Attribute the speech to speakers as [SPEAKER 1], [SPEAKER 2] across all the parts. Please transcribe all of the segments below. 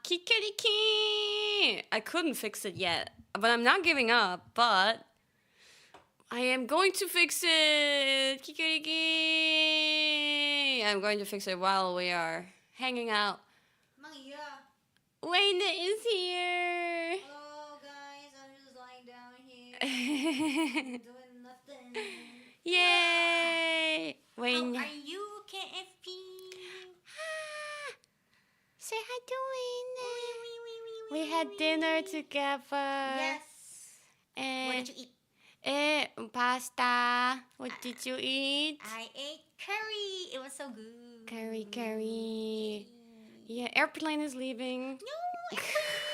[SPEAKER 1] Kikeriki! I couldn't fix it yet, but I'm not giving up, but I am going to fix it! Kikeriki! I'm going to fix it while we are hanging out. Wayne is here!
[SPEAKER 2] Hello guys, I'm just lying down here, doing nothing.
[SPEAKER 1] Yay! Wayne.
[SPEAKER 2] How are you, KFP?
[SPEAKER 1] Say hi to Wayne. We had dinner together.
[SPEAKER 2] Yes.
[SPEAKER 1] And
[SPEAKER 2] What did you eat?
[SPEAKER 1] Pasta. What did you eat?
[SPEAKER 2] I ate curry. It was so good.
[SPEAKER 1] Curry. Yeah, airplane is leaving.
[SPEAKER 2] No,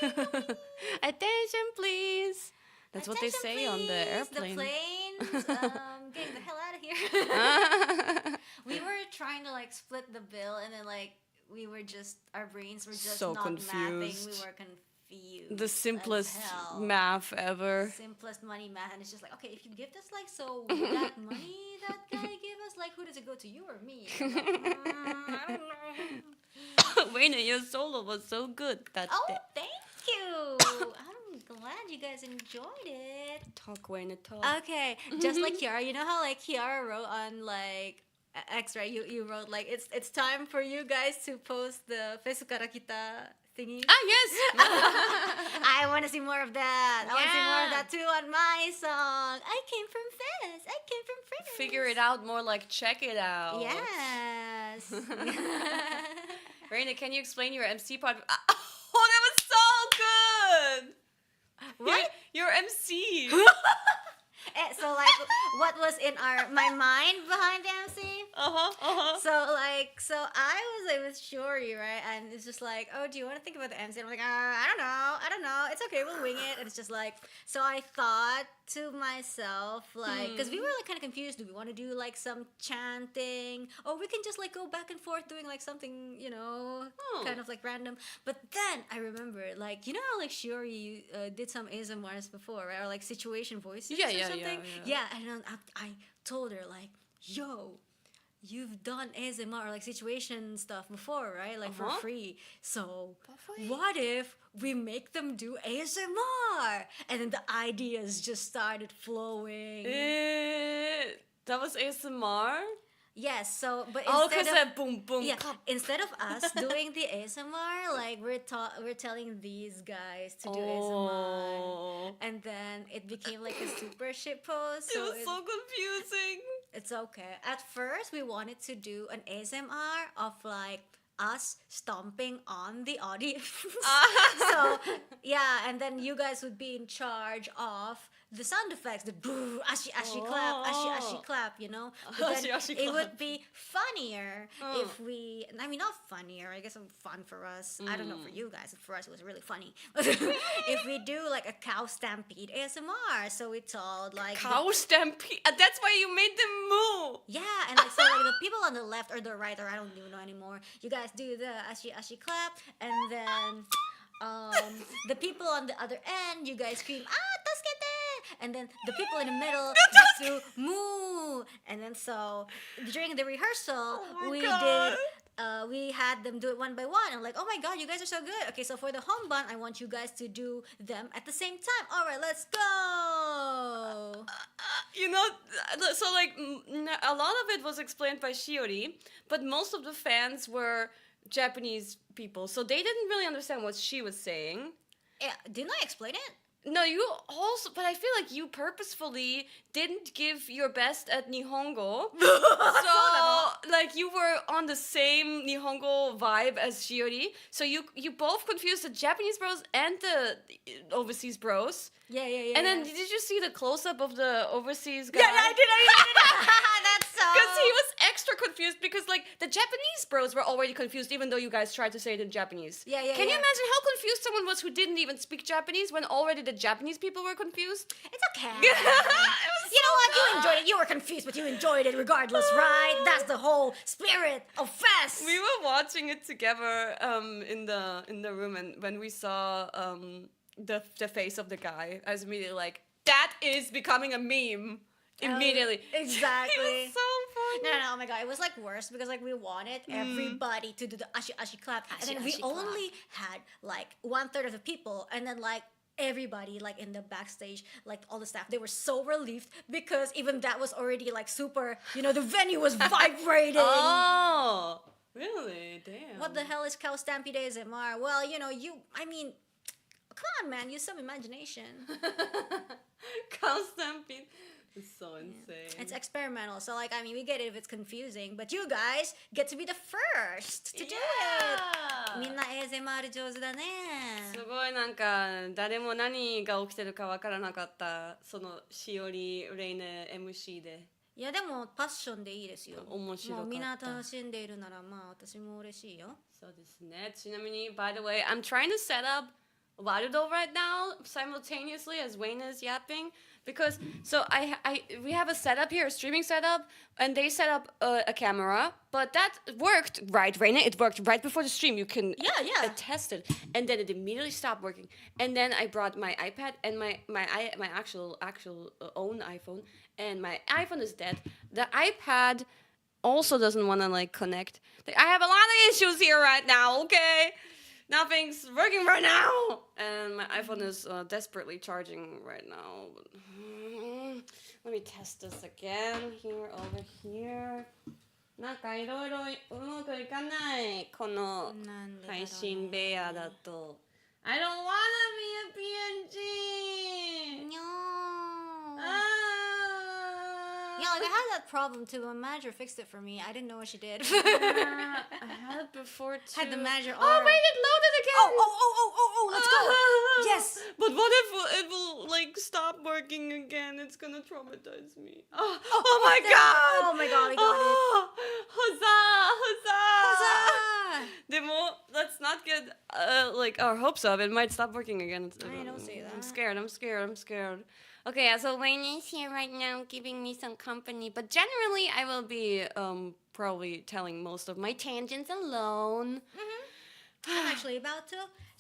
[SPEAKER 2] airplane.
[SPEAKER 1] Attention, please. That's what they
[SPEAKER 2] Attention,
[SPEAKER 1] say on the
[SPEAKER 2] please.
[SPEAKER 1] airplane.
[SPEAKER 2] The plane's getting the hell out of here. We were trying to like split the bill, and then like our brains were just
[SPEAKER 1] So
[SPEAKER 2] not
[SPEAKER 1] confused.
[SPEAKER 2] mathing. We were confused.
[SPEAKER 1] The simplest
[SPEAKER 2] as hell.
[SPEAKER 1] math ever.
[SPEAKER 2] Simplest money math, and it's just like, okay, if you give this like that money that guy gave us, like, who does it go to, you or me? Like, I don't know.
[SPEAKER 1] Wayne, your solo was so good that day.
[SPEAKER 2] Thank you. I'm glad you guys enjoyed it.
[SPEAKER 1] Talk, Wayne, talk.
[SPEAKER 2] Okay, just like Kiara, you know how like Kiara wrote on like X, right? You wrote like it's time for you guys to post the Fesu Kara Kita thingy.
[SPEAKER 1] Ah, yes!
[SPEAKER 2] I want to see more of that. I want to see more of that too on my song. I came from Fez. I came from France.
[SPEAKER 1] Figure it out more like check it out.
[SPEAKER 2] Yes.
[SPEAKER 1] Raina, can you explain your MC part? Oh, that was so good!
[SPEAKER 2] What?
[SPEAKER 1] Your MC.
[SPEAKER 2] So like, what was in my mind behind the MC? So I was like with Shori, right? And it's just like, oh, do you want to think about the MC? And I'm like, I don't know. It's okay, we'll wing it. And it's just like, so I thought to myself, like, because we were like kind of confused. Do we want to do like some chanting, or we can just like go back and forth doing like something, kind of like random? But then I remember, like, you know how like Shiori did some ASMRs before, right? Or like situation voices or something. Yeah, and then I told her like, yo, you've done ASMR or like situation stuff before, right? Like for free. So what if we make them do ASMR? And then the ideas just started flowing.
[SPEAKER 1] That was ASMR?
[SPEAKER 2] Yes, so but
[SPEAKER 1] because that boom boom.
[SPEAKER 2] Yeah, instead of us doing the ASMR, like we're telling these guys to do ASMR, and then it became like a super shit post.
[SPEAKER 1] So it was so confusing.
[SPEAKER 2] It's okay. At first, we wanted to do an ASMR of like us stomping on the audience. So yeah, and then you guys would be in charge of the sound effects, the boo, ashi clap, ashi clap, But then it would be funnier if we, not funnier, I guess fun for us. I don't know for you guys, for us it was really funny. If we do like a cow stampede ASMR, so we told like...
[SPEAKER 1] Cow stampede? That's why you made them move!
[SPEAKER 2] Yeah, and like, so like the people on the left or the right, or I don't even know anymore, you guys do the ashi clap, and then... the people on the other end, you guys scream, Taskete! And then the people in the middle just do moo. And then so during the rehearsal, we had them do it one by one. I'm like, oh my god, you guys are so good. Okay, so for the home bun, I want you guys to do them at the same time. All right, let's go.
[SPEAKER 1] So like a lot of it was explained by Shiori, but most of the fans were Japanese people, so they didn't really understand what she was saying.
[SPEAKER 2] Yeah, didn't I explain it?
[SPEAKER 1] No, you also, but I feel like you purposefully didn't give your best at Nihongo. So, like, you were on the same Nihongo vibe as Shiori. So you both confused the Japanese bros and the overseas bros.
[SPEAKER 2] Yeah.
[SPEAKER 1] And then did you see the close-up of the overseas guy?
[SPEAKER 2] Yeah, I did. That's so...
[SPEAKER 1] Because he was extra confused because, like, the Japanese bros were already confused even though you guys tried to say it in Japanese.
[SPEAKER 2] Yeah.
[SPEAKER 1] Can you imagine how confused someone was who didn't even speak Japanese when already the Japanese people were confused?
[SPEAKER 2] It's okay. You know what? You enjoyed it. You were confused, but you enjoyed it regardless, right? That's the whole spirit of Fest.
[SPEAKER 1] We were watching it together in the room, and when we saw the face of the guy, I was immediately like, that is becoming a meme. Immediately.
[SPEAKER 2] Exactly.
[SPEAKER 1] It was so funny.
[SPEAKER 2] No, oh my god, it was like worse because like we wanted everybody to do the ashi ashi clap, and then we
[SPEAKER 1] Ashi clap.
[SPEAKER 2] only had like 1/3 of the people, and then like everybody like in the backstage, like all the staff, they were so relieved because even that was already like super, the venue was vibrating.
[SPEAKER 1] Oh, really? Damn.
[SPEAKER 2] What the hell is Cow Stampede ASMR? Well, I mean, come on, man, use some imagination.
[SPEAKER 1] Cow Stampede. It's so insane.
[SPEAKER 2] It's experimental, so like I mean, we get it if it's confusing, but you guys get to be the first to do it. みんな ASMR 上手だね。
[SPEAKER 1] すごいなんか誰も何が起きてるかわからなかったそのしおりレイネ MC で。
[SPEAKER 2] いやでもパッションでいいですよ。
[SPEAKER 1] 面白かった。
[SPEAKER 2] もうみんな楽しんでいるならまあ私も嬉しいよ。
[SPEAKER 1] そうですね。ちなみに by the way, I'm trying to set up Warudo right now simultaneously as Wayne is yapping because we have a setup here, a streaming setup, and they set up a camera, but that worked right, Wayne. It worked right before the stream. You can test it, and then it immediately stopped working. And then I brought my iPad and my actual own iPhone, and my iPhone is dead. The iPad also doesn't want to like connect. I have a lot of issues here right now. Okay. Nothing's working right now, and my iPhone is desperately charging right now. Let me test this again. Here, over here. なんかいろいろうまくいかないこの配信部屋だと。I don't wanna be a PNG.
[SPEAKER 2] No. Yeah, like I had that problem too. My manager fixed it for me. I didn't know what she did.
[SPEAKER 1] I had it before too.
[SPEAKER 2] Had the manager.
[SPEAKER 1] Oh wait, it loaded again.
[SPEAKER 2] Oh! Let's go. Yes.
[SPEAKER 1] But what if it will like stop working again? It's gonna traumatize me. Oh my god!
[SPEAKER 2] Oh my god, we got it.
[SPEAKER 1] Huzzah! Demo, let's not get like our hopes up. It might stop working again.
[SPEAKER 2] I don't say that.
[SPEAKER 1] I'm scared. Okay, yeah, so Wayne is here right now giving me some company, but generally I will be probably telling most of my tangents alone.
[SPEAKER 2] I'm actually about to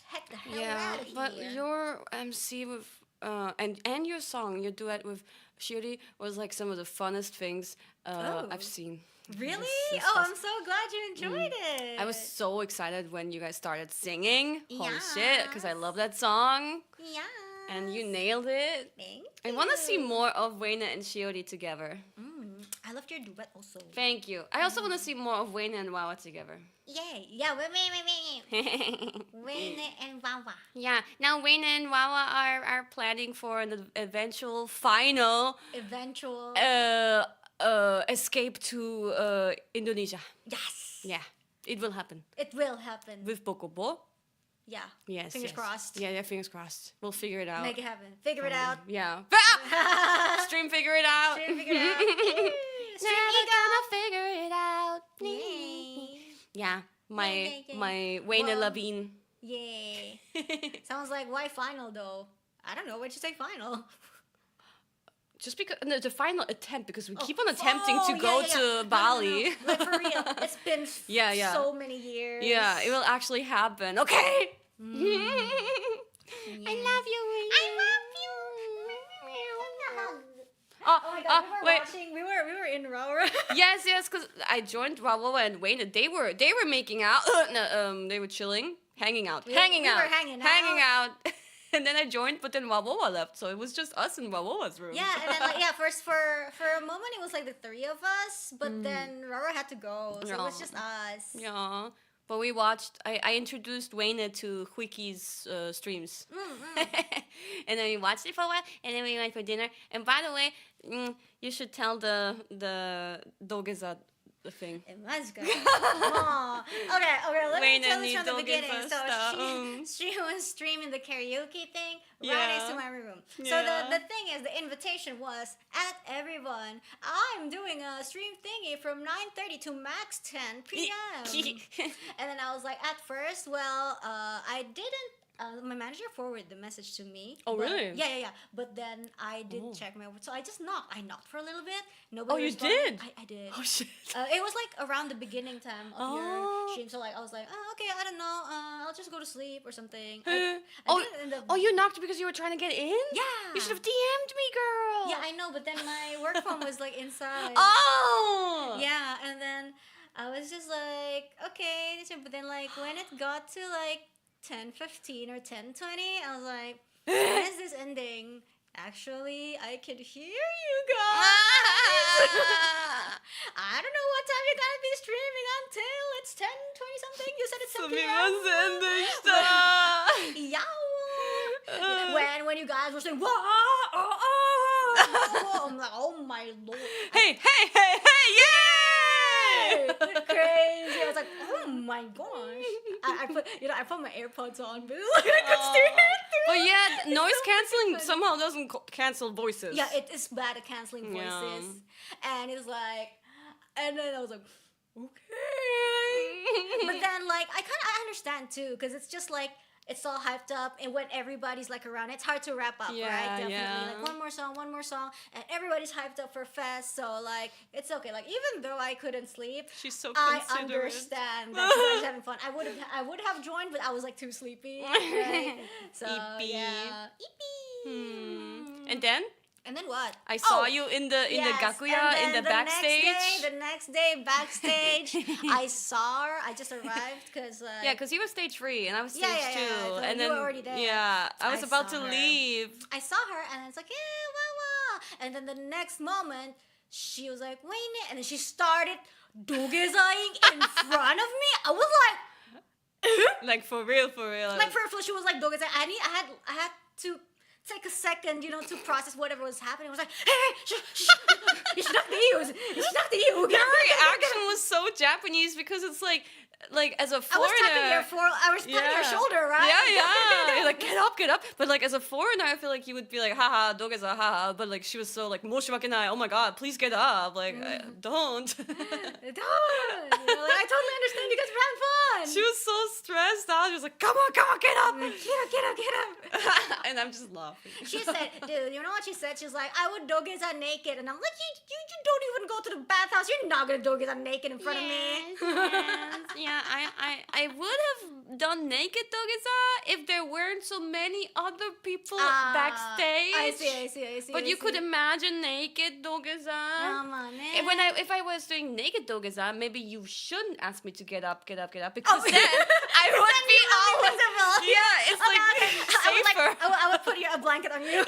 [SPEAKER 2] heck the hell out of here.
[SPEAKER 1] But your MC with and your song, your duet with Shiori was like some of the funnest things I've seen.
[SPEAKER 2] Really?
[SPEAKER 1] This
[SPEAKER 2] I'm so glad you enjoyed it.
[SPEAKER 1] I was so excited when you guys started singing. Holy
[SPEAKER 2] Yes.
[SPEAKER 1] shit, because I love that song.
[SPEAKER 2] Yeah.
[SPEAKER 1] And you nailed it.
[SPEAKER 2] Thank
[SPEAKER 1] I want to see more of Wayne and Shiori together.
[SPEAKER 2] I loved your duet also.
[SPEAKER 1] Thank you. I also want to see more of Wayne and Wawa together.
[SPEAKER 2] Yay. Yeah, Wayne and Wawa.
[SPEAKER 1] Yeah, now Wayne and Wawa are planning for an eventual final escape to Indonesia.
[SPEAKER 2] Yes.
[SPEAKER 1] Yeah, it will happen.
[SPEAKER 2] It will happen.
[SPEAKER 1] With Bokobo.
[SPEAKER 2] Yeah.
[SPEAKER 1] Yes.
[SPEAKER 2] Fingers crossed.
[SPEAKER 1] Yeah, fingers crossed. We'll figure it out.
[SPEAKER 2] Make it happen. Figure it out.
[SPEAKER 1] Yeah. Stream figure it out.
[SPEAKER 2] Stream figure it out.
[SPEAKER 1] Never gonna figure it out.
[SPEAKER 2] Yay.
[SPEAKER 1] Yeah, my
[SPEAKER 2] Yay.
[SPEAKER 1] Wayne
[SPEAKER 2] Well,
[SPEAKER 1] Lavine.
[SPEAKER 2] Yay. Sounds like why final though? I don't know. Why'd you say final?
[SPEAKER 1] Just because the final attempt, because we keep on attempting to go to Bali.
[SPEAKER 2] No. Like for real, it's been so many years.
[SPEAKER 1] Yeah, it will actually happen. Okay.
[SPEAKER 2] Yeah.
[SPEAKER 1] I love you, Wayne.
[SPEAKER 2] I love you.
[SPEAKER 1] Oh
[SPEAKER 2] my god, we were
[SPEAKER 1] wait.
[SPEAKER 2] watching. We were in Raura.
[SPEAKER 1] Yes, because I joined Wawa and Wayne, and they were making out. They were chilling, hanging out.
[SPEAKER 2] We were hanging
[SPEAKER 1] out. And then I joined, but then Wawa left, so it was just us in Wawa's room.
[SPEAKER 2] Yeah, and then first for a moment it was like the three of us, but then Raura had to go, so it was just us.
[SPEAKER 1] Yeah, but we watched. I introduced Wayne to Huiki's streams, and then we watched it for a while, and then we went for dinner. And by the way, you should tell the Dogeza the thing.
[SPEAKER 2] Okay, let me tell this from the beginning. So she was streaming the karaoke thing right next to my room. So the thing is, the invitation was, at everyone, I'm doing a stream thingy from 9:30 to max 10 p.m. And then I was like, at first, I didn't my manager forwarded the message to me.
[SPEAKER 1] Oh,
[SPEAKER 2] but,
[SPEAKER 1] really?
[SPEAKER 2] Yeah. But then I didn't check my work, so I just knocked. I knocked for a little bit. Nobody.
[SPEAKER 1] Oh, you
[SPEAKER 2] responded.
[SPEAKER 1] did?
[SPEAKER 2] I did.
[SPEAKER 1] Oh shit.
[SPEAKER 2] It was like around the beginning time of your
[SPEAKER 1] Oh.
[SPEAKER 2] stream, so like I was like, oh, okay, I don't know. I'll just go to sleep or something.
[SPEAKER 1] Oh, you knocked because you were trying to get in?
[SPEAKER 2] Yeah.
[SPEAKER 1] You should have DM'd me, girl.
[SPEAKER 2] Yeah, I know, but then my work phone was like inside.
[SPEAKER 1] Oh.
[SPEAKER 2] Yeah, and then I was just like, okay, but then like when it got to like 10:15 or 10:20, I was like, when is this ending? Actually, I can hear you guys. I don't know what time you're gonna be streaming until it's 10:20 something. You said it's 10 p.m. Yeah. When you guys were saying, whoa, I'm like, oh my lord.
[SPEAKER 1] Hey, yay!
[SPEAKER 2] Crazy. I was like, oh my gosh. I put my AirPods on, but like, I could still hear through.
[SPEAKER 1] But yeah, noise canceling somehow doesn't cancel voices.
[SPEAKER 2] Yeah, it is bad at canceling voices.
[SPEAKER 1] Yeah.
[SPEAKER 2] And it's like, and then I was like, okay. But then like, I understand too, because it's just like, it's all hyped up, and when everybody's like around, it's hard to wrap up, right? Definitely.
[SPEAKER 1] Yeah.
[SPEAKER 2] Like one more song, and everybody's hyped up for fest, so like it's okay. Like even though I couldn't sleep,
[SPEAKER 1] She's so
[SPEAKER 2] I
[SPEAKER 1] considerate.
[SPEAKER 2] understand that you guys having fun. I would have joined, but I was like too sleepy. Right? So
[SPEAKER 1] Eepy.
[SPEAKER 2] yeah, eepy.
[SPEAKER 1] And then?
[SPEAKER 2] And then what?
[SPEAKER 1] I saw you in the gakuya, in the backstage.
[SPEAKER 2] The next day, backstage, I saw her. I just arrived because
[SPEAKER 1] yeah, because you were stage 3 and I was stage 2.
[SPEAKER 2] So
[SPEAKER 1] and
[SPEAKER 2] you
[SPEAKER 1] then
[SPEAKER 2] were already there.
[SPEAKER 1] yeah, I was about to
[SPEAKER 2] saw her.
[SPEAKER 1] leave.
[SPEAKER 2] I saw her and it's like, yeah, wow. And then the next moment, she was like, wait, and then she started dogezaing in front of me. I was like,
[SPEAKER 1] Like for real.
[SPEAKER 2] like first she was like dogezaing. I had to take a second, to process whatever was happening. I was like, hey, it's not you.
[SPEAKER 1] Your reaction was so Japanese because it's like as a foreigner,
[SPEAKER 2] I was tapping your shoulder, right?
[SPEAKER 1] Yeah. You're like, get up. But like as a foreigner, I feel like you would be like, haha, dogeza, haha. But like she was so like, moshiwakenai, oh my god, please get up. Like, don't.
[SPEAKER 2] Don't. Like, I totally understand you guys were having fun.
[SPEAKER 1] She was so stressed out. She was like, come on, get up.
[SPEAKER 2] Get up.
[SPEAKER 1] And I'm just laughing.
[SPEAKER 2] She said, dude, you know what she said? She's like, I would dogeza naked. And I'm like, you don't even go to the bathhouse. You're not going to dogeza naked in front of me.
[SPEAKER 1] Yeah, I would have done naked dogeza if there weren't so many other people backstage.
[SPEAKER 2] I see.
[SPEAKER 1] But you could imagine naked dogeza. If I was doing naked dogeza, maybe you shouldn't ask me to get up because then I would be all
[SPEAKER 2] visible.
[SPEAKER 1] Yeah, it's safer.
[SPEAKER 2] I would put a blanket on you.
[SPEAKER 1] Yeah.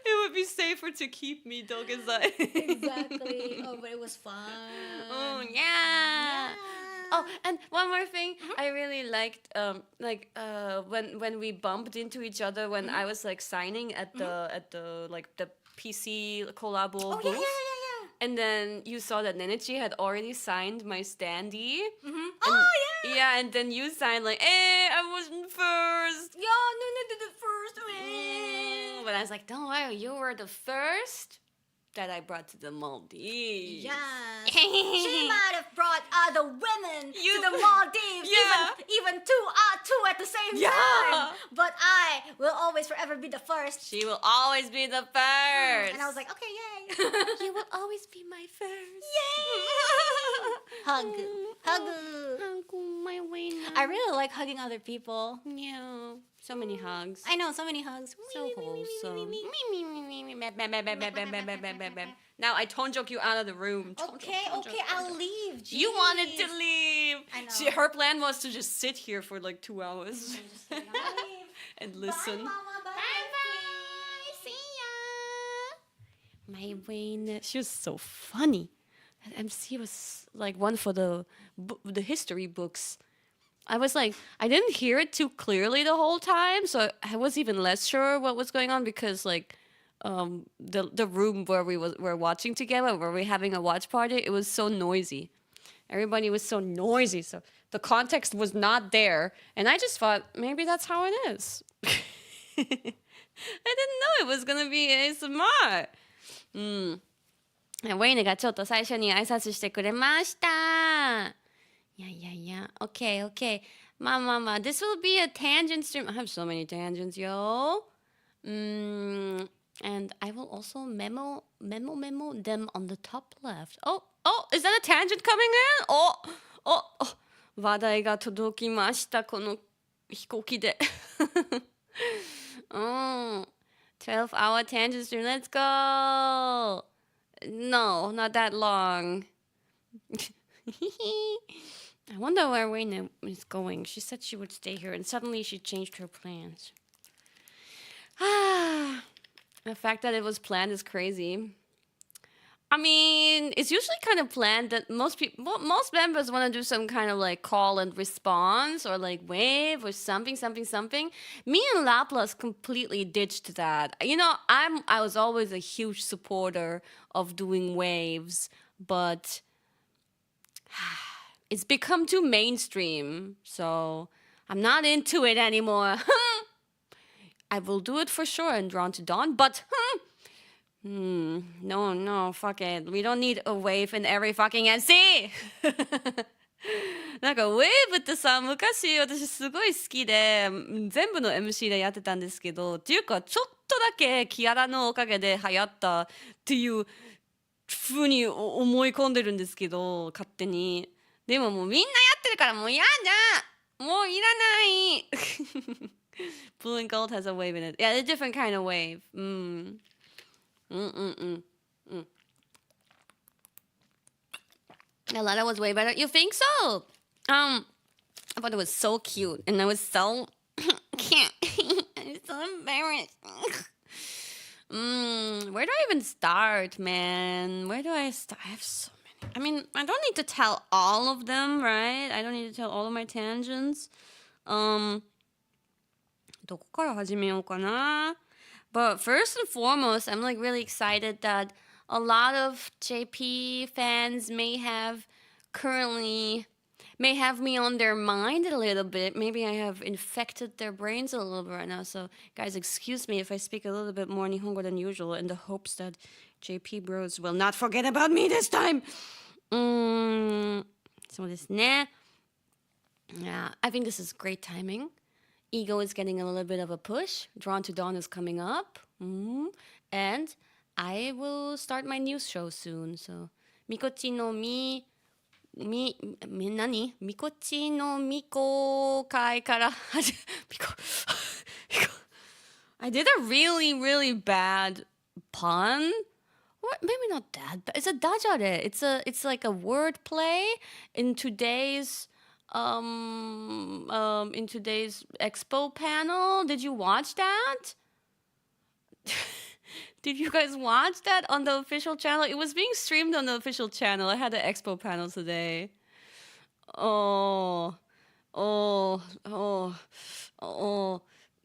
[SPEAKER 1] It would be safer to keep me dogeza.
[SPEAKER 2] Exactly. Oh, but it was fun.
[SPEAKER 1] Oh yeah. Oh, and one more thing, I really liked when we bumped into each other when I was like signing at the like the PC collabo booth.
[SPEAKER 2] Yeah.
[SPEAKER 1] And then you saw that Nenichi had already signed my standee. Yeah, and then you signed like, hey, I wasn't first.
[SPEAKER 2] Yeah, no, did it first.
[SPEAKER 1] But I was like, don't worry, you were the first that I brought to the Maldives.
[SPEAKER 2] Yeah. She might have brought other women to the Maldives.
[SPEAKER 1] Yeah.
[SPEAKER 2] Even two at the same time. But I will always forever be the first.
[SPEAKER 1] She will always be the first.
[SPEAKER 2] And I was like, okay, yay.
[SPEAKER 1] You will always be my first.
[SPEAKER 2] Yay. Hug,
[SPEAKER 1] my way.
[SPEAKER 2] I really like hugging other people.
[SPEAKER 1] Yeah. So many hugs.
[SPEAKER 2] I know, so many hugs.
[SPEAKER 1] So wholesome. Now I tonjoke you out of the room.
[SPEAKER 2] Okay, I'll leave. Jeez.
[SPEAKER 1] You wanted to leave.
[SPEAKER 2] I know.
[SPEAKER 1] Her plan was to just sit here for like 2 hours and listen.
[SPEAKER 2] Bye, Mama. Bye.
[SPEAKER 1] See ya. My Wayne. She was so funny. That MC was like one for the history books. I was like, I didn't hear it too clearly the whole time, so I was even less sure what was going on because like the room where we were watching together, where we were having a watch party, it was so noisy. Everybody was so noisy, so the context was not there, and I just thought maybe that's how it is. I didn't know it was gonna be ASMR. ウェイネがちょっと最初に挨拶してくれました。いや、OK。Mama, this will be a tangent stream. I have so many tangents, yo. And I will also memo them on the top left. Oh, is that a tangent coming in? Oh. 話題が届きました。この飛行機で。12-hour tangent stream. Let's go. No, not that long. I wonder where Wayne is going. She said she would stay here, and suddenly she changed her plans. The fact that it was planned is crazy. I mean, it's usually kind of planned that most members want to do some kind of like call and response or like wave or something. Me and Laplace completely ditched that. You know, I was always a huge supporter of doing waves, but it's become too mainstream, so I'm not into it anymore. I will do it for sure in Drawn to Dawn, but no, fuck it. We don't need a wave in every fucking MC! なんかウェーブってさ、昔私すごい好きで全部の MC でやってたんですけど、っていうかちょっとだけキアラのおかげで流行ったっていう風に思い込んでるんですけど、勝手に。でももうみんなやってるからもう嫌だ、もういらない。Blue and gold has a wave in it. Yeah, a different kind of wave. I thought it was way better. You think so? I thought it was so cute, and I was so cute. I'm so embarrassed. Where do I even start, man? Where do I start? I have so many. I mean, I don't need to tell all of them, right? I don't need to tell all of my tangents. どこから始めようかな? But first and foremost, I'm like really excited that a lot of JP fans may have me on their mind a little bit. Maybe I have infected their brains a little bit right now. So guys, excuse me if I speak a little bit more Nihongo than usual in the hopes that JP bros will not forget about me this time. そうですね. Yeah, I think this is great timing. Ego is getting a little bit of a push. Drawn to Dawn is coming up. And I will start my news show soon. So, Mikochi no nani? Mikochi no Miko kai kara. I did a really, really bad pun. What? Maybe not that bad. It's a dajare. It's like a word play in today's Expo panel. Did you watch that? Did you guys watch that on the official channel? It was being streamed on the official channel. I had the Expo panel today. Oh.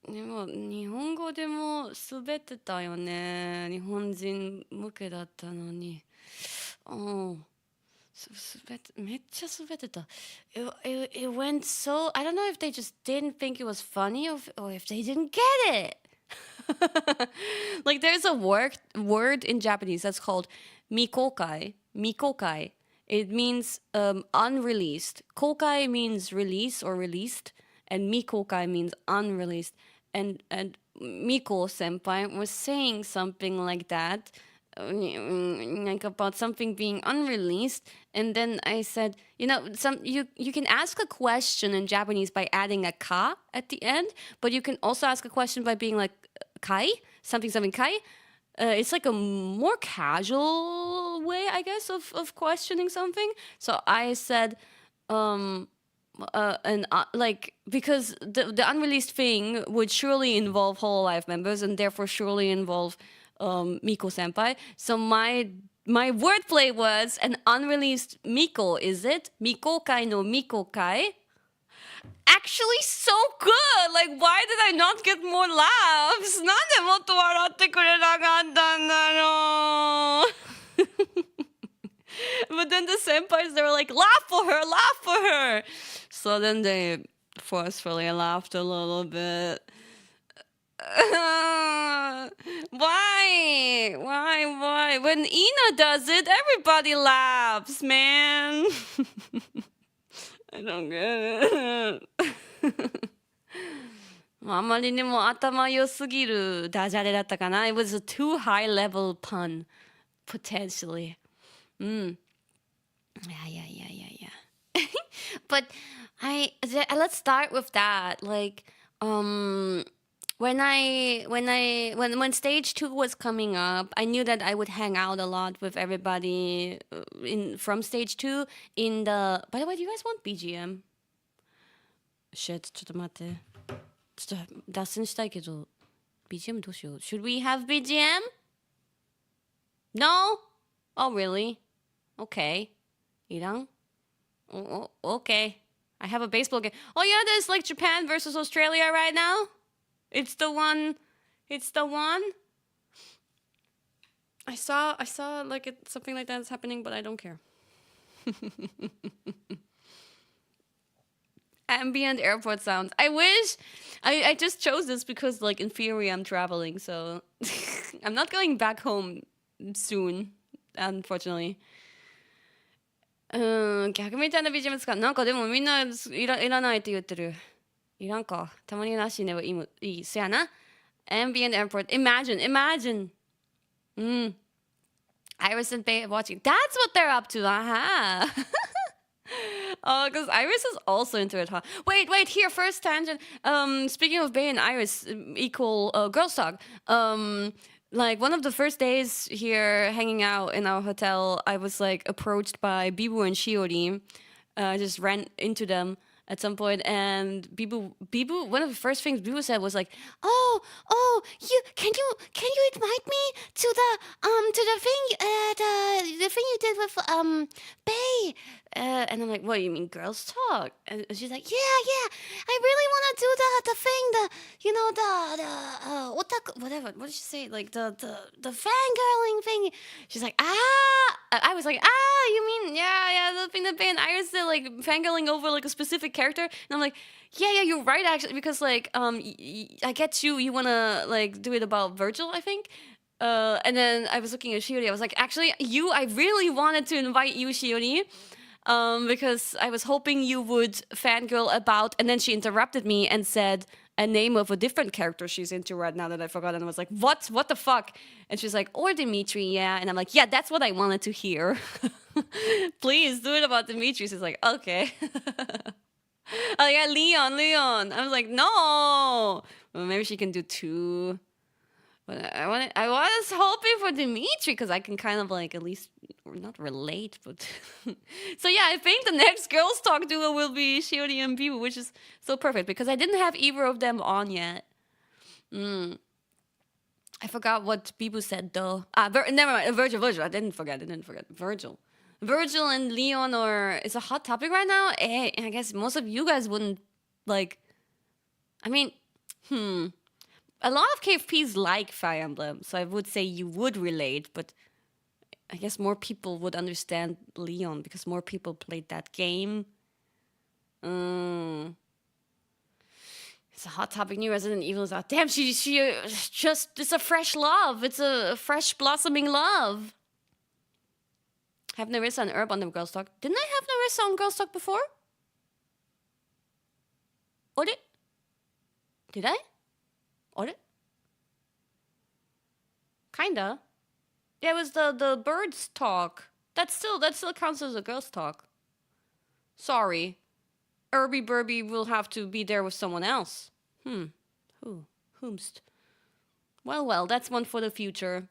[SPEAKER 1] でも日本語でも滑ってたよね。日本人向けだったのに。めっちゃ滑ってた。It went so... I don't know if they just didn't think it was funny or if they didn't get it. Like there's a word in Japanese that's called mikokai. Mikokai. It means unreleased. Kokai means release or released, and mikokai means unreleased. And Miko senpai was saying something like that, like about something being unreleased, and then I said, you know, you can ask a question in Japanese by adding a ka at the end, but you can also ask a question by being like kai, something kai. It's like a more casual way, I guess, of questioning something. So I said, like, because the unreleased thing would surely involve hololive members and therefore surely involve Miko senpai. So my wordplay was an unreleased Miko, is it? Mikokai no Mikokai? Actually so good! Like, why did I not get more laughs? なんでもっと笑ってくれなかったんだろう But then the senpais, they were like, laugh for her! So then they forcefully laughed a little bit. Why? When Ina does it, everybody laughs, man. I don't get it. あまりにも頭良すぎるダジャレだったかな。It was a too high level pun, potentially. Yeah. But let's start with that. Like, when stage 2 was coming up, I knew that I would hang out a lot with everybody from stage 2 in the. By the way, do you guys want BGM? Shit, ちょっと待って。ちょっと脱線したいけど BGM どうしよう Should we have BGM? No? Oh really? Okay いらん Okay I have a baseball game Oh yeah there's like Japan versus Australia right now It's the one I saw like something like that is happening but I don't care Ambient airport sounds. I wish I just chose this because like in theory I'm traveling, so I'm not going back home soon, unfortunately. 逆みたいな BGM ですかなんかでもみんないらないって言ってる。いらんか。たまになしでもいい。そやな。Ambient airport. Imagine. Iris and Bay watching. That's what they're up to. Aha. Oh, because Iris is also into it, huh? Wait, here, first tangent. Speaking of Bay and Iris, equal girls talk. Like one of the first days here hanging out in our hotel, I was like approached by Bibu and Shiori. I just ran into them at some point, and Bibu, one of the first things Bibu said was like, "Oh, you can you invite me to the thing you did with Bay?" And I'm like, "What do you mean, girls talk?" And she's like, "Yeah, I really want to do the thing, otaku, whatever. What did she say? Like the fangirling thing." She's like, I was like, you mean yeah, the thing that Bay and Iris did, like fangirling over like a specific character, and I'm like, yeah, you're right actually, because like I get you wanna like do it about Virgil, I think. And then I was looking at Shiori. I was like, actually, I really wanted to invite you, Shiori. Because I was hoping you would fangirl about, and then she interrupted me and said a name of a different character she's into right now that I forgot, and I was like, what the fuck? And she's like, or Dimitri, yeah. And I'm like, yeah, that's what I wanted to hear. Please do it about Dimitri. She's like, okay. Oh yeah, Leon. I was like, no. Well, maybe she can do 2. But I was hoping for Dimitri because I can kind of like at least not relate, but so yeah, I think the next girls talk duo will be Shiori and Bibu, which is so perfect because I didn't have either of them on yet. I forgot what Bibu said though. Never mind. Virgil. I didn't forget. Virgil and Leon it's a hot topic right now. I guess most of you guys wouldn't like. I mean, a lot of KFPs like Fire Emblem, so I would say you would relate, but I guess more people would understand Leon because more people played that game. It's a hot topic. New Resident Evil is out. Damn, she just, it's a fresh love. It's a fresh blossoming love. Have Nerissa and Herb on the Girls Talk. Didn't I have Nerissa on Girls Talk before? Did I? Kinda. Yeah, it was the birds talk. That still counts as a girls talk. Sorry. Irby Burby will have to be there with someone else. Whomst? Well, that's one for the future.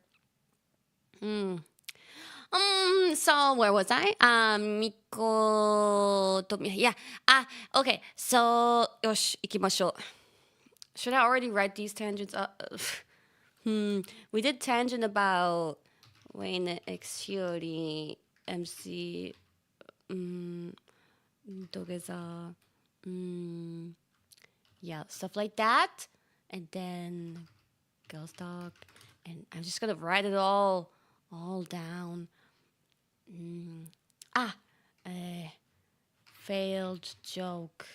[SPEAKER 1] So where was I? Miko yeah. Okay. So よし、行きましょう. Should I already write these tangents up? We did tangent about Wayne X Shiori MC Dogeza yeah, stuff like that. And then girls talk. And I'm just gonna write it all down. Failed joke.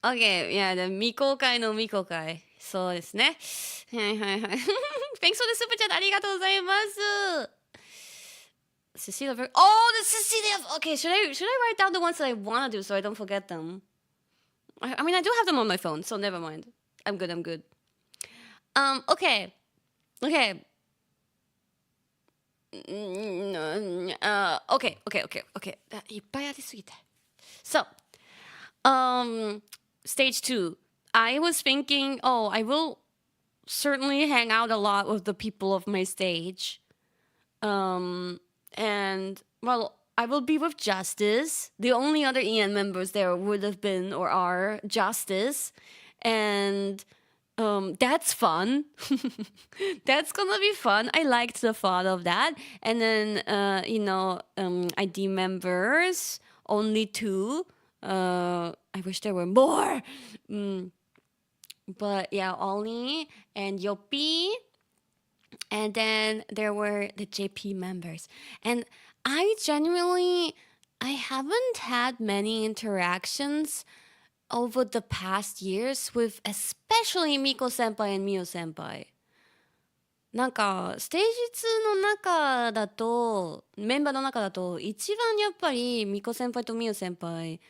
[SPEAKER 1] Okay, yeah, the 未公開の未公開。そうですね。はい。Thanks for the super chat. ありがとうございます。Cecilia. Oh, the Cecilia. Okay, should I write down the ones that I want to do so I don't forget them? I mean, I do have them on my phone, so never mind. I'm good. Okay. Okay. Okay. いっぱいありすぎて. So, stage 2. I was thinking, I will certainly hang out a lot with the people of my stage. And, well, I will be with Justice. The only other EN members there would have been or are Justice. And that's fun. That's gonna be fun. I liked the thought of that. And then, ID members, only 2. I wish there were more. But yeah, Ollie and Yopi. And then there were the JP members. And I haven't had many interactions over the past years with especially Miko senpai and Mio senpai. なんかステージ2の中だとメンバーの中だと一番やっぱりミコ先輩とミオ先輩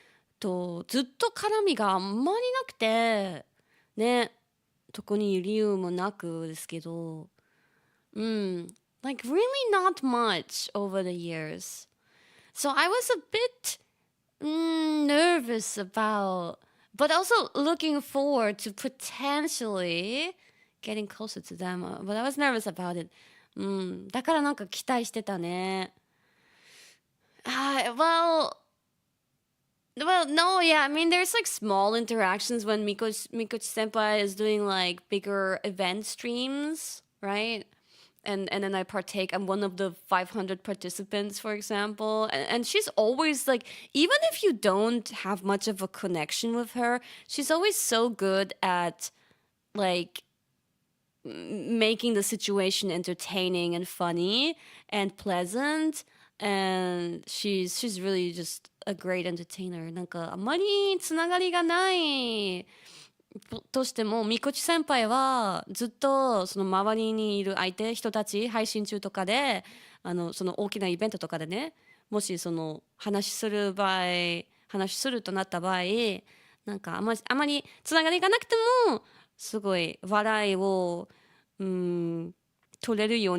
[SPEAKER 1] とずっと絡みがあんまりなくてね、特に理由もなくですけど、like really not much over the years. So I was a bit nervous about, but also looking forward to potentially getting closer to them. But I was nervous about it. だからなんか期待してたね。Well, no, yeah. I mean, there's like small interactions when Mikochi senpai is doing like bigger event streams, right? And then I partake. I'm one of the 500 participants, for example. And she's always like, even if you don't have much of a connection with her, she's always so good at like making the situation entertaining and funny and pleasant. And she's really just a great entertainer. なんかあまりつながりがないとしてもみこち先輩はずっとその周りにいる人たち配信中とかでその大きなイベントとかでね、もしその話するとなった場合、なんかあまりつながりがなくてもすごい笑いを取れるよう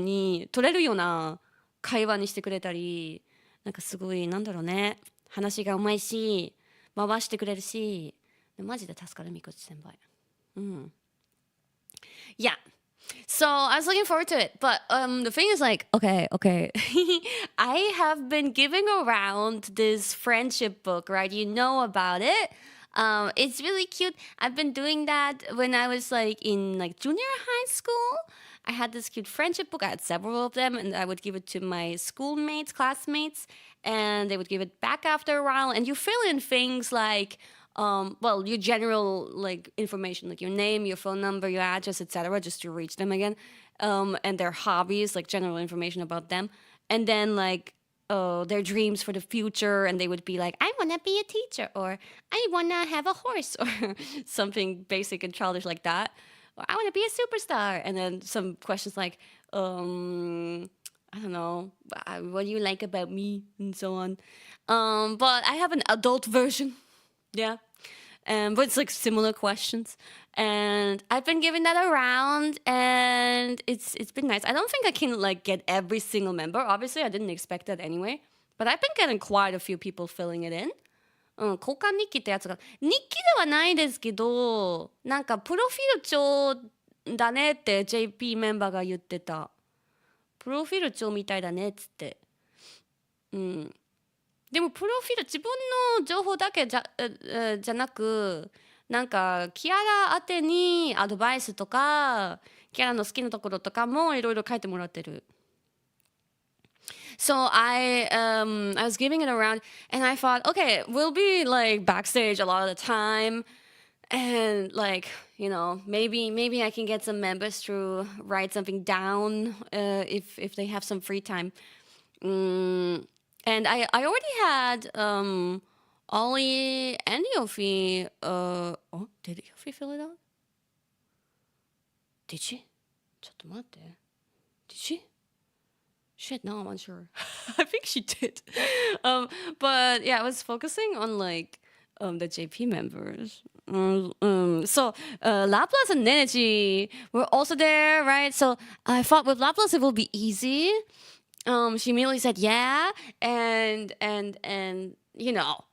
[SPEAKER 1] な会話にしてくれたり、なんかすごいなんだろうね、話がうまいし回してくれるし、マジで助かるみこち先輩。Yeah. So I was looking forward to it, but the thing is like, okay. I have been giving around this friendship book, right? You know about it. It's really cute. I've been doing that when I was like in like junior high school. I had this cute friendship book. I had several of them, and I would give it to my schoolmates, classmates, and they would give it back after a while. And you fill in things like, your general like information, like your name, your phone number, your address, etc., just to reach them again, and their hobbies, like general information about them, and then like their dreams for the future, and they would be like, I want to be a teacher, or I want to have a horse, or something basic and childish like that. Or I want to be a superstar. And then some questions like, I don't know, what do you like about me? And so on. But I have an adult version. Yeah. But it's like similar questions. And I've been giving that around, and it's been nice. I don't think I can like get every single member. Obviously, I didn't expect that anyway. But I've been getting quite a few people filling it in. 交換日記ってやつが日記ではないですけど、なんかプロフィール帳だねって JP メンバーが言ってた。プロフィール帳みたいだねっつって。でもプロフィール自分の情報だけじゃなく、なんかキアラ宛てにアドバイスとかキアラの好きなところとかもいろいろ書いてもらってる。So I was giving it around, and I thought, okay, we'll be like backstage a lot of the time, and like, you know, maybe I can get some members to write something down if they have some free time. And I already had Ollie and Yofi. Did Yofi fill it out? Did she? ちょっと待って。Did she? Shit, no, I'm unsure. I think she did. But yeah, I was focusing on like the JP members. So Laplace and Nenechi were also there, right? So I thought with Laplace it will be easy. She immediately said yeah, and you know,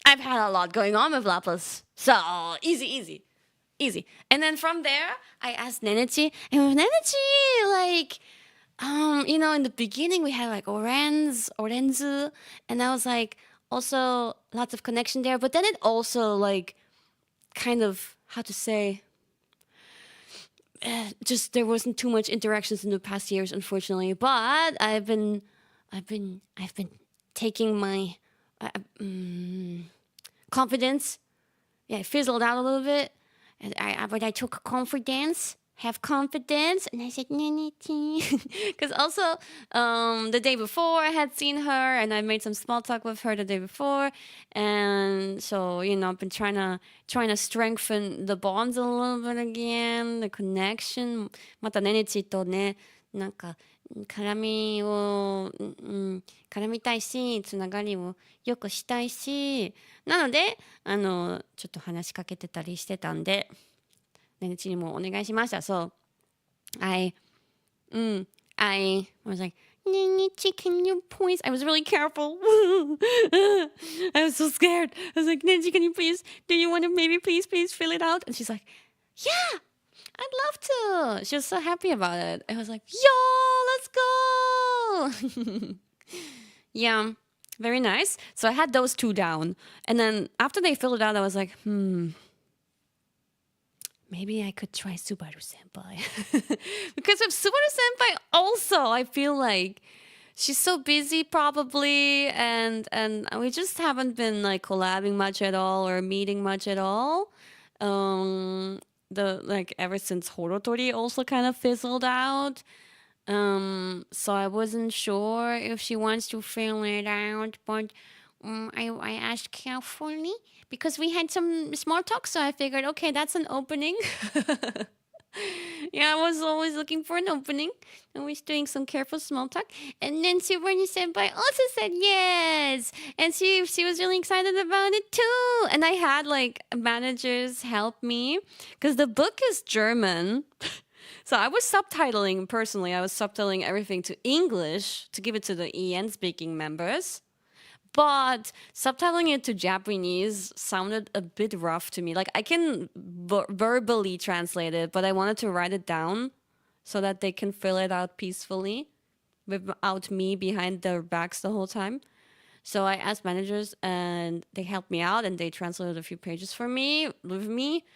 [SPEAKER 1] I've had a lot going on with Laplace, so easy. And then from there, I asked Nenechi, and with Nenechi, like, you know, in the beginning we had like Orenzu, and I was like, also lots of connection there, but then it also like kind of how to say just there wasn't too much interactions in the past years, unfortunately. But I've been taking my confidence. Yeah, it fizzled out a little bit, and but I took confidence. Have confidence, and I said because also the day before I had seen her, and I made some small talk with her the day before, and so you know I've been trying to strengthen the bonds a little bit again, the connection. またネネチとねなんか絡みたいしつながりをよくしたいしなのでちょっと話しかけてたりしてたんで。Nenichiにもお願いしました。So I was like, Nenichi, can you please? I was really careful. I was so scared. I was like, Nenichi, can you please? Do you want to maybe please fill it out? And she's like, yeah, I'd love to. She was so happy about it. I was like, yo, let's go. Yeah, very nice. So I had those two down. And then after they filled it out, I was like, maybe I could try Subaru Senpai. Because of Subaru Senpai also, I feel like she's so busy probably and we just haven't been like collabing much at all or meeting much at all. Ever since Horotori also kind of fizzled out. So I wasn't sure if she wants to fill it out, but I asked carefully because we had some small talk, so I figured, okay, that's an opening. Yeah, I was always looking for an opening. Always doing some careful small talk. And then Subarni Senpai also said yes. And she was really excited about it too. And I had like managers help me because the book is German. So I was subtitling personally. I was subtitling everything to English to give it to the EN speaking members. But subtitling it to Japanese sounded a bit rough to me. Like I can verbally translate it, but I wanted to write it down so that they can fill it out peacefully without me behind their backs the whole time. So I asked managers and they helped me out and they translated a few pages for me, with me.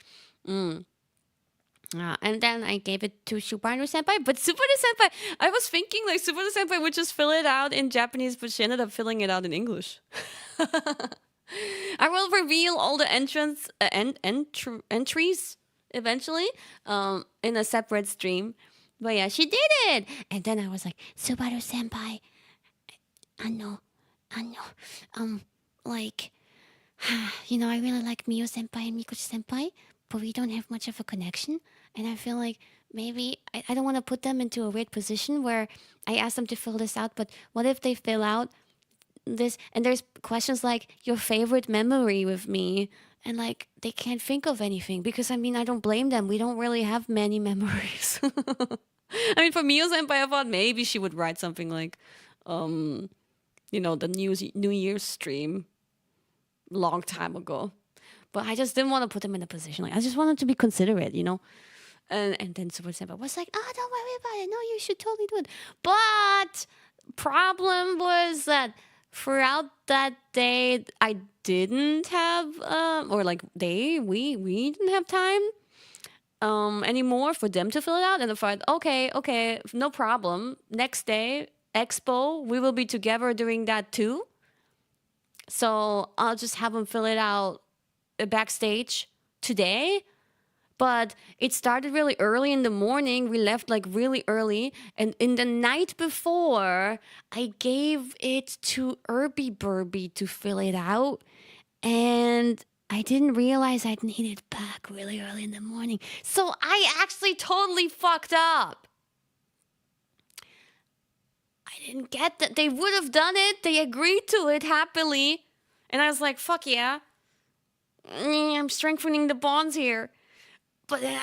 [SPEAKER 1] And then I gave it to Subaru Senpai. But Subaru Senpai, I was thinking like Subaru Senpai would just fill it out in Japanese, but she ended up filling it out in English. I will reveal all the entries eventually in a separate stream. But yeah, she did it. And then I was like, Subaru Senpai, like, you know, I really like Mio Senpai and Mikoshi Senpai, but we don't have much of a connection. And I feel like maybe I don't want to put them into a weird position where I ask them to fill this out, but what if they fill out this and there's questions like your favorite memory with me and like they can't think of anything because I mean I don't blame them. We don't really have many memories. I mean for Mio Senpai I thought maybe she would write something like you know the New Year's stream long time ago. But I just didn't want to put them in a position. Like I just wanted to be considerate, you know? And then Super Senpai was like, oh, don't worry about it. No, you should totally do it. But problem was that throughout that day, I didn't have, we didn't have time anymore for them to fill it out. And I thought, okay, no problem. Next day, Expo, we will be together doing that too. So I'll just have them fill it out backstage today. But it started really early in the morning. We left like really early. And in the night before, I gave it to Irby Burby to fill it out. And I didn't realize I'd need it back really early in the morning. So I actually totally fucked up. I didn't get that. They would have done it. They agreed to it happily. And I was like, fuck yeah. I'm strengthening the bonds here. But then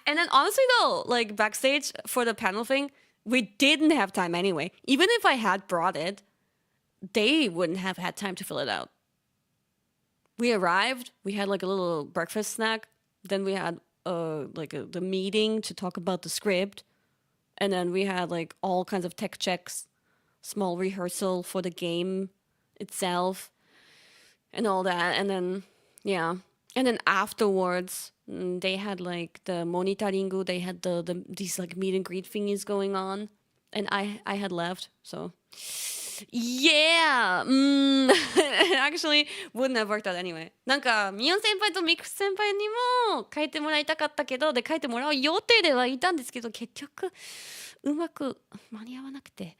[SPEAKER 1] and then honestly though, like backstage for the panel thing, we didn't have time anyway. Even if I had brought it, they wouldn't have had time to fill it out. We arrived, we had like a little breakfast snack, then we had the meeting to talk about the script, and then we had like all kinds of tech checks, small rehearsal for the game itself, and all that, and then yeah, and then afterwards they had like the monitoringu, they had these like meet and greet thingies going on, and I had left, so yeah, actually wouldn't have worked out anyway. なんかミヨン先輩とミクス先輩にも書いてもらいたかったけど、で書いてもらう予定ではいたんですけど、結局うまく間に合わなくて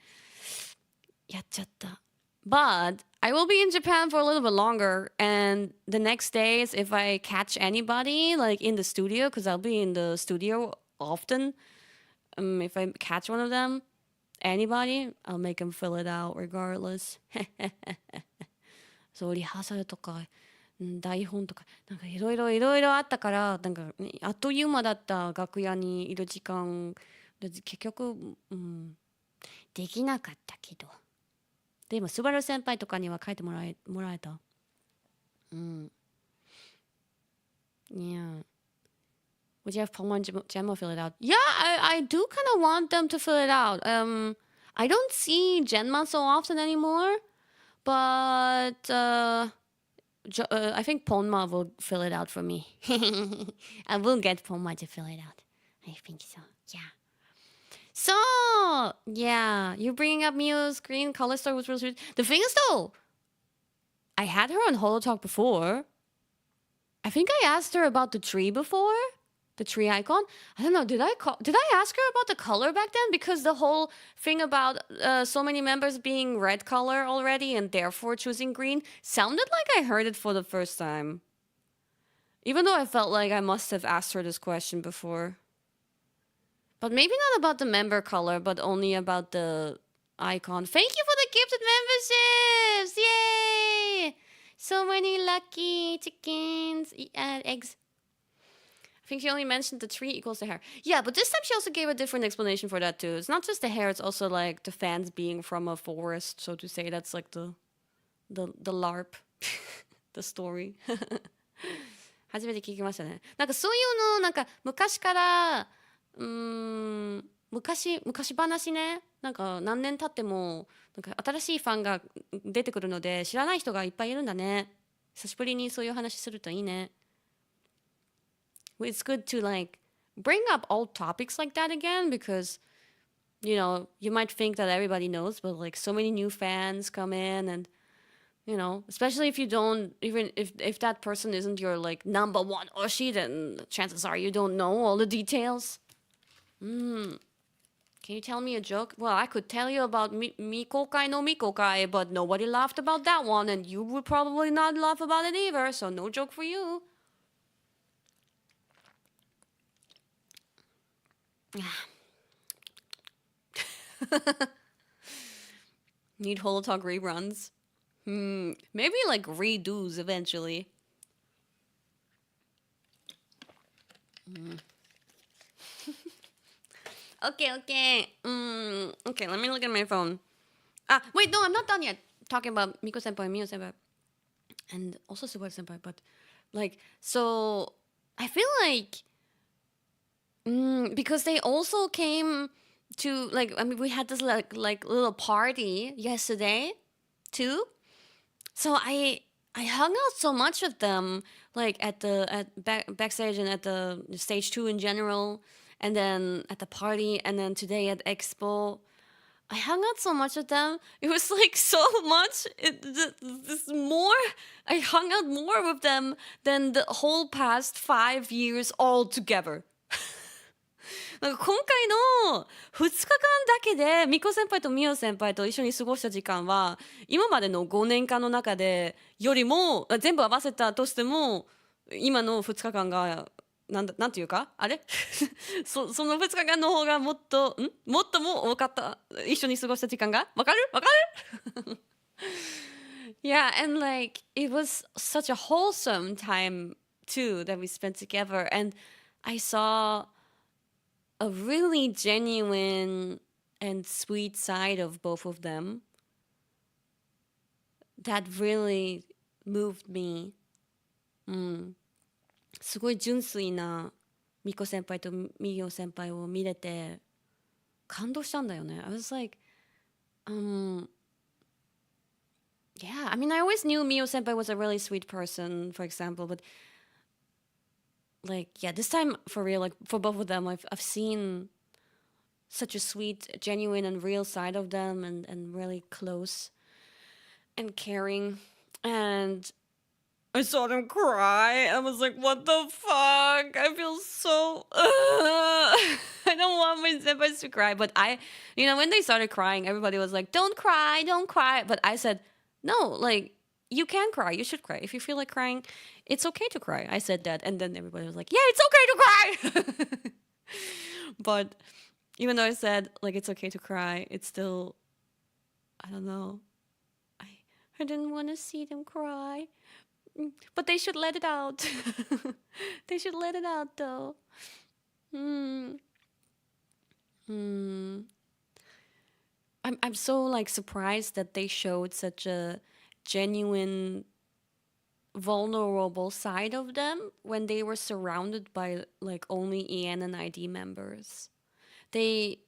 [SPEAKER 1] やっちゃった。But I will be in Japan for a little bit longer, and the next days, if I catch anybody like in the studio, because I'll be in the studio often, if I catch one of them, anybody, I'll make them fill it out regardless. そうリハーサルとか台本とかなんかいろいろあったから、なんかあっという間だった楽屋にいる時間、結局、できなかったけど。でもスバル先輩とかには書いてもらえた。Yeah. Would you have Palma and Gemma fill it out? Yeah, I do kind of want them to fill it out. I don't see Genma so often anymore, but I think Ponma will fill it out for me. I will get Ponma to fill it out. I think so. Yeah. So, yeah, you're bringing up Mio's green color story was really sweet. The thing is, though, I had her on HoloTalk before. I think I asked her about the tree before, the tree icon. I don't know. Did I ask her about the color back then? Because the whole thing about so many members being red color already and therefore choosing green sounded like I heard it for the first time. Even though I felt like I must have asked her this question before. But maybe not about the member color, but only about the icon. Thank you for the gifted memberships! Yay! So many lucky chickens, eggs. I think she only mentioned the tree equals the hair. Yeah, but this time she also gave a different explanation for that too. It's not just the hair, it's also like the fans being from a forest, so to say. That's like the LARP, the story. 初めて聞きましたね。なんかそういうのなんか昔から昔話ね、なんか何年経ってもなんか新しいファンが出てくるので知らない人がいっぱいいるんだね。久しぶりにそういう話するといいね。It's good to like bring up old topics like that again because you know you might think that everybody knows, but like so many new fans come in and you know, especially if you don't, even if that person isn't your like number one oshi, then chances are you don't know all the details. Can you tell me a joke? Well, I could tell you about Mikokai no Mikokai, but nobody laughed about that one, and you would probably not laugh about it either, so no joke for you. Need holotalk reruns. Maybe like redos eventually. Okay. Okay, let me look at my phone. Wait, no, I'm not done yet. Talking about Miko senpai, Mio senpai, and also Subaru senpai. But like, so I feel like because they also came to like, I mean, we had this like little party yesterday too. So I hung out so much with them, like at backstage and at the stage 2 in general, and then at the party, and then today at Expo. I hung out so much with them. It was like so much. I hung out more with them than the whole past 5 years all together. なんか今回の2日間だけでミコ先輩とミオ先輩と一緒に過ごした時間は今までの5年間の中でよりも全部合わせたとしても今の2日間がなんていうかあれその2日間の方がもっとも多かった一緒に過ごした時間がわかる Yeah, and like it was such a wholesome time too that we spent together, and I saw a really genuine and sweet side of both of them that really moved me. すごい純粋なミコ先輩とミヨ先輩を見れて感動したんだよね。I was like, yeah, I mean, I always knew Mio senpai was a really sweet person, for example, but like, yeah, this time for real, like for both of them, I've seen such a sweet, genuine, and real side of them, and really close and caring. And I saw them cry. I was like, what the fuck? I feel so. I don't want my senpais to cry. But when they started crying, everybody was like, don't cry, don't cry. But I said, no, like, you can cry. You should cry. If you feel like crying, it's okay to cry. I said that. And then everybody was like, yeah, it's okay to cry. But even though I said, like, it's okay to cry, it's still, I don't know. I didn't want to see them cry. But they should let it out. They should let it out, though. I'm so like surprised that they showed such a genuine, vulnerable side of them when they were surrounded by like only EN and ID members. They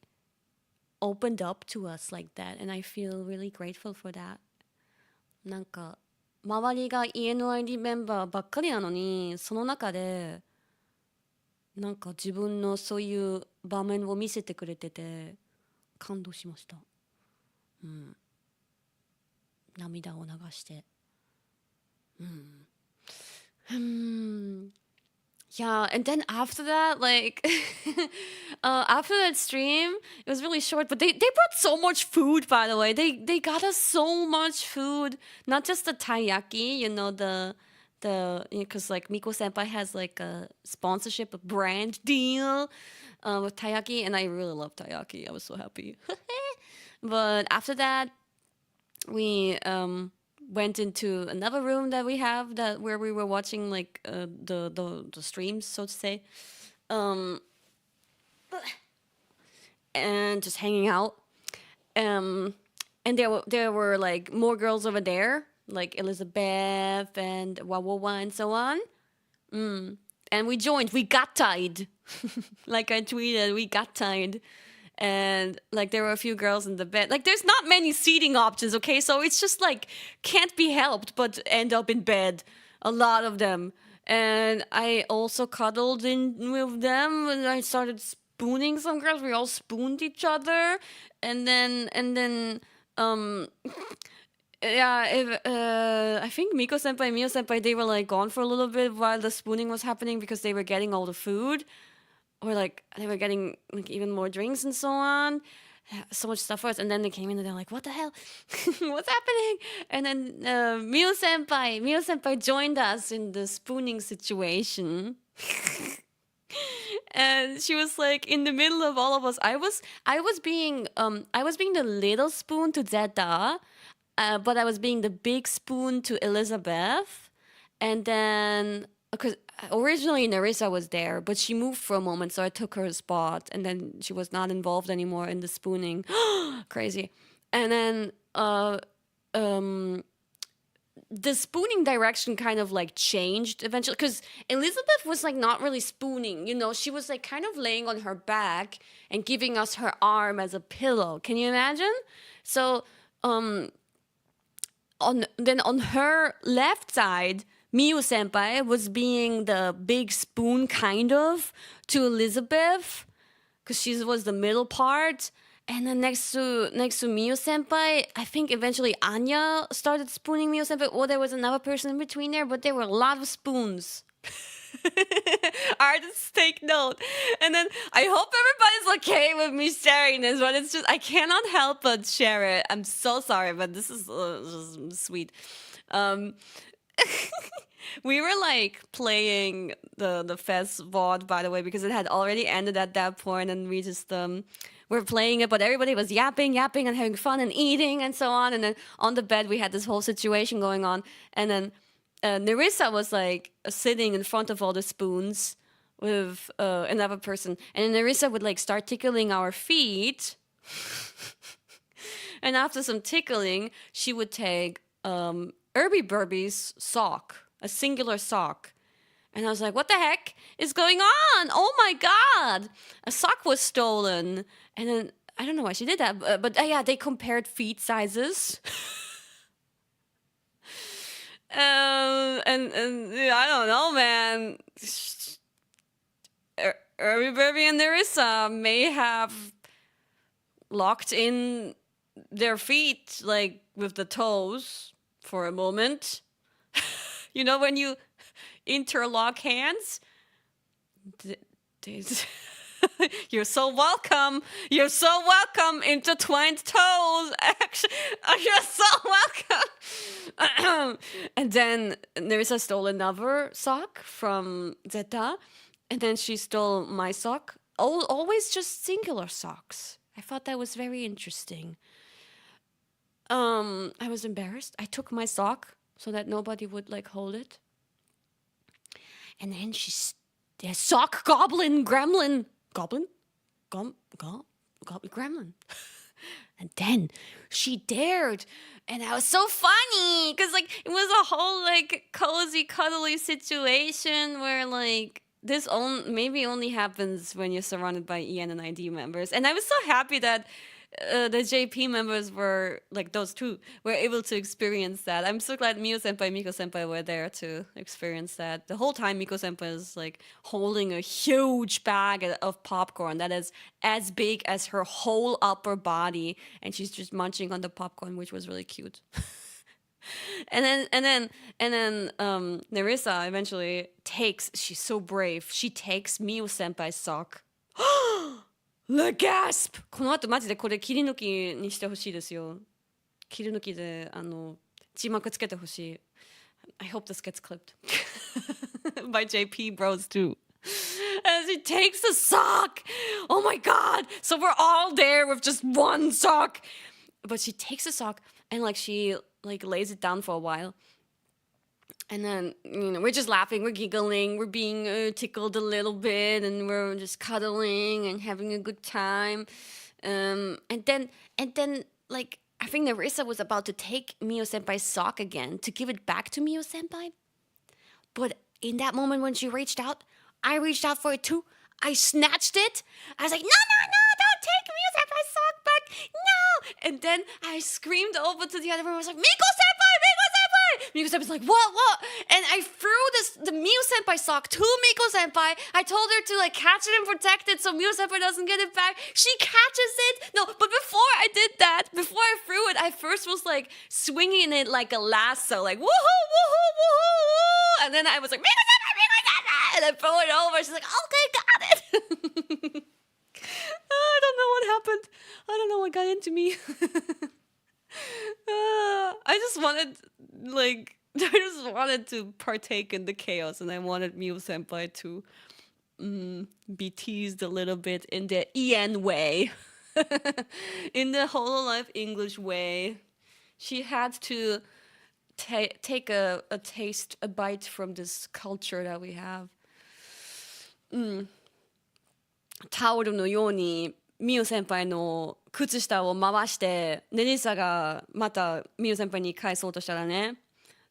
[SPEAKER 1] opened up to us like that, and I feel really grateful for that. なんか周りが ENID メンバーばっかりなのに、その中でなんか自分のそういう場面を見せてくれてて感動しました。涙を流して。Yeah, and then after that, like, after that stream, it was really short, but they brought so much food, by the way. They got us so much food, not just the taiyaki, because like Miko Senpai has like a sponsorship, a brand deal with taiyaki, and I really love taiyaki. I was so happy. But after that, we went into another room that we have where we were watching like the streams, so to say, and just hanging out. And there were like more girls over there, like Elizabeth and Wawawa and so on. And we joined. We got tied. Like I tweeted, we got tied. And like there were a few girls in the bed. Like there's not many seating options, okay? So it's just like can't be helped but end up in bed. A lot of them. And I also cuddled in with them, and I started spooning some girls. We all spooned each other. And then yeah, I think Miko senpai, Mio senpai, they were like gone for a little bit while the spooning was happening because they were getting all the food. Or like they were getting like even more drinks and so on. So much stuff first, and then they came in and they're like, "What the hell? What's happening?" And then Mio senpai joined us in the spooning situation, and she was like in the middle of all of us. I was being the little spoon to Zeta, but I was being the big spoon to Elizabeth, and then because originally Narissa was there, but she moved for a moment, so I took her spot, and then she was not involved anymore in the spooning. Crazy. And then the spooning direction kind of like changed eventually, because Elizabeth was like not really spooning, she was like kind of laying on her back and giving us her arm as a pillow. Can you imagine? So on her left side, Miyu senpai was being the big spoon kind of to Elizabeth, because she was the middle part. And then next to Miyu senpai, I think eventually Anya started spooning Miyu senpai, or there was another person in between there, but there were a lot of spoons. Artists take note. And then I hope everybody's okay with me sharing this, but it's just I cannot help but share it. I'm so sorry, but this is just sweet. We were like playing the fest VOD, by the way, because it had already ended at that point, and we just we're playing it, but everybody was yapping and having fun and eating and so on. And then on the bed, we had this whole situation going on. And then Nerissa was like sitting in front of all the spoons with another person. And then Nerissa would like start tickling our feet. And after some tickling, she would take Irby Burby's sock, a singular sock. And I was like, what the heck is going on? Oh my God. A sock was stolen. And then, I don't know why she did that. But yeah, they compared feet sizes. And yeah, I don't know, man. Irby Burby and Nerissa may have locked in their feet, like, with the toes for a moment. You know, when you interlock hands? You're so welcome. You're so welcome, intertwined toes. Actually, you're so welcome. And then Nerissa stole another sock from Zeta. And then she stole my sock. Always just singular socks. I thought that was very interesting. I was embarrassed. I took my sock so that nobody would like hold it. And then the sock goblin gremlin. Gremlin. And then she dared. And that was so funny. Because like it was a whole like cozy, cuddly situation where like this maybe only happens when you're surrounded by EN and ID members. And I was so happy that the JP members were, like those two, were able to experience that. I'm so glad Mio Senpai and Miko Senpai were there to experience that. The whole time Miko Senpai is like holding a huge bag of popcorn that is as big as her whole upper body. And she's just munching on the popcorn, which was really cute. And then Nerissa eventually she's so brave. She takes Mio Senpai's sock. The gasp! この後マジでこれ切り抜きにしてほしいですよ。切り抜きで字幕つけてほしい。I hope this gets clipped by JP Bros too. And she takes the sock. Oh my God! So we're all there with just one sock. But she takes the sock and like she like lays it down for a while. And then, you know, we're just laughing, we're giggling, we're being tickled a little bit, and we're just cuddling and having a good time. And then, like, I think Nerissa was about to take Mio Senpai's sock again to give it back to Mio Senpai. But in that moment when she reached out, I reached out for it too. I snatched it. I was like, no, don't take Mio Senpai's sock back. No. And then I screamed over to the other room. I was like, Miko Senpai! Miko Senpai's like, what? And I threw the Mio Senpai sock to Miko Senpai. I told her to like catch it and protect it so Mio Senpai doesn't get it back. She catches it. No, but before I did that, before I threw it, I first was like swinging it like a lasso, like woohoo, woohoo, woohoo. And then I was like, Miko Senpai. And I throw it over. She's like, okay, got it. I don't know what happened. I don't know what got into me. I just wanted to partake in the chaos, and I wanted Mio Senpai to be teased a little bit in the EN way, in the hololive English way. She had to take a bite from this culture that we have. タオルのようにミオ先輩の靴下を回してネリサがまたミオ先輩に返そうとしたらね、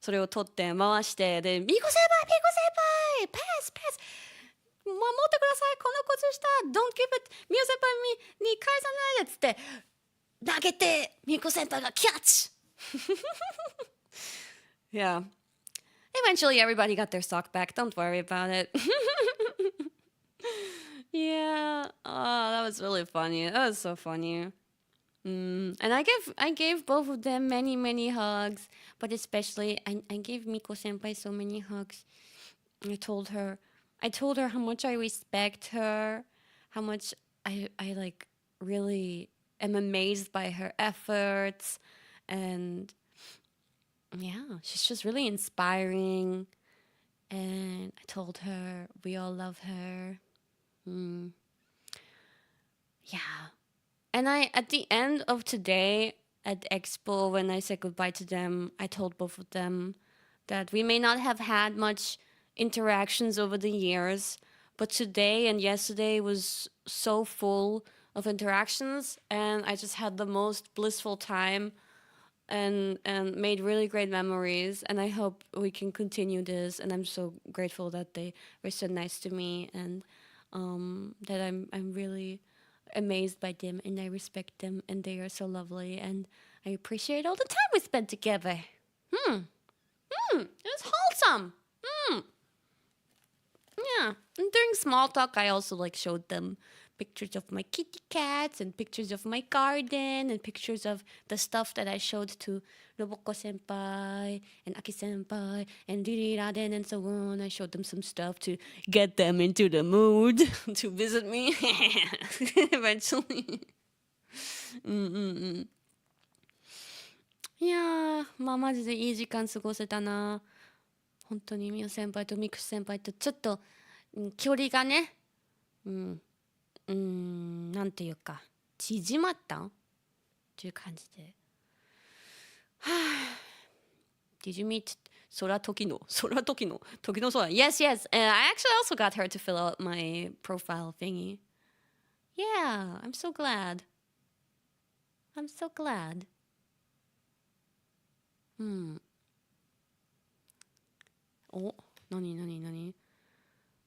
[SPEAKER 1] それを取って回してでミコ先輩パス持ってくださいこの靴下 Don't give it ミオ先輩に返さないでっつって投げてミコ先輩がキャッチYeah. Eventually everybody got their sock back. Don't worry about it. Yeah. Oh, that was really funny. That was so funny. And I gave both of them many hugs, but especially I gave Miko senpai so many hugs. I told her how much I respect her, how much I like really am amazed by her efforts, and yeah, she's just really inspiring. And I told her we all love her. Yeah. And at the end of today at Expo, when I said goodbye to them, I told both of them that we may not have had much interactions over the years, but today and yesterday was so full of interactions, and I just had the most blissful time and made really great memories, and I hope we can continue this, and I'm so grateful that they were so nice to me, and that I'm really amazed by them, and I respect them, and they are so lovely, and I appreciate all the time we spent together. It was wholesome. Yeah. And during small talk, I also like showed them pictures of my kitty cats and pictures of my garden and pictures of the stuff that I showed to Roboko senpai and Aki senpai and Ririraden and so on. I showed them some stuff to get them into the mood to visit me eventually. いやー、まあマジでいい時間過ごせたな。本当にみお先輩とミク先輩とちょっと距離がね、なんていうか縮まったっていう感じで。Did you meet 空時の空？ Yes, yes. And I actually also got her to fill out my profile thingy. Yeah, I'm so glad. I'm so glad. Oh, nani?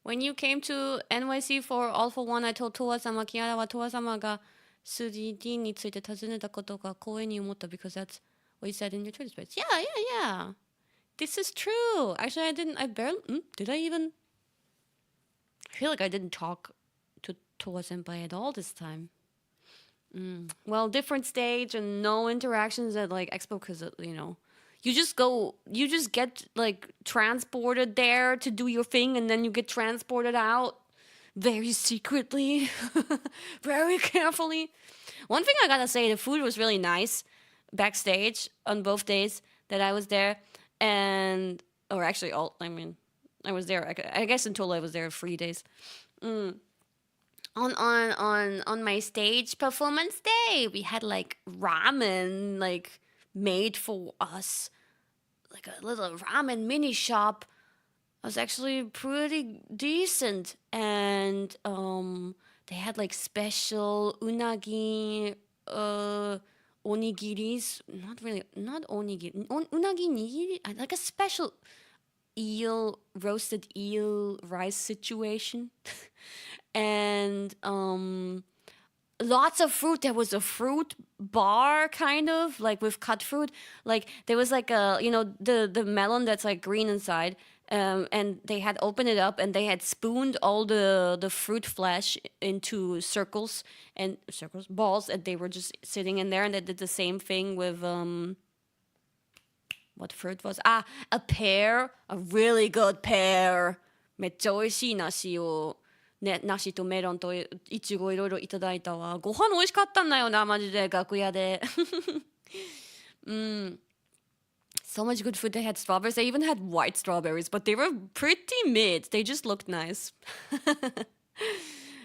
[SPEAKER 1] When you came to NYC for All for One, I told Towa-sama, Kiara は Towa-sama が 3D について尋ねたことが光栄に思った because that's what you said in your Twitter space. Yeah. This is true. Actually, did I even? I feel like I didn't talk to Towa-senpai at all this time. Well, different stage and no interactions at like Expo because, you just get like transported there to do your thing and then you get transported out very secretly, very carefully. One thing I gotta say, the food was really nice backstage on both days that I was there. I was there, I guess in total I was there 3 days. On my stage performance day, we had like ramen, like made for us, like a little ramen mini shop. It was actually pretty decent, and they had like special unagi onigiris, not onigiri, unagi nigiri, like a special roasted eel rice situation. And lots of fruit. There was a fruit bar, kind of like with cut fruit. Like there was like the melon that's like green inside, and they had opened it up and they had spooned all the fruit flesh into balls, and they were just sitting in there. And they did the same thing with what fruit was? A pear, a really good pear. めっちゃ美味しい梨を。ね、梨とメロンとイチゴいろいろいただいたわ。ご飯美味しかったんだよな、マジで楽屋で。So much good food. They had strawberries. They even had white strawberries, but they were pretty mid. They just looked nice.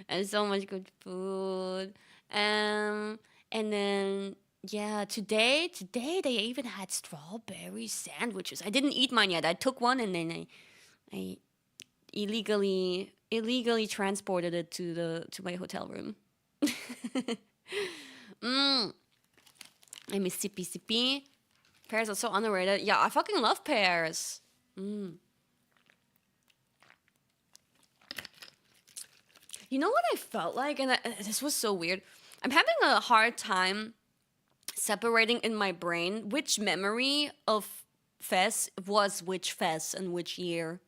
[SPEAKER 1] And so much good food. And then today they even had strawberry sandwiches. I didn't eat mine yet. I took one and then I illegally transported it to my hotel room. I miss sippy. Pears are so underrated. Yeah, I fucking love pears. You know what I felt like? And this was so weird. I'm having a hard time separating in my brain which memory of Fes was which Fes and which year.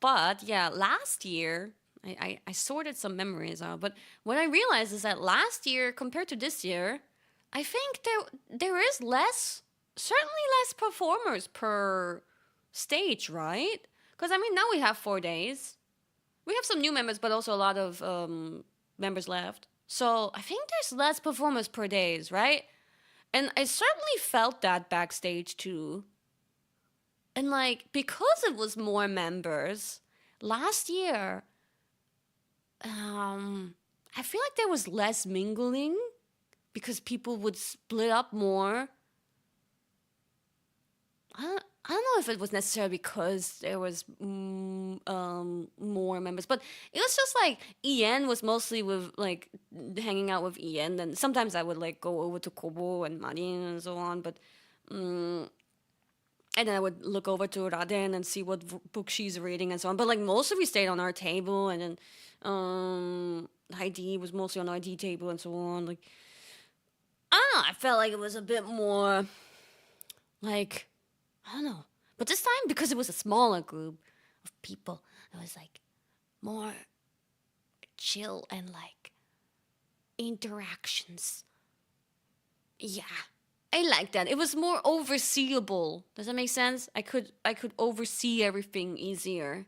[SPEAKER 1] But yeah, last year, I sorted some memories out. But what I realized is that last year compared to this year, I think there is certainly less performers per stage, right? Because I mean, now we have 4 days. We have some new members, but also a lot of members left. So I think there's less performers per days, right? And I certainly felt that backstage too. And like, because it was more members, last year, I feel like there was less mingling because people would split up more. I don't know if it was necessarily because there was more members, but it was just like Ian was mostly with like hanging out with Ian, and sometimes I would like go over to Kobo and Marin and so on, but and then I would look over to Raden and see what book she's reading and so on. But like mostly we stayed on our table, and then Heidi was mostly on our D table and so on. Like I don't know, I felt like it was a bit more like. I don't know. But this time, because it was a smaller group of people, it was like more chill and like interactions. Yeah. I like that. It was more overseeable. Does that make sense? I could oversee everything easier.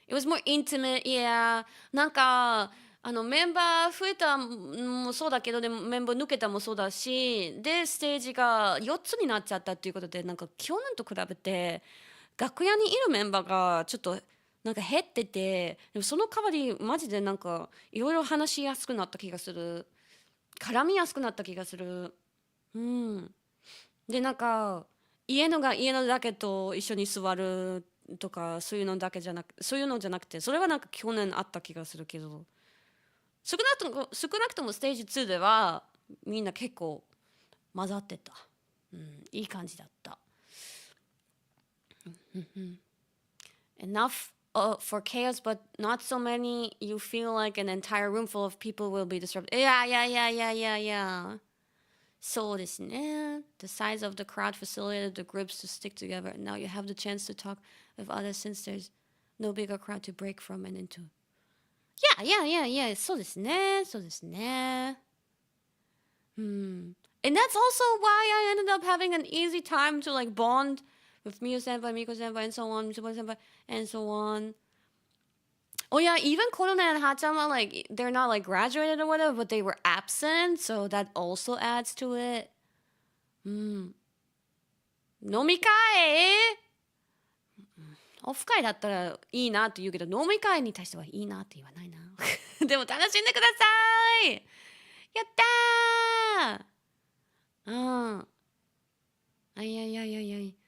[SPEAKER 1] It was more intimate. Yeah. なんかメンバー増えたもそうだけどでもメンバー抜けたもそうだしでステージが4つになっちゃったっていうことでなんか去年と比べて楽屋にいるメンバーがちょっとなんか減っててでもその代わりマジでなんかいろいろ話しやすくなった気がする絡みやすくなった気がするでなんか家のだけと一緒に座るとかそういうのじゃなくてそれはなんか去年あった気がするけど少なくともステージ2ではみんな結構混ざってた、いい感じだった。Enough for chaos, but not so many. You feel like an entire room full of people will be disrupted. Yeah. そうですね。The size of the crowd facilitated the groups to stick together. And now you have the chance to talk with others since there's no bigger crowd to break from and into. Yeah. そうですね。And that's also why I ended up having an easy time to like bond with Miyu senpai, Miko senpai, and so on, Mitsubo senpai, and so on. Oh yeah, even Korona and Hachama, like they're not like graduated or whatever, but they were absent, so that also adds to it. 飲み会オフ会だったらいいなって言うけど飲み会に対してはいいなって言わないなでも楽しんでくださいやったーい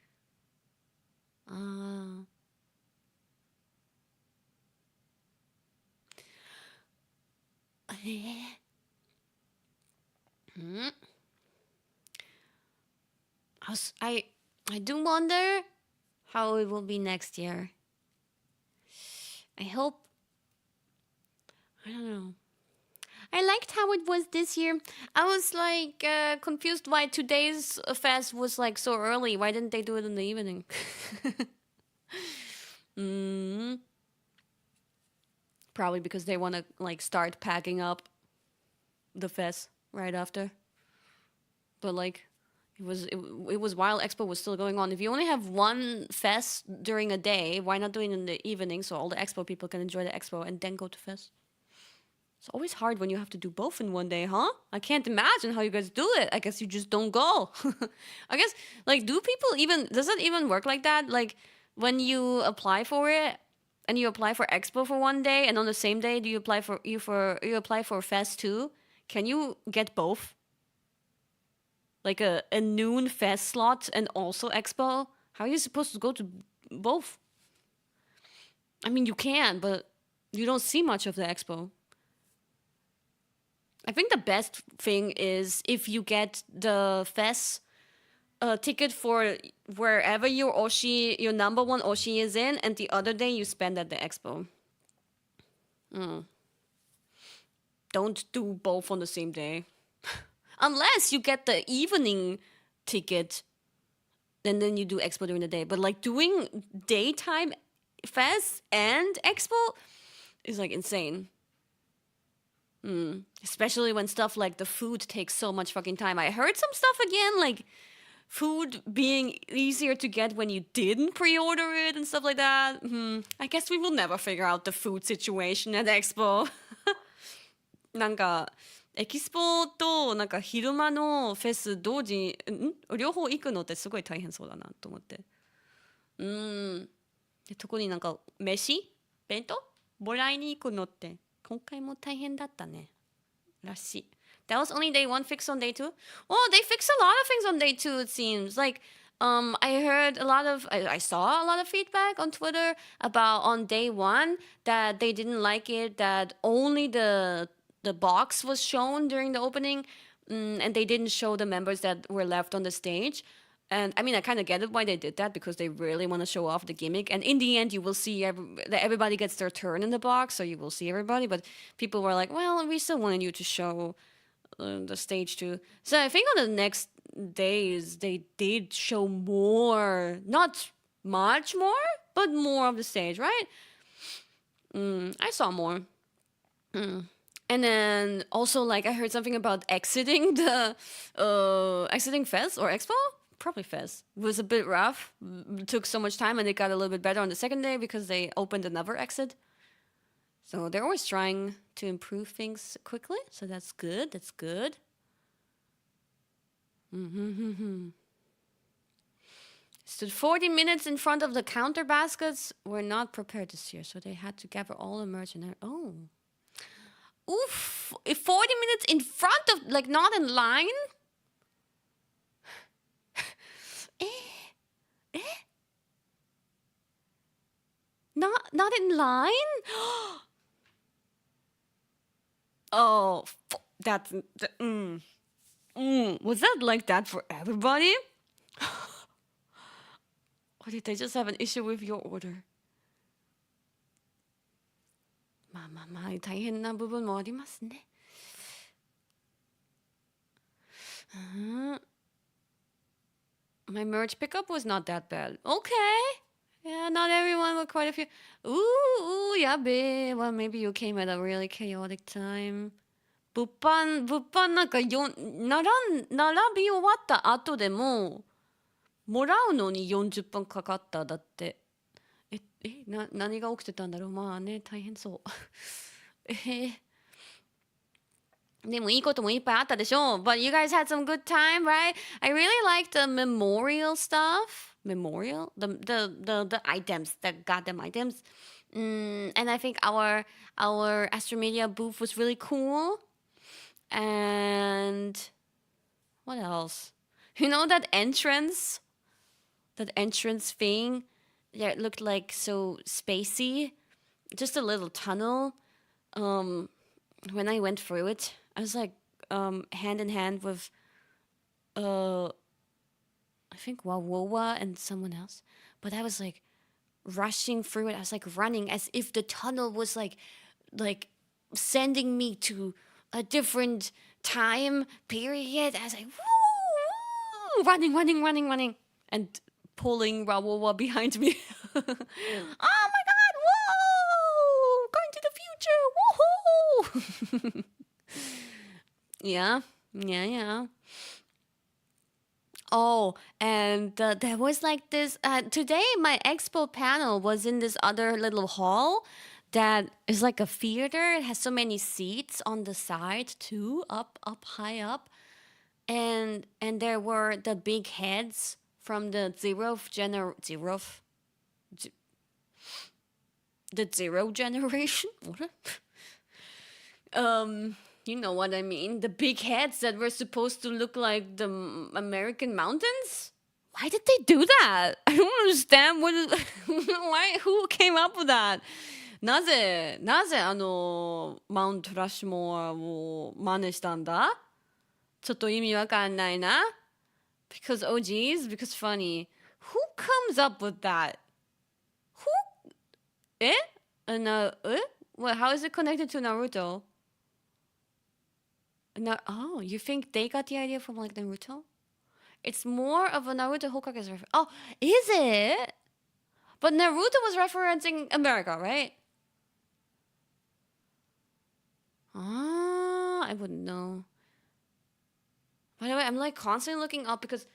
[SPEAKER 1] I do wonder how it will be next year. I hope. I don't know. I liked how it was this year. I was like confused why today's fest was like so early. Why didn't they do it in the evening? Probably because they want to like start packing up the fest right after. But like it was while Expo was still going on. If you only have one fest during a day, why not do it in the evening so all the Expo people can enjoy the Expo and then go to fest? It's always hard when you have to do both in one day, huh? I can't imagine how you guys do it. I guess you just don't go. I guess like does it even work like that? Like when you apply for it and you apply for Expo for one day and on the same day do you apply for fest too? Can you get both? Like a noon fest slot and also Expo? How are you supposed to go to both? I mean, you can, but you don't see much of the Expo. I think the best thing is if you get the fest ticket for wherever your number one oshi is in, and the other day you spend at the Expo. Don't do both on the same day. Unless you get the evening ticket, and then you do Expo during the day. But like doing daytime fest and Expo is like insane. Especially when stuff like the food takes so much fucking time. I heard some stuff again, like food being easier to get when you didn't pre-order it and stuff like that. I guess we will never figure out the food situation at Expo. なんかエキスポとなんか昼間のフェス同時両方行くのってすごい大変そうだなと思って。特になんか弁当もらいに行くのって今回も大変だったね。rashi. That was only day 1 fixed on day 2. Well, they fixed a lot of things on day 2, it seems. Like, I heard I saw a lot of feedback on Twitter about on day 1 that they didn't like it, that only the box was shown during the opening, and they didn't show the members that were left on the stage. And I mean, I kind of get it why they did that, because they really want to show off the gimmick. And in the end, you will see everybody gets their turn in the box, so you will see everybody. But people were like, well, we still wanted you to show the stage too. So I think on the next days, they did show more. Not much more, but more of the stage, right? I saw more. And then also, like, I heard something about exiting the exiting Fest or Expo. Probably Fest. It was a bit rough. It took so much time, and it got a little bit better on the second day because they opened another exit. So they're always trying to improve things quickly. So that's good. That's good. Stood 40 minutes in front of the counter baskets. Were not prepared this year, so they had to gather all the merch in there. Oh. Oof. 40 minutes in front of, like, not in line? Not in line? Oh, that's was that like that for everybody? Or did they just have an issue with your order? 大変な部分もありますね。My merch pickup was not that bad. Okay. Yeah, not everyone, but quite a few. Ooh, yabe. Well, maybe you came at a really chaotic time. 物販なんか並び終わった後でももらうのに40分かかっただって。何が起きてたんだろう。まあね、大変そう。でもいいこともいっぱいあったでしょ。But you guys had some good time, right? I really liked the memorial stuff. Memorial? The items, the goddamn items. And I think our Astromedia booth was really cool. And what else? You know that entrance thing that looked like so spacey? Just a little tunnel. When I went through it, I was like hand in hand with I think Wawowa and someone else. But I was like rushing through it. I was like running as if the tunnel was like sending me to a different time period. I was like woo, running and pulling Wawowa behind me. Oh my god, whoa! Going to the future. Woohoo! Yeah. Oh, and there was like this today my expo panel was in this other little hall that is like a theater. It has so many seats on the side too, up high up. And there were the big heads from the zero generation. What? You know what I mean? The big heads that were supposed to look like the American mountains? Why did they do that? I don't understand. Why? Who came up with that? なぜマウントラッシュモアを真似したんだ？ちょっと意味わかんないな。Because OGs? Because funny. Who comes up with that? Who? What? How is it connected to Naruto? Oh, you think they got the idea from like Naruto? It's more of a Naruto Hokage's reference. Oh, is it? But Naruto was referencing America, right? I wouldn't know. By the way, I'm like constantly looking up because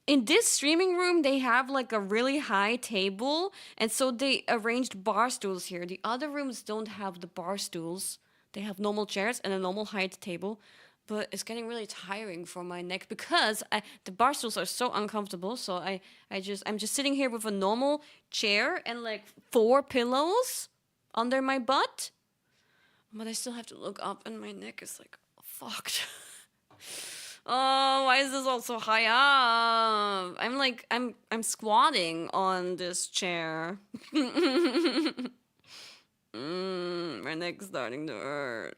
[SPEAKER 1] in this streaming room, they have like a really high table. And so they arranged bar stools here. The other rooms don't have the bar stools. They have normal chairs and a normal height table. But it's getting really tiring for my neck because the bar stools are so uncomfortable. So I'm just sitting here with a normal chair and like 4 pillows under my butt. But I still have to look up and my neck is like fucked. Oh, why is this all so high up? I'm squatting on this chair. My neck's starting to hurt.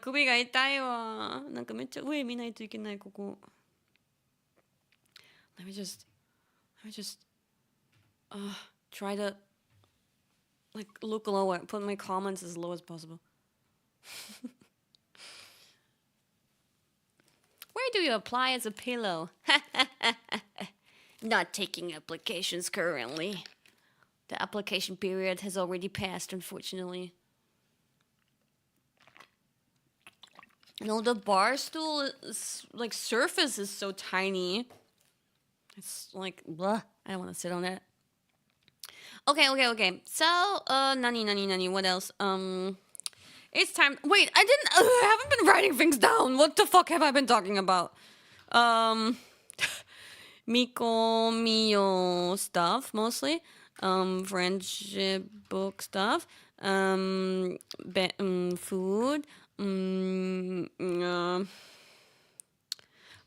[SPEAKER 1] 首が痛いわ。なんかめっちゃ上見ないといけないここ。Let me just try to like look lower, put my comments as low as possible. Where do you apply as a pillow? Not taking applications currently. The application period has already passed, unfortunately. No, the bar stool is like surface is so tiny. It's like, blah. I don't want to sit on it. Okay. So, nani, what else? It's time. Wait, I haven't been writing things down. What the fuck have I been talking about? Miko, Mio stuff, mostly. Friendship book stuff. Food.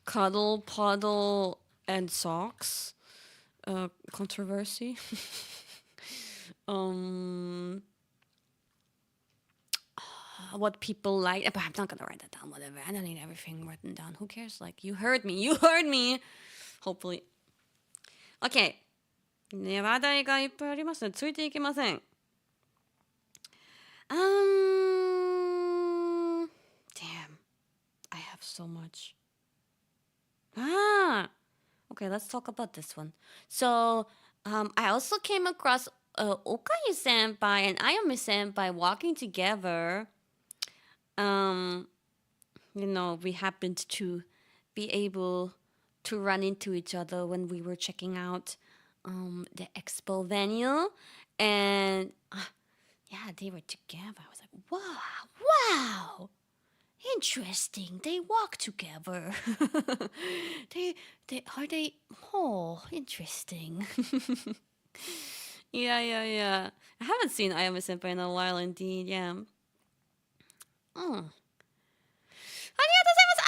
[SPEAKER 1] Cuddle, puddle, and socks. Controversy. What people like, but I'm not gonna write that down. Whatever. I don't need everything written down. Who cares? Like, you heard me. Hopefully. Okay. ね、話題がいっぱいありますね。ついていけません。Damn. I have so much. Okay, let's talk about this one. So, I also came across Okayu-senpai and Ayame-senpai walking together. We happened to be able to run into each other when we were checking out the Expo venue. And yeah, they were together. I was like, wow. Interesting. They walk together. Oh, interesting. Yeah. I haven't seen Ayame Senpai in a while, indeed. Yeah. ありがとうございます。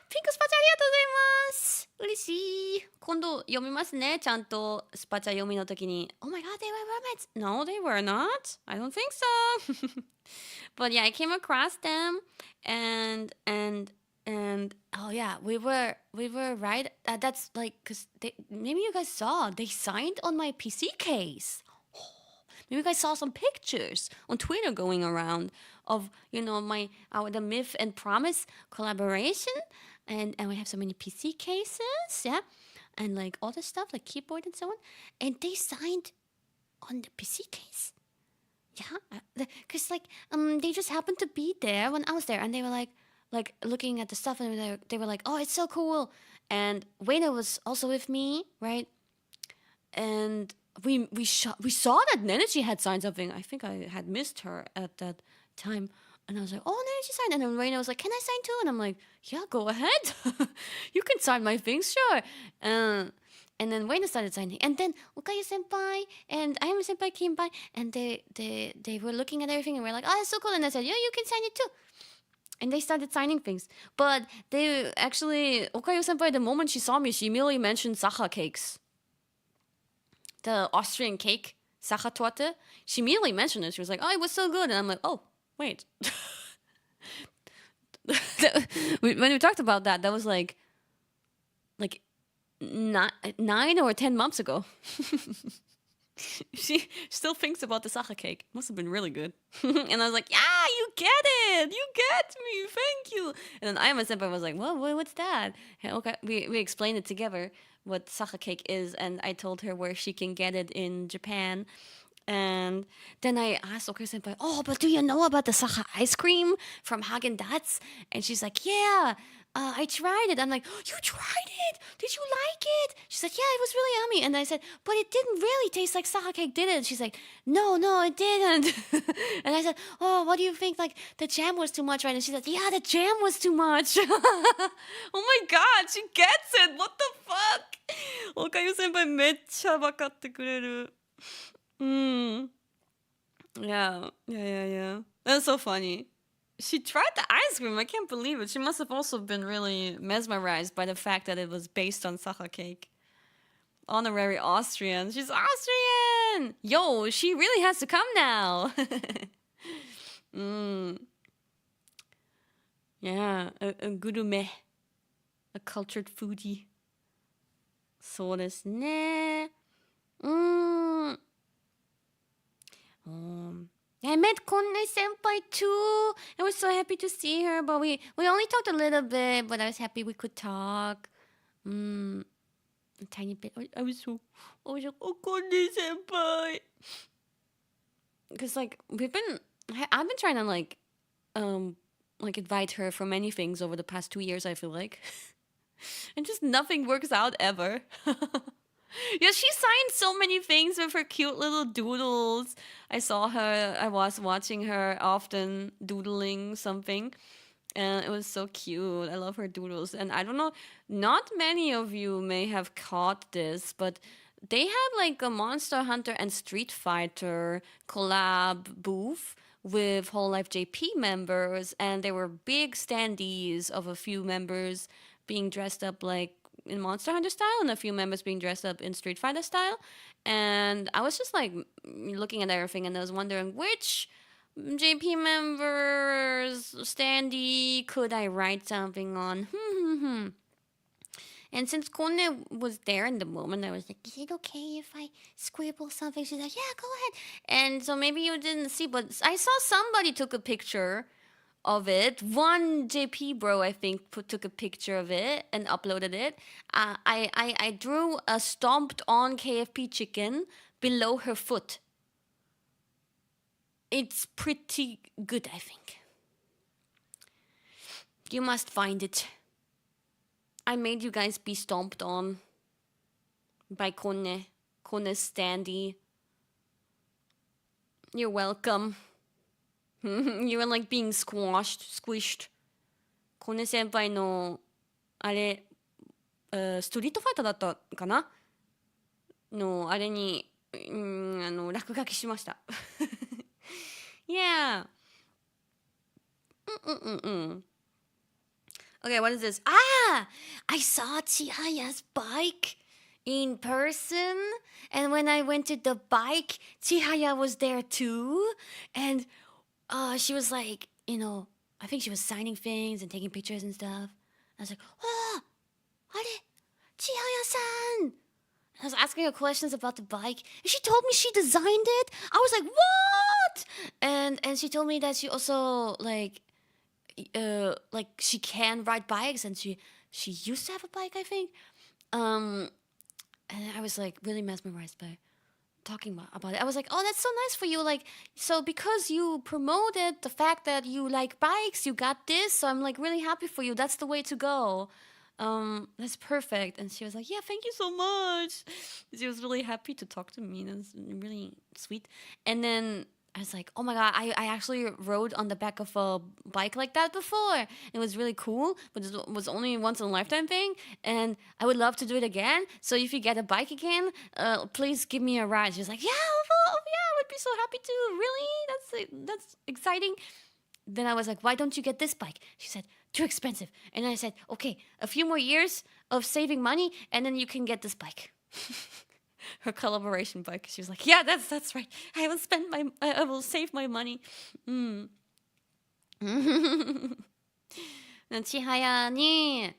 [SPEAKER 1] ピンクスパチャありがとうございます。嬉しい。今度読みますね。ちゃんとスパチャ読みの時に。Oh my god, they were roommates. No, they were not. I don't think so. But yeah, I came across them and oh yeah, we were right. That's like, cause maybe you guys saw they signed on my PC case. Maybe you guys saw some pictures on Twitter going around of the Myth and Promise collaboration, and we have so many PC cases, yeah, and like all this stuff like keyboard and so on, and they signed on the PC case. Yeah, because they just happened to be there when I was there, and they were like looking at the stuff, and they were like, oh, it's so cool. And Wayne was also with me, right? And we saw that Nenechi had signed something. I think I had missed her at that time, and I was like, oh, Nenechi signed. And then Wayne was like, can I sign too? And I'm like, yeah, go ahead. You can sign my things, sure. And then Wayne started signing, and then Okayu senpai and Ayame senpai came by, and they were looking at everything, and we're like, oh, that's so cool. And I said, yeah, you can sign it too. And they started signing things. But they actually, Okayu senpai, the moment she saw me, she immediately mentioned Sacha cakes. The Austrian cake, Sacha Torte. She immediately mentioned it. She was like, oh, it was so good. And I'm like, oh, wait. When we talked about that, that was like 9 or 10 months ago. She still thinks about the Sacha cake. Must have been really good. And I was like, yeah, you get it. You get me. Thank you. And then Ayame senpai was like, what's that? And okay, we explained it together what Sacha cake is. And I told her where she can get it in Japan. And then I asked Okayu senpai, oh, but do you know about the Sacha ice cream from Haagen-Dazs? And she's like, yeah. I tried it. I'm like, you tried it? Did you like it? She's like, yeah, it was really yummy. And I said, but it didn't really taste like Sacha cake, did it? She's like, no, it didn't. And I said, oh, what do you think? Like, the jam was too much, right? And she said, yeah, the jam was too much. Oh my god, she gets it. What the fuck? Okayu senpai めっちゃ分かってくれる。Yeah. That's so funny. She tried the ice cream. I can't believe it. She must have also been really mesmerized by the fact that it was based on Sacha cake. Honorary Austrian. She's Austrian! Yo, she really has to come now. Yeah, a gurume. A cultured foodie. そうですね。I met Konne senpai too. I was so happy to see her, but we only talked a little bit, but I was happy we could talk. A tiny bit. I was like, oh, Konne senpai. Because like I've been trying to like invite her for many things over the past 2 years, I feel like. And just nothing works out ever. Yeah, she signed so many things with her cute little doodles. I was watching her often doodling something. And it was so cute. I love her doodles. And I don't know, not many of you may have caught this, but they had like a Monster Hunter and Street Fighter collab booth with hololive JP members, and there were big standees of a few members being dressed up like in Monster Hunter style and a few members being dressed up in Street Fighter style. And I was just like looking at everything and I was wondering which JP members standee could I write something on? And since Kone was there in the moment, I was like, is it okay if I scribble something? She's like, yeah, go ahead. And so maybe you didn't see, but I saw somebody took a picture of it. One JP bro, I think, took a picture of it and uploaded it. I drew a stomped on KFP chicken below her foot. It's pretty good, I think. You must find it. I made you guys be stomped on by Kone's standee. You're welcome. You were like being squished. Kone senpai no, あれ、ストリートファイターだったかなの、あれに、落書きしました。Yeah. Okay, what is this? I saw Chihaya's bike in person. And when I went to the bike, Chihaya was there too. And she was like, I think she was signing things and taking pictures and stuff. I was like, oh, are Chihaya-san. I was asking her questions about the bike. And she told me she designed it. I was like, what? And she told me that she also like she can ride bikes and she used to have a bike, I think. And I was like really mesmerized by talking about it. I was like, oh, that's so nice for you. Like, so because you promoted the fact that you like bikes, you got this. So I'm like really happy for you. That's the way to go. That's perfect. And she was like, yeah, thank you so much. She was really happy to talk to me. That's really sweet. And then I was like, oh my God, I actually rode on the back of a bike like that before. It was really cool, but it was only once in a lifetime thing. And I would love to do it again. So if you get a bike again, please give me a ride. She was like, yeah, I would be so happy to. Really? That's exciting. Then I was like, why don't you get this bike? She said, too expensive. And I said, okay, a few more years of saving money and then you can get this bike. Her collaboration bike. She was like, yeah, that's right. I will save my money. 千早に、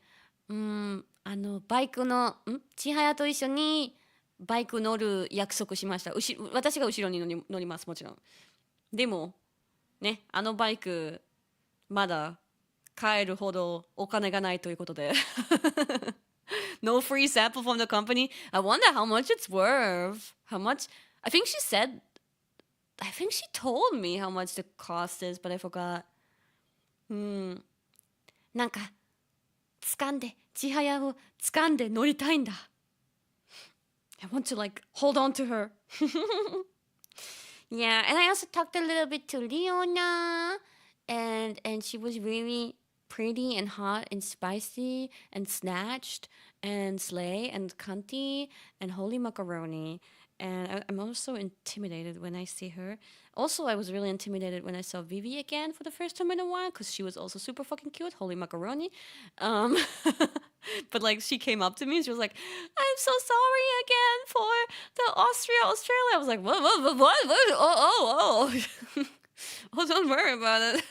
[SPEAKER 1] バイクの、千早と一緒にバイク乗る約束しました。私が後ろに乗ります、もちろん。でも、ね、バイク、まだ買えるほどお金がないということで。No free sample from the company. I wonder how much it's worth. How much? I think she told me how much the cost is, but I forgot. なんか、千早を掴んで乗りたいんだ。I want to like hold on to her. Yeah, and I also talked a little bit to Leona, and she was really pretty and hot and spicy and snatched and slay and cunty and holy macaroni. and I'm also intimidated when I see her. Also, I was really intimidated when I saw Vivi again for the first time in a while because she was also super fucking cute. Holy macaroni. Um, but like she came up to me and she was like, "I'm so sorry again for the Australia." I was like, what? Oh. Oh, don't worry about it.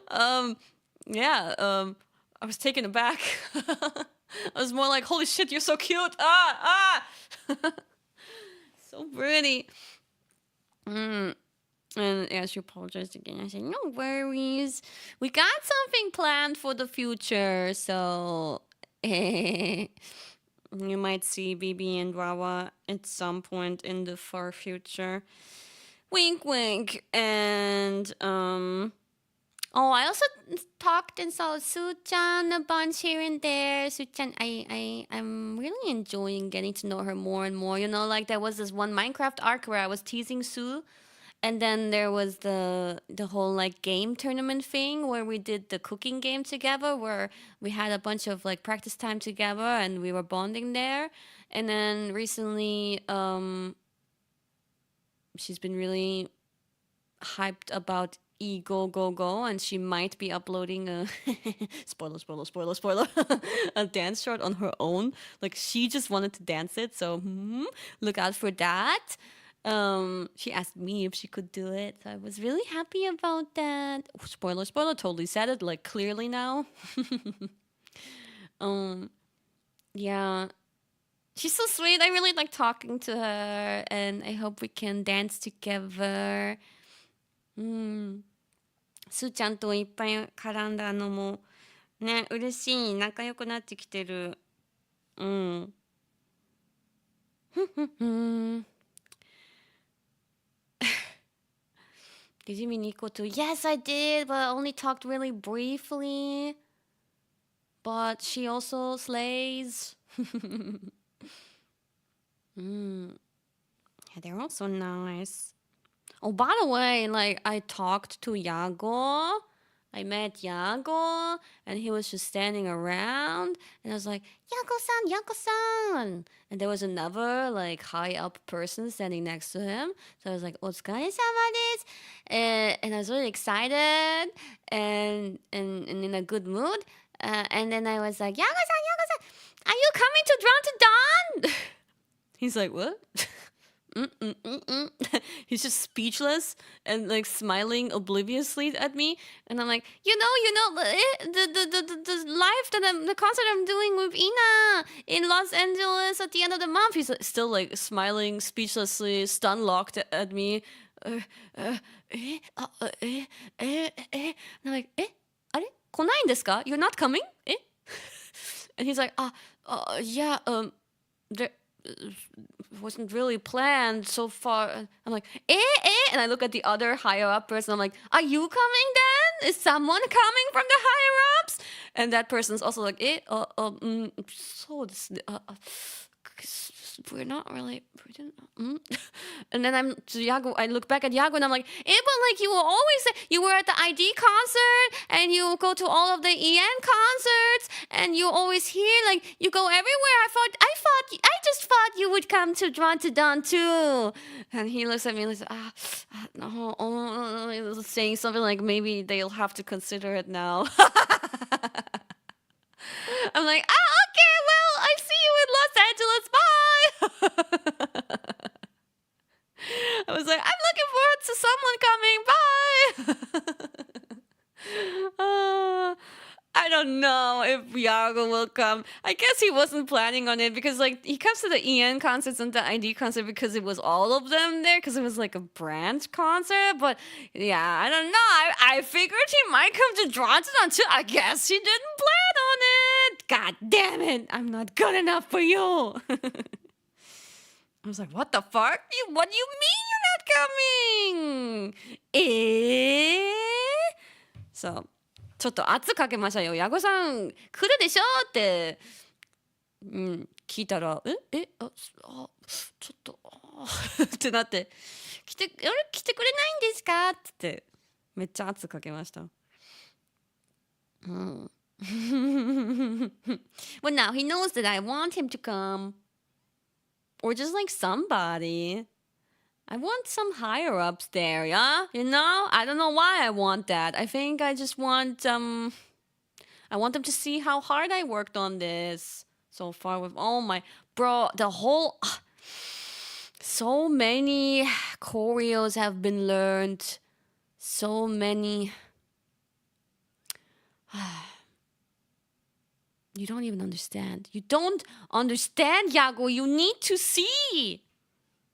[SPEAKER 1] um, yeah, I was taken aback. I was more like, holy shit, you're so cute. So pretty. And yeah, she apologized again. I said, no worries. We got something planned for the future. So you might see Bibi and Wawa at some point in the far future. Wink, wink. And, oh, I also talked and saw Su-chan a bunch here and there. Su-chan, I'm really enjoying getting to know her more and more. You know, like there was this one Minecraft arc where I was teasing Su, and then there was the whole like game tournament thing where we did the cooking game together, where we had a bunch of like practice time together and we were bonding there. And then recently, she's been really hyped about Go Go Go, and she might be uploading a spoiler a dance short on her own. Like she just wanted to dance it, so look out for that. She asked me if she could do it, so I was really happy about that. Oh, spoiler, totally said it like clearly now. Yeah. She's so sweet. I really like talking to her, and I hope we can dance together. すーちゃんといっぱい絡んだのもね、嬉しい。仲良くなってきてる。うん。Did you mean Nico too? Yes, I did, but I only talked really briefly. But she also slays. Yeah, they're also nice. Oh, by the way, like I talked to Yago. I met Yago, and he was just standing around, and I was like, Yago-san, Yago-san! And there was another, like, high-up person standing next to him. So I was like, Otsukaresama desu! And I was really excited, and in a good mood. And then I was like, Yago-san, Yago-san! Are you coming to Drown to Dawn? He's like, what? He's just speechless and like smiling obliviously at me, and I'm like, the live the concert I'm doing with Ina in Los Angeles at the end of the month. He's still like smiling speechlessly, stun locked at me. And I'm like, あれ来ないんですか? You're not coming? And he's like, yeah, there wasn't really planned so far. I'm like, and I look at the other higher up person. I'm like, are you coming then? Is someone coming from the higher ups? And that person's also like, so this, we're not really, and then I'm to Yago. I look back at Yago and I'm like, but like you were always you were at the ID concert and you go to all of the EN concerts and you always here like you go everywhere. I just thought you would come to Drawn to Dawn too. And he looks at me and says, no, he was saying something like maybe they'll have to consider it now. I'm like, okay, well, I see you in Los Angeles. Bye. I was like, I'm looking forward to someone coming. Bye. I don't know if Yago will come. I guess he wasn't planning on it because like he comes to the EN concerts and the ID concert because it was all of them there because it was like a branch concert. But yeah, I don't know. I figured he might come to Dronton too. I guess he didn't plan on it. God damn it. I'm not good enough for you. I was like, what the fuck? What do you mean you're not coming? So ちょっと圧かけましたよ。ヤゴさん来るでしょって、聞いたら、ちょっとってなって、来てくれないんですかってめっちゃ圧かけました。Well, now he knows that I want him to come. or just like somebody. I want some higher ups there, yeah? You know? I don't know why I want that. I think I just want I want them to see how hard I worked on this so far with all my the whole so many choreos have been learned. So many. You don't even understand. You don't understand, Yago. You need to see.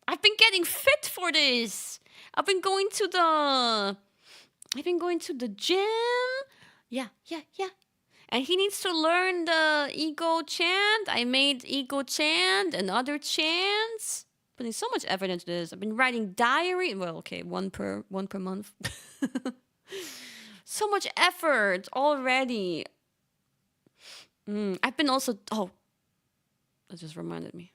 [SPEAKER 1] I've been getting fit for this. I've been going to the gym. Yeah. And he needs to learn the ego chant. I made ego chant and other chants. Putting so much effort into this. I've been writing diary. Well, okay, one per month. So much effort already. I've been also. Oh, that just reminded me.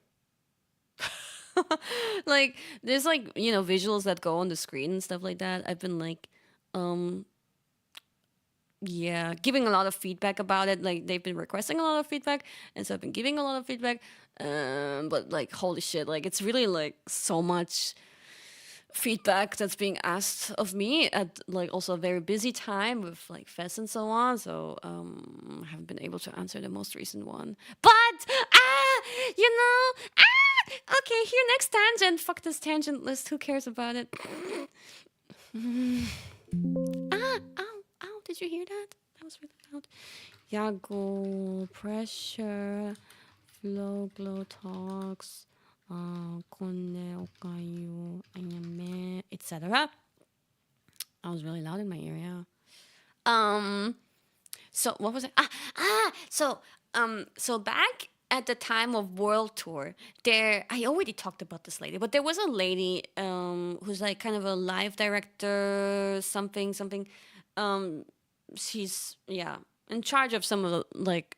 [SPEAKER 1] Like, there's like, visuals that go on the screen and stuff like that. I've been like, giving a lot of feedback about it. Like, they've been requesting a lot of feedback, and so I've been giving a lot of feedback. But like, holy shit, like, it's really like so much feedback that's being asked of me at like also a very busy time with like fests and so on. So I haven't been able to answer the most recent one. But okay, here, next tangent. Fuck this tangent list. Who cares about it? Ow, did you hear that? That was really loud. Yago, pressure, flow, glow talks, konne, okayu, anime, etc. I was really loud in my ear, yeah. So what was it? So back at the time of World Tour, I already talked about this lady, but there was a lady who's like kind of a live director, something. She's in charge of some of the like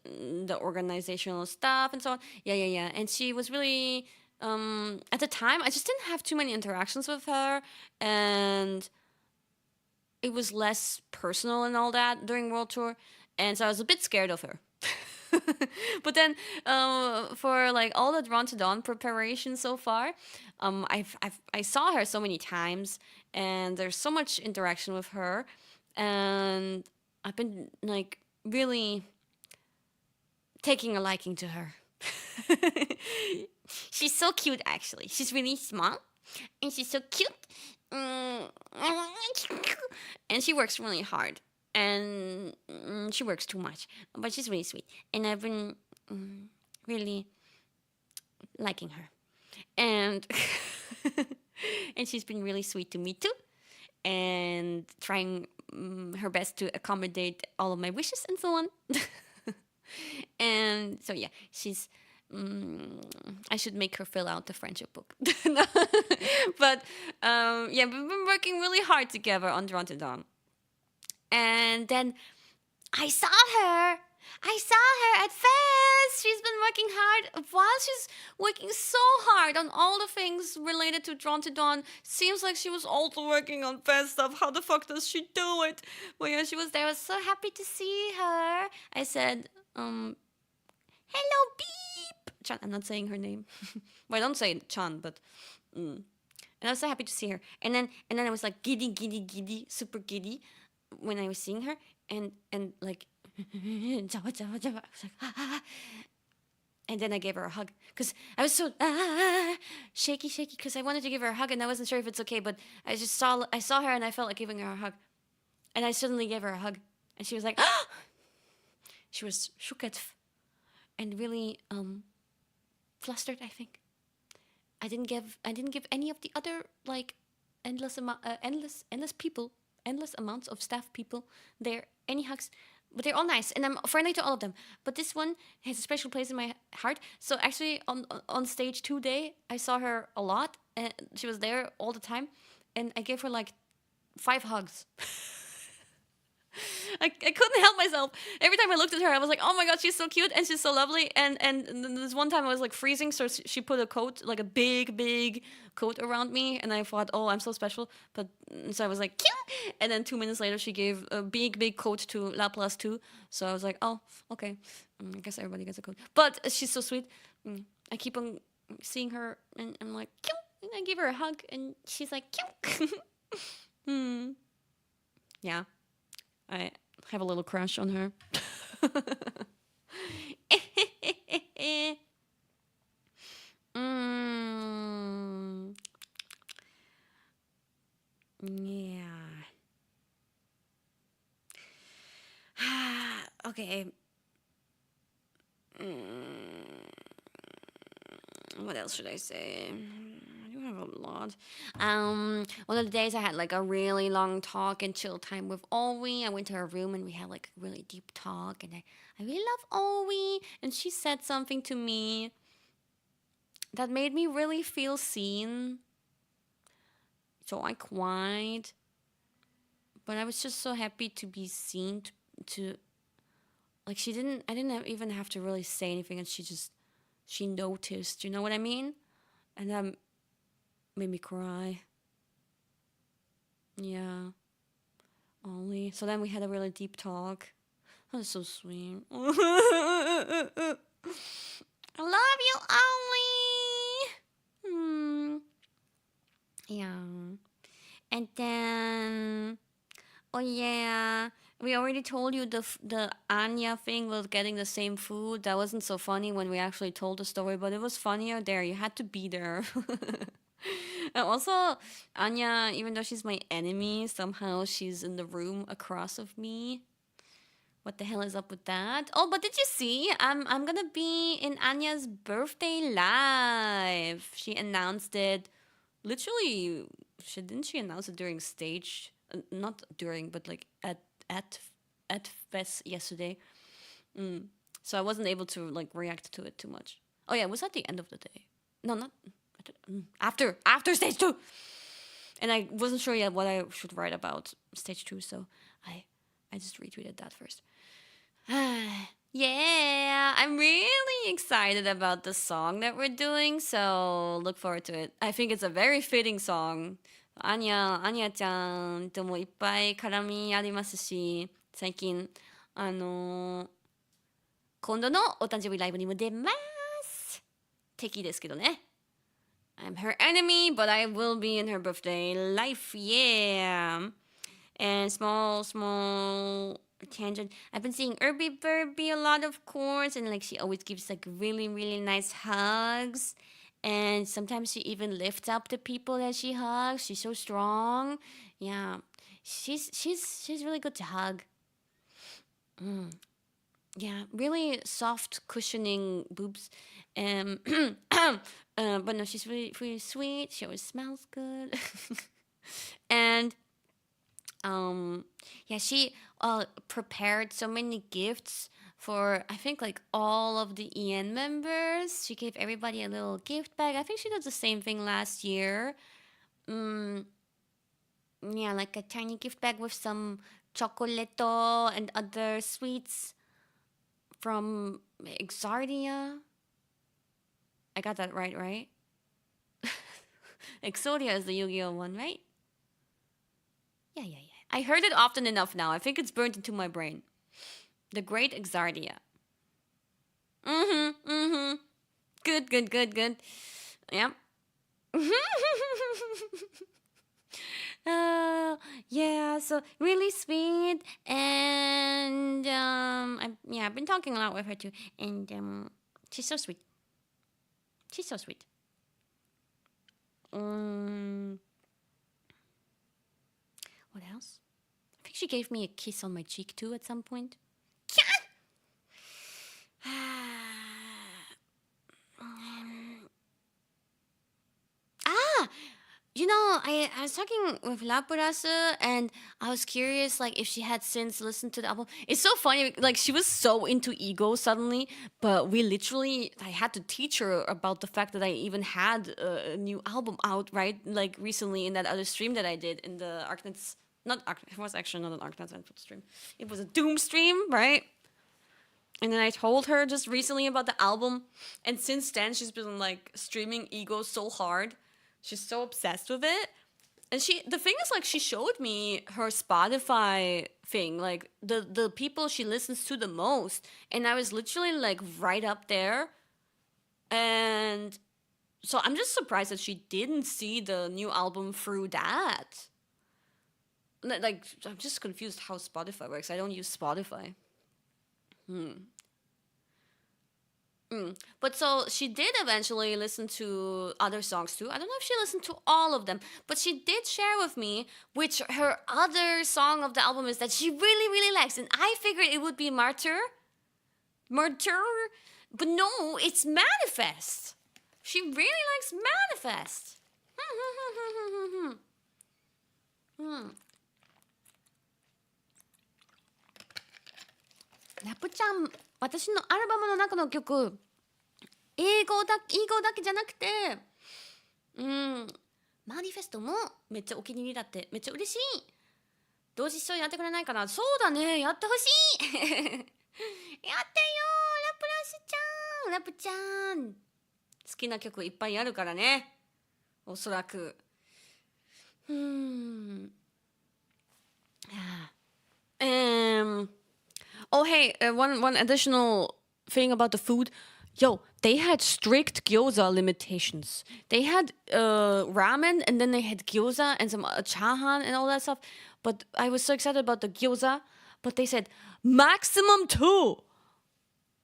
[SPEAKER 1] the organizational stuff and so on. Yeah. And she was really at the time I just didn't have too many interactions with her, and it was less personal and all that during World Tour, and so I was a bit scared of her. But then for like all the Drawn to Dawn preparation so far, I saw her so many times, and there's so much interaction with her, and I've been like really taking a liking to her. She's so cute, actually. She's really small, and she's so cute. And she works really hard, and she works too much, but she's really sweet, and I've been really liking her, and and she's been really sweet to me too, and trying her best to accommodate all of my wishes and so on. And so yeah, she's I should make her fill out the friendship book. But we've been working really hard together on Drawn to Dawn. And then I saw her at Fest. She's been working hard. While she's working so hard on all the things related to Drawn to Dawn, seems like she was also working on Fest stuff. How the fuck does she do it? Well, yeah, she was there. I was so happy to see her. I said, hello, Beep. Chan, I'm not saying her name. Well, I don't say Chan, but... And I was so happy to see her. And then I was like giddy, super giddy when I was seeing her. And like... Jawa. I was like, And then I gave her a hug. Because I was so shaky. Because I wanted to give her a hug, and I wasn't sure if it's okay. But I saw her, and I felt like giving her a hug. And I suddenly gave her a hug. And she was like... She was shooketh and really flustered, I think. I didn't give any of the other like endless amounts of staff people there any hugs, but they're all nice, and I'm friendly to all of them. But this one has a special place in my heart. So actually, on stage 2 day, I saw her a lot, and she was there all the time, and I gave her like 5 hugs. I couldn't help myself. Every time I looked at her, I was like, oh my god, she's so cute and she's so lovely. And this one time I was like freezing, so she put a coat, like a big coat around me, and I thought, oh, I'm so special. But so I was like, cute. And then 2 minutes later, she gave a big coat to Laplace too. So I was like, oh, okay, I guess everybody gets a coat. But she's so sweet. I keep on seeing her, and I'm like, Kyo! And I give her a hug, and she's like, Kyo! Yeah, I have a little crush on her. Yeah. Okay. What else should I say? I do have a lot. One of the days I had like a really long talk and chill time with Olwe. I went to her room and we had like a really deep talk, and I really love Olwe, and she said something to me that made me really feel seen. So I cried, but I was just so happy to be seen. To like I didn't even have to really say anything, and she noticed. You know what I mean? And that made me cry. Yeah. Only. So then we had a really deep talk. That was so sweet. I love you, Ollie. Yeah. And then, oh yeah, we already told you the Anya thing was getting the same food. That wasn't so funny when we actually told the story, but it was funnier there. You had to be there. And also, Anya, even though she's my enemy, somehow she's in the room across of me. What the hell is up with that? Oh, but did you see? I'm gonna be in Anya's birthday live. She announced it. Literally, didn't she announce it during stage? Not during, but like at Fest yesterday. So I wasn't able to like react to it too much. Oh yeah, it was at the end of the day. No, not after stage 2. And I wasn't sure yet what I should write about stage 2, so I just retweeted that first. Yeah, I'm really excited about the song that we're doing, so look forward to it. I think it's a very fitting song. Anya ちゃんともいっぱい絡みありますし、最近今度のお誕生日ライブにも出ます。敵ですけどね。I'm her enemy, but I will be in her birthday life. Yeah. And small tangent. I've been seeing Irby Burby a lot, of course, and like she always gives like really, really nice hugs. And sometimes she even lifts up the people that she hugs. She's so strong. Yeah. She's really good to hug. Yeah, really soft cushioning boobs. But no, she's really, really sweet. She always smells good. And yeah, she prepared so many gifts for, I think, like all of the EN members. She gave everybody a little gift bag. I think she did the same thing last year. Yeah, like a tiny gift bag with some chocolatito and other sweets from Exardia. I got that right? Exodia is the Yu-Gi-Oh one, right? Yeah. I heard it often enough now. I think it's burned into my brain. The Great Exardia. Good. Yeah. Yeah, so really sweet, and I've been talking a lot with her too, and she's so sweet. What else? I think she gave me a kiss on my cheek too at some point. You know, I was talking with Lapurasu, and I was curious, like, if she had since listened to the album. It's so funny, like, she was so into ego suddenly, but I had to teach her about the fact that I even had a new album out, right? Like, recently in that other stream that I did in the Arknets. It was actually not an Arknets stream. It was a Doom stream, right? And then I told her just recently about the album, and since then she's been, like, streaming ego so hard. She's so obsessed with it. And the thing is, like, she showed me her Spotify thing, like, the people she listens to the most. And I was literally, like, right up there. And So I'm just surprised that she didn't see the new album through that. Like, I'm just confused how Spotify works. I don't use Spotify. But so she did eventually listen to other songs too. I don't know if she listened to all of them, but she did share with me which her other song of the album is that she really, really likes. And I figured it would be Martyr. Martyr? But no, it's Manifest. She really likes Manifest.ラプちゃん、私のアルバムの中の曲、英語だけじゃなくて、マニフェストもめっちゃお気に入りだって、めっちゃ嬉しい。同時視聴やってくれないかな。そうだね、やってほしい。やってよ、ラプちゃん。好きな曲いっぱいあるからね。おそらく。Oh, hey, one additional thing about the food. Yo, they had strict gyoza limitations. They had ramen, and then they had gyoza and some chahan and all that stuff. But I was so excited about the gyoza. But they said maximum 2.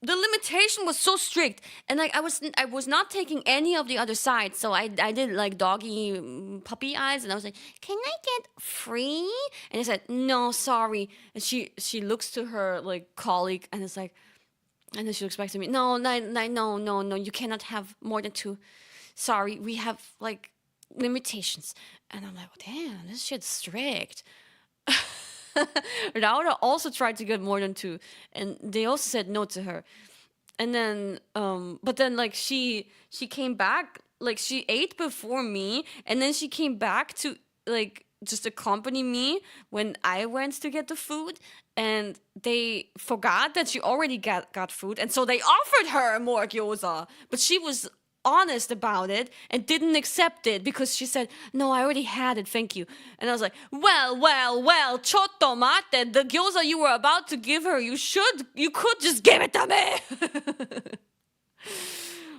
[SPEAKER 1] The limitation was so strict, and like I was not taking any of the other sides, so I did like doggy puppy eyes, and I was like, "Can I get 3?" And they said, "No, sorry." And she looks to her like colleague, and it's like, and then she looks back to me, "No, no, you cannot have more than 2. Sorry, we have like limitations." And I'm like, oh, "Damn, this shit's strict." Laura also tried to get more than 2, and they also said no to her. And then but then like she came back, like she ate before me, and then she came back to like just accompany me when I went to get the food, and they forgot that she already got food, and so they offered her more gyoza, but she was honest about it and didn't accept it because she said, "No, I already had it, thank you." And I was like, well, chotto mate, the gyoza you were about to give her, you could just give it to me.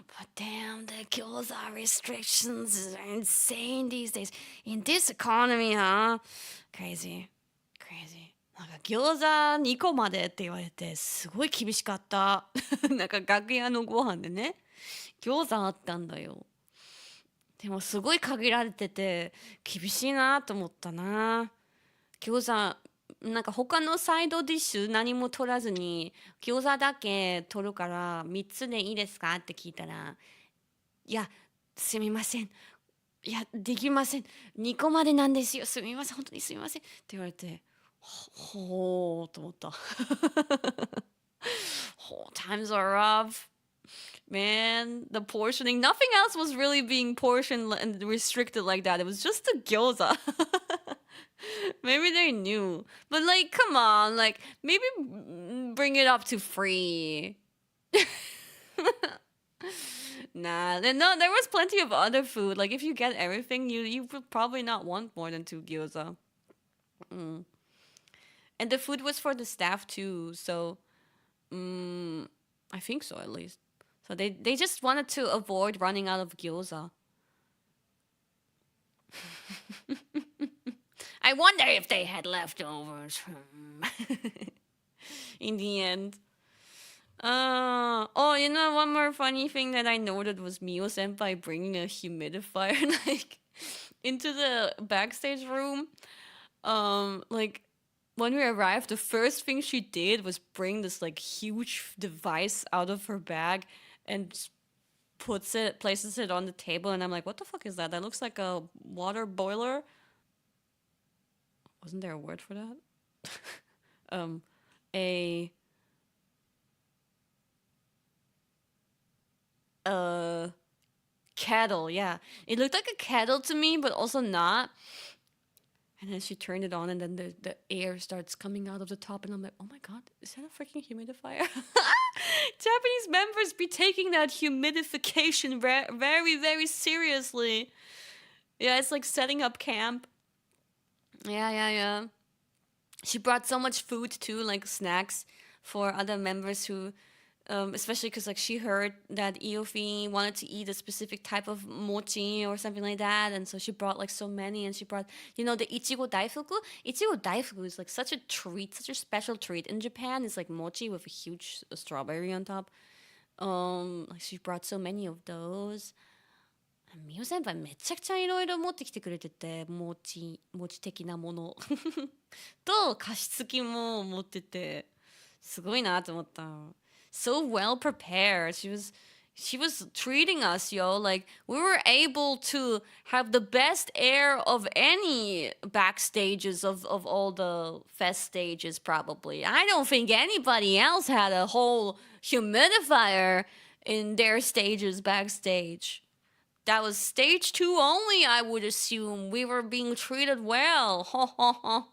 [SPEAKER 1] But damn, the gyoza restrictions are insane these days. In this economy, huh? Crazy. なんか餃子2個までって言われてすごい厳しかった。なんか楽屋のご飯でね。餃子あったんだよ。でもすごい限られてて厳しいなと思ったな。餃子なんか他のサイドディッシュ何も取らずに餃子だけ取るから3つでいいですかって聞いたら、いやすみません、いやできません、2個までなんですよ、すみません、本当にすみませんって言われて、ほーと思った。Times are rough. Man, the portioning, nothing else was really being portioned and restricted like that. It was just the gyoza. Maybe they knew. But like, come on, like, maybe bring it up to 3. Nah, no, there was plenty of other food. Like, if you get everything, you would probably not want more than 2 gyoza. And the food was for the staff too, so I think so at least. So they just wanted to avoid running out of gyoza. I wonder if they had leftovers. In the end. Oh, you know, one more funny thing that I noted was Mio Senpai bringing a humidifier like into the backstage room. Like when we arrived, the first thing she did was bring this like huge device out of her bag and places it on the table, and I'm like, what the fuck is that? That looks like a water boiler. Wasn't there a word for that? A kettle, yeah. It looked like a kettle to me, but also not. And then she turned it on, and then the air starts coming out of the top, and I'm like, oh my god, is that a freaking humidifier? Japanese members be taking that humidification very, very seriously. Yeah, it's like setting up camp. Yeah. She brought so much food too, like snacks for other members who Especially because like she heard that Iofi wanted to eat a specific type of mochi or something like that, and so she brought like so many, and she brought the ichigo daifuku. Ichigo daifuku is like such a treat, such a special treat in Japan. It's like mochi with a huge strawberry on top. Like she brought so many of those. みお先輩めちゃくちゃいろいろ持ってきてくれてて、餅的なものと加湿器も持ってて、すごいなと思った。So well prepared. She was treating us, yo. Like we were able to have the best air of any backstages of all the fest stages probably. I don't think anybody else had a whole humidifier in their stages backstage. That was stage 2 only, I would assume. We were being treated well.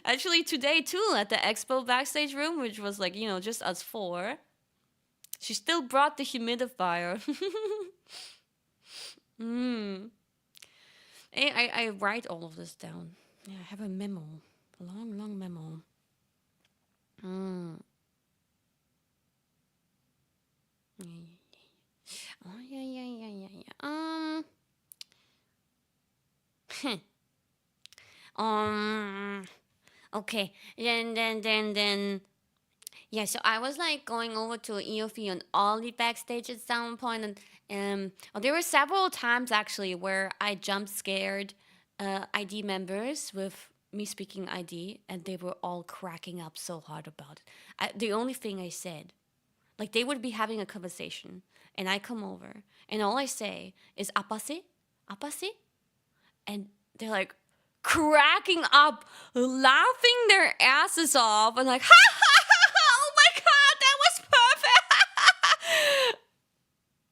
[SPEAKER 1] Actually, today too, at the Expo backstage room, which was like, just us 4, she still brought the humidifier. I write all of this down. Yeah, I have a memo. A long, long memo. Oh, yeah. Okay. Then. Yeah, so I was like going over to Iofi on all the backstage at some point, and there were several times actually where I jump scared ID members with me speaking ID, and they were all cracking up so hard about it. The only thing I said, like they would be having a conversation, and I come over, and all I say is "apase, apase," and they're like cracking up, laughing their asses off, and like ha ha ha! Oh my god, that was perfect!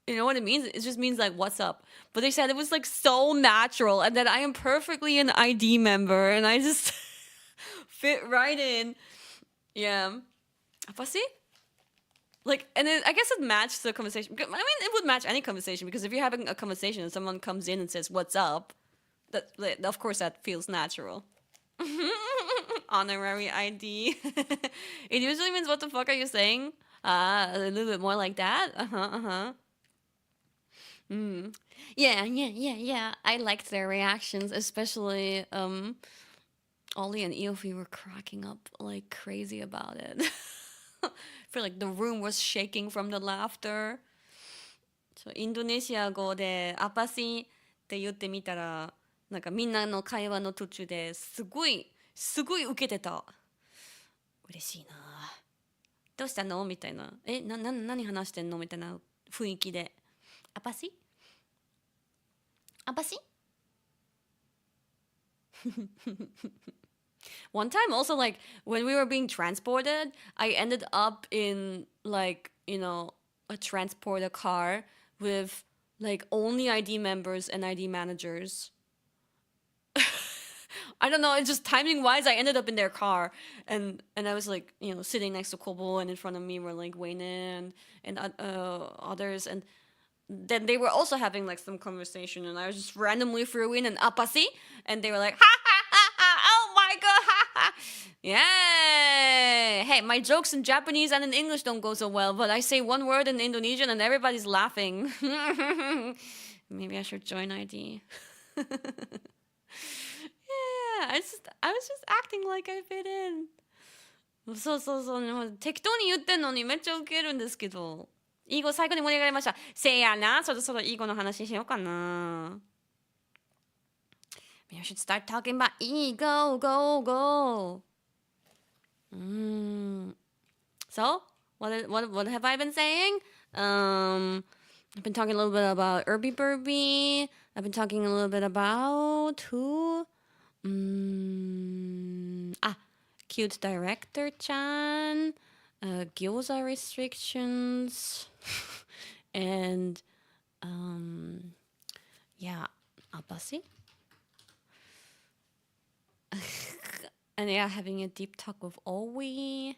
[SPEAKER 1] You know what it means? It just means like what's up. But they said it was like so natural, and that I am perfectly an ID member, and I just fit right in. Yeah, apase? Like, and I guess it matched the conversation. I mean, it would match any conversation, because if you're having a conversation and someone comes in and says, "What's up?" that of course that feels natural. Honorary ID. It usually means, "What the fuck are you saying?" A little bit more like that. Yeah. I liked their reactions, especially Ollie and Iofi were cracking up like crazy about it. I feel like the room was shaking from the laughter. So インドネシア語でアパシって言ってみたら、なんかみんなの会話の途中ですごい受けてた。嬉しいな。どうしたのみたいな。何話してんのみたいな雰囲気で。アパシ？アパシ？One time also, like when we were being transported, I ended up in like, a transporter car with like only ID members and ID managers. I don't know, it's just timing wise, I ended up in their car, and I was like, sitting next to Kobo, and in front of me were like Wayne and others, and then they were also having like some conversation, and I was just randomly threw in an apasi, and they were like, ha ha ha ha, oh my god, ha ha. Yay! Hey, my jokes in Japanese and in English don't go so well, but I say one word in Indonesian and everybody's laughing. Maybe I should join ID. Yeah, I was just acting like I fit in. そう、適当に言ってんのにめっちゃウケるんですけど。いい語最後に盛り上がりました。せやな、そろそろいい語の話しようかな。Maybe I should start talking about ego, go. So, what have I been saying? I've been talking a little bit about Irby Burby. I've been talking a little bit about who? Cute director Chan. Gyoza restrictions. And Abasi. And having a deep talk with Owi.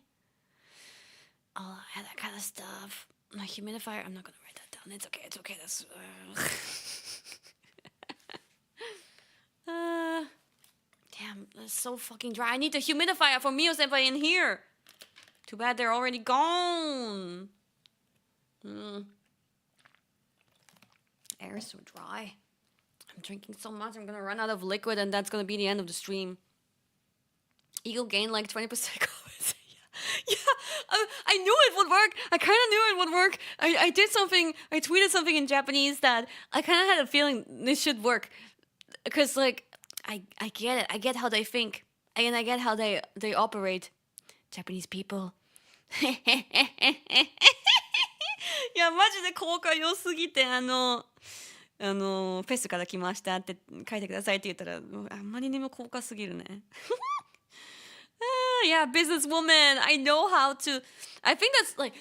[SPEAKER 1] All that kind of stuff. My humidifier, I'm not gonna write that down. It's okay. That's damn, that's so fucking dry. I need the humidifier for Mio-senpai in here. Too bad they're already gone. Air is so dry. I'm drinking so much, I'm gonna run out of liquid, and that's gonna be the end of the stream. Eagle gained like 20% comments. Yeah, I knew it would work. I kind of knew it would work. I did something. I tweeted something in Japanese that I kind of had a feeling this should work, because like I get it. I get how they think, and I get how they operate. Japanese people. いやマジで効果良すぎてフェスから来ましたって書いてくださいって言ったらあんまりにも効果すぎるね。Yeah, businesswoman. I know how to. I think that's like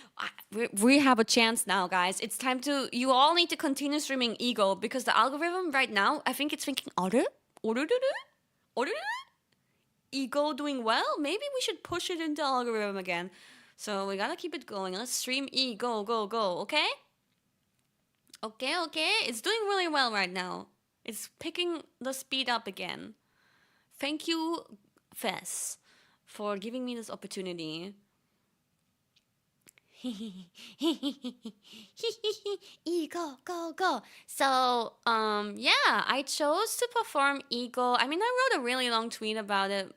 [SPEAKER 1] we have a chance now, guys. It's time to. You all need to continue streaming Ego because the algorithm right now, I think it's thinking order. Ego doing well. Maybe we should push it into algorithm again. So we gotta keep it going. Let's stream Ego, go. Okay. Okay. It's doing really well right now. It's picking the speed up again. Thank you, Fess, for giving me this opportunity. Ego, go. So, yeah, I chose to perform Ego. I mean, I wrote a really long tweet about it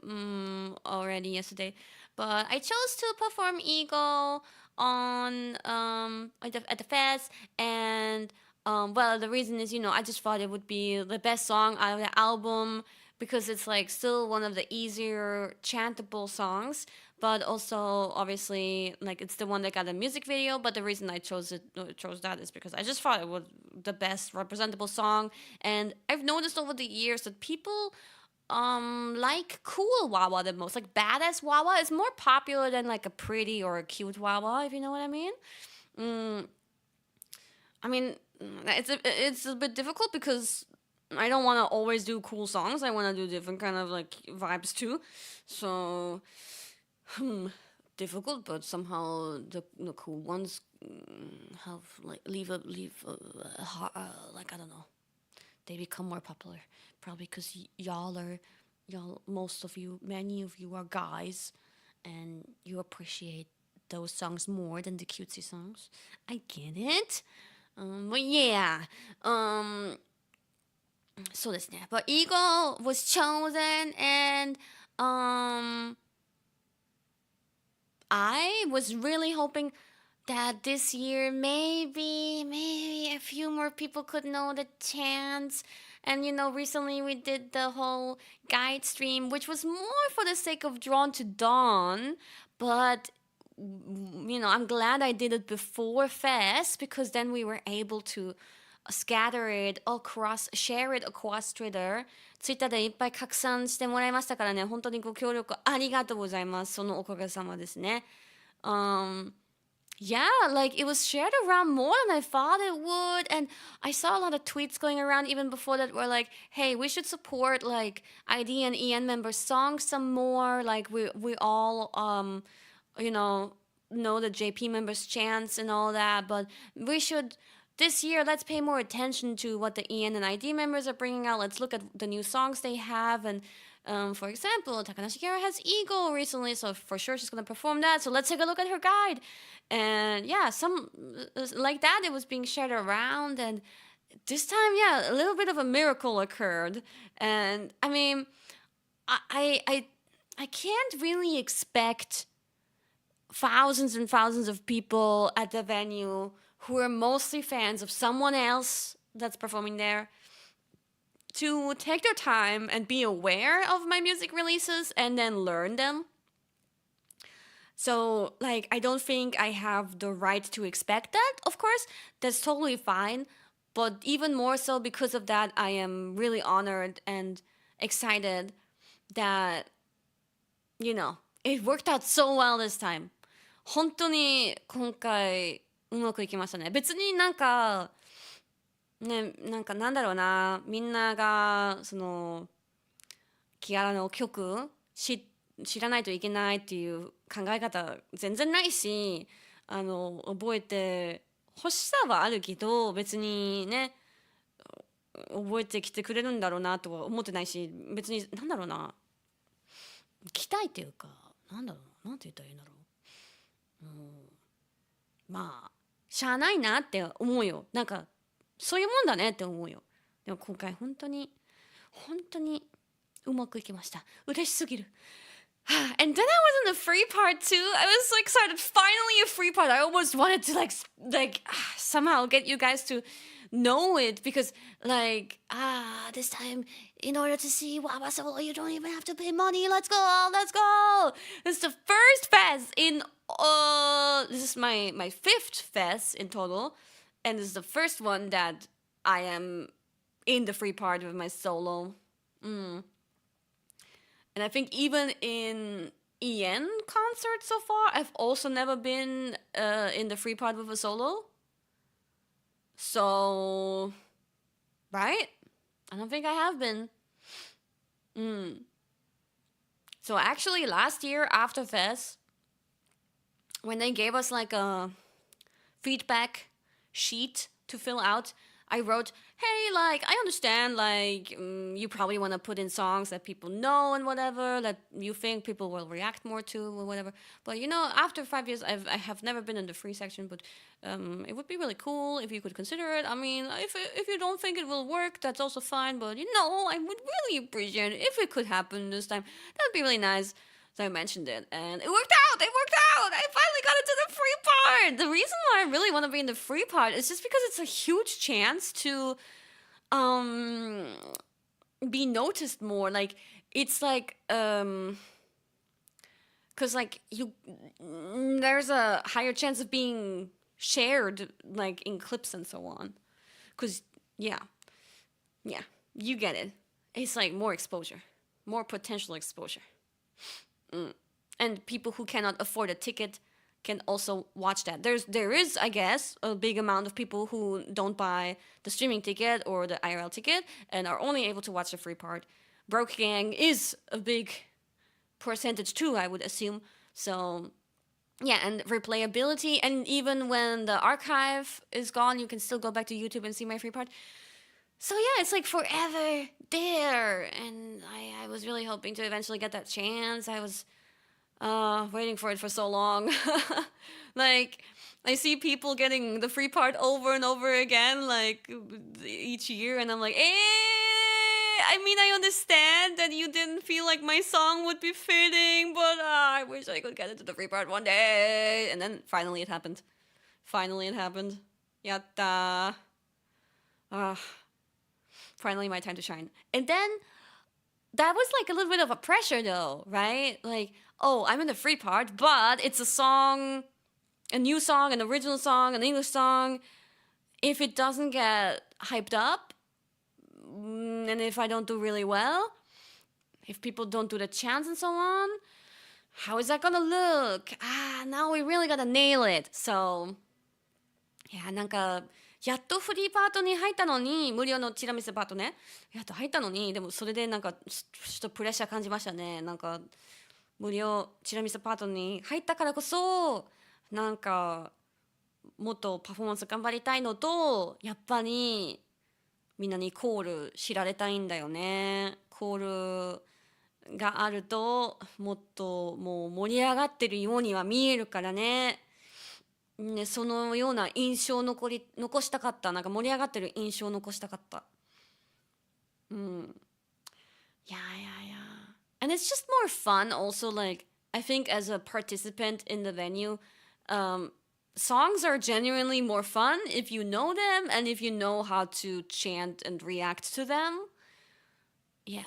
[SPEAKER 1] already yesterday, but I chose to perform Ego on at the fest, and well, the reason is, I just thought it would be the best song out of the album, because it's like still one of the easier chantable songs, but also obviously like it's the one that got a music video. But the reason I chose that is because I just thought it was the best representable song, and I've noticed over the years that people like cool Wawa the most. Like badass Wawa is more popular than like a pretty or a cute Wawa, if you know what I mean. I mean, it's a bit difficult because I don't want to always do cool songs. I want to do different kind of like vibes too. So difficult, but somehow the cool ones have like leave like I don't know. They become more popular probably because y'all many of you are guys, and you appreciate those songs more than the cutesy songs. I get it. But yeah. So this, but Eagle was chosen, and I was really hoping that this year maybe a few more people could know the chants. And recently we did the whole guide stream, which was more for the sake of Drawn to Dawn, but I'm glad I did it before Fest, because then we were able to share it across Twitter。Twitter でいっぱい拡散してもらいましたからね、本当にご協力ありがとうございます。そのおかげさまですね。Yeah, like it was shared around more than I thought it would, and I saw a lot of tweets going around even before that were like, "Hey, we should support like ID and EN members' songs some more. Like we all know the JP members' chants and all that, but we should." This year, let's pay more attention to what the EN and ID members are bringing out. Let's look at the new songs they have. And for example, Takanashi Kiara has Ego recently, so for sure she's going to perform that. So let's take a look at her guide. And yeah, some like that, it was being shared around. And this time, yeah, a little bit of a miracle occurred. And I mean, I can't really expect thousands and thousands of people at the venue who are mostly fans of someone else that's performing there to take their time and be aware of my music releases and then learn them. So, like, I don't think I have the right to expect that, of course. That's totally fine. But even more so because of that, I am really honored and excited that, it worked out so well this time. 本当に今回うまくいきましたね。別になんだろうな、みんながそのキアラの曲知らないといけないっていう考え方全然ないし、覚えて欲しさはあるけど、別にね覚えてきてくれるんだろうなとは思ってないし、別になんだろうな、期待っていうか、なんて言ったらいいんだろう。まあしゃあないなって思うよ。なんかそういうもんだねって思うよ。でも今回本当にうまくいきました。嬉しすぎる。And then I was in the free part too. I was so excited. Finally a free part. I almost wanted to somehow get you guys to know it because this time in order to see Wabasol you don't even have to pay money. Let's go. This is the first fest in this is my fifth fest in total, and this is the first one that I am in the free part with my solo. And I think even in EN concerts so far, I've also never been in the free part with a solo. So, right? I don't think I have been. So actually last year after Fest, when they gave us like a feedback sheet to fill out, I wrote, hey, like, I understand, like, you probably want to put in songs that people know and whatever, that you think people will react more to or whatever. But, you know, after 5 years, I have never been in the free section, but it would be really cool if you could consider it. I mean, if you don't think it will work, that's also fine. But, you know, I would really appreciate it if it could happen this time. That would be really nice. So I mentioned it, and it worked out! I finally got into the free part! The reason why I really want to be in the free part is just because it's a huge chance to be noticed more. Like, it's like, because, like, there's a higher chance of being shared, like, in clips and so on. Because, yeah, you get it. It's like more exposure, more potential exposure. And people who cannot afford a ticket can also watch that. There is, I guess, a big amount of people who don't buy the streaming ticket or the IRL ticket and are only able to watch the free part. Broke Gang is a big percentage too, I would assume. So, yeah, and replayability, and even when the archive is gone, you can still go back to YouTube and see my free part. So yeah, it's like forever there, and I was really hoping to eventually get that chance. I was waiting for it for so long. Like, I see people getting the free part over and over again, like, each year, and I'm like, I mean, I understand that you didn't feel like my song would be fitting, but I wish I could get into the free part one day. And then finally it happened. Yatta. Finally my time to shine. And then that was like a little bit of a pressure though, right? Like, oh, I'm in the free part, but it's a song, a new song, an original song, an English song. If it doesn't get hyped up, and if I don't do really well, if people don't do the chants and so on, how is that gonna look? Now we really gotta nail it. So, yeah, なんかやっとフリーパートに入ったのに、無料のチラ見せパートね、やっと入ったのに、でもそれでなんかちょっとプレッシャー感じましたね。なんか無料チラ見せパートに入ったからこそ、なんかもっとパフォーマンス頑張りたいのと、やっぱりみんなにコール知られたいんだよね。コールがあるともっともう盛り上がってるようには見えるからね。ね、そのような印象を残したかった。なんか盛り上がってる印象を残したかった。Yeah. And it's just more fun also, like, I think as a participant in the venue, songs are genuinely more fun if you know them and if you know how to chant and react to them. Yeah,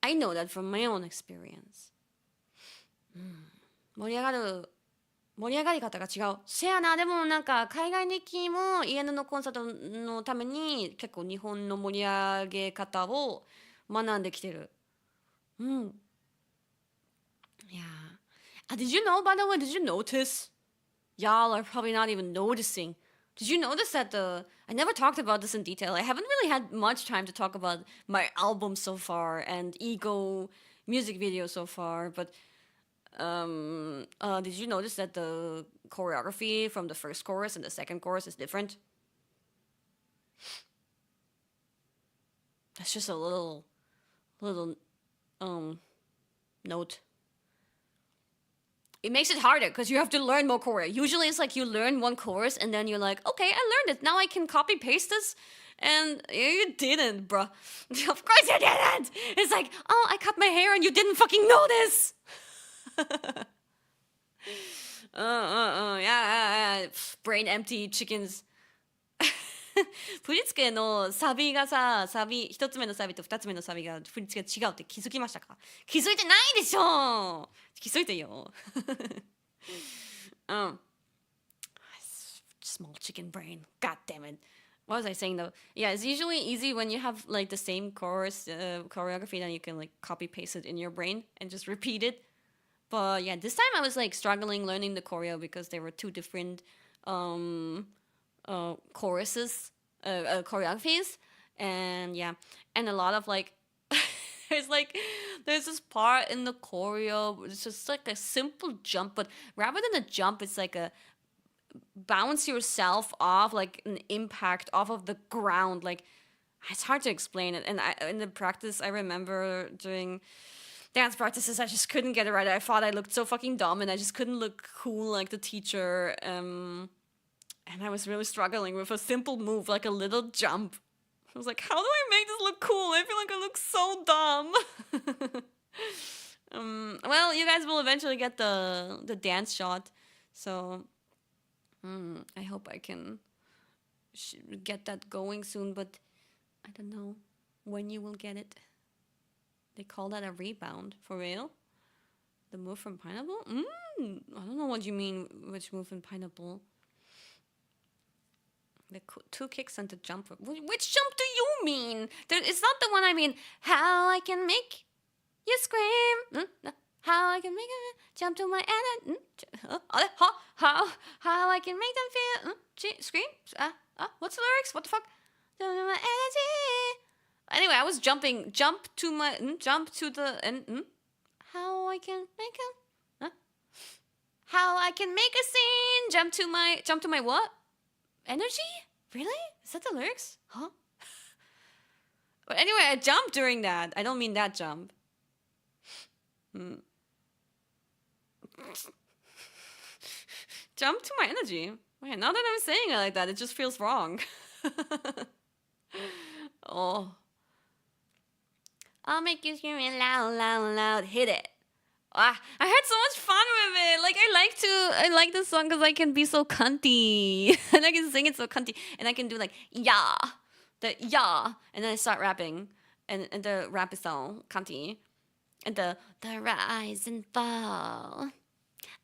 [SPEAKER 1] I know that from my own experience. 盛り上がり方が違う。せやな、でもなんか海外日記も家のコンサートのために結構日本の盛り上げ方を学んできてる。Yeah. Did you know, by the way, did you notice? Y'all are probably not even noticing. Did you notice that I never talked about this in detail. I haven't really had much time to talk about my album so far and Ego music video so far, but did you notice that the choreography from the first chorus and the second chorus is different? That's just a little note. it makes it harder because you have to learn more choreo. Usually it's like you learn one chorus and then you're like, okay, I learned it. Now I can copy paste this. And you didn't, bruh. Of course you didn't. It's like, oh, I cut my hair and you didn't fucking notice. yeah. Brain empty chickens. 振り付けのサビがさ、一つ目のサビと二つ目のサビが振り付け違うって気づきましたか？気づいてないでしょ。気づいてよ。Small chicken brain. God damn it. What was I saying though? Yeah, it's usually easy when you have like the same chorus choreography, then you can like copy paste it in your brain and just repeat it. But yeah, this time I was like struggling learning the choreo because there were two different choruses, choreographies, and yeah, and a lot of like there's this part in the choreo, it's just like a simple jump, but rather than a jump, it's like a bounce yourself off, like an impact off of the ground. Like, it's hard to explain it. And in the practice, I remember doing dance practices, I just couldn't get it right. I thought I looked so fucking dumb and I just couldn't look cool like the teacher. And I was really struggling with a simple move, like a little jump. I was like, how do I make this look cool? I feel like I look so dumb. Well, you guys will eventually get the dance shot. So I hope I can get that going soon, but I don't know when you will get it. They call that a rebound. For real? The move from Pineapple? I don't know what you mean, which move in Pineapple. The two kicks and the jump. Which jump do you mean? It's not the one I mean. How I can make you scream. How I can make them jump to my energy. How I can make them feel scream. What's the lyrics? What the fuck? To my energy. Anyway, I was jump to the and how I can make them. How I can make a scene. Jump to my what? Energy? Really? Is that the lyrics? Huh? But anyway, I jumped during that. I don't mean that jump. Jump to my energy. Wait, now that I'm saying it like that, it just feels wrong. Oh. I'll make you scream loud. Hit it. I had so much fun with it. Like, I like this song because I can be so cunty. And I can sing it so cunty. And I can do like, yeah. The yeah. And then I start rapping. And the rap is so cunty. And the rise and fall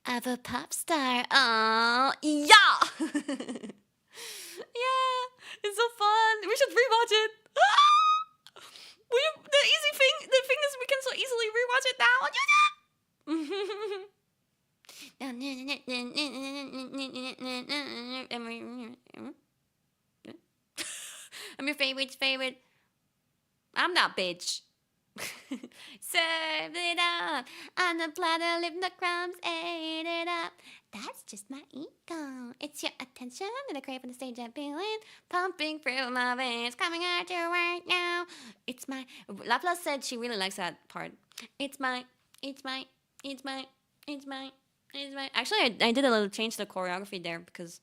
[SPEAKER 1] of a pop star. Oh, yeah. Yeah. It's so fun. We should rewatch it. The thing is we can so easily rewatch it now. I'm your favorite. I'm that bitch. Serve it up on the platter, leave the crumbs, ate it up. That's just my ego. It's your attention that I crave on the stage. I'm feeling pumping through my veins, coming at you right now. It's my. Lapla said she really likes that part. It's my. Actually, I did a little change to the choreography there because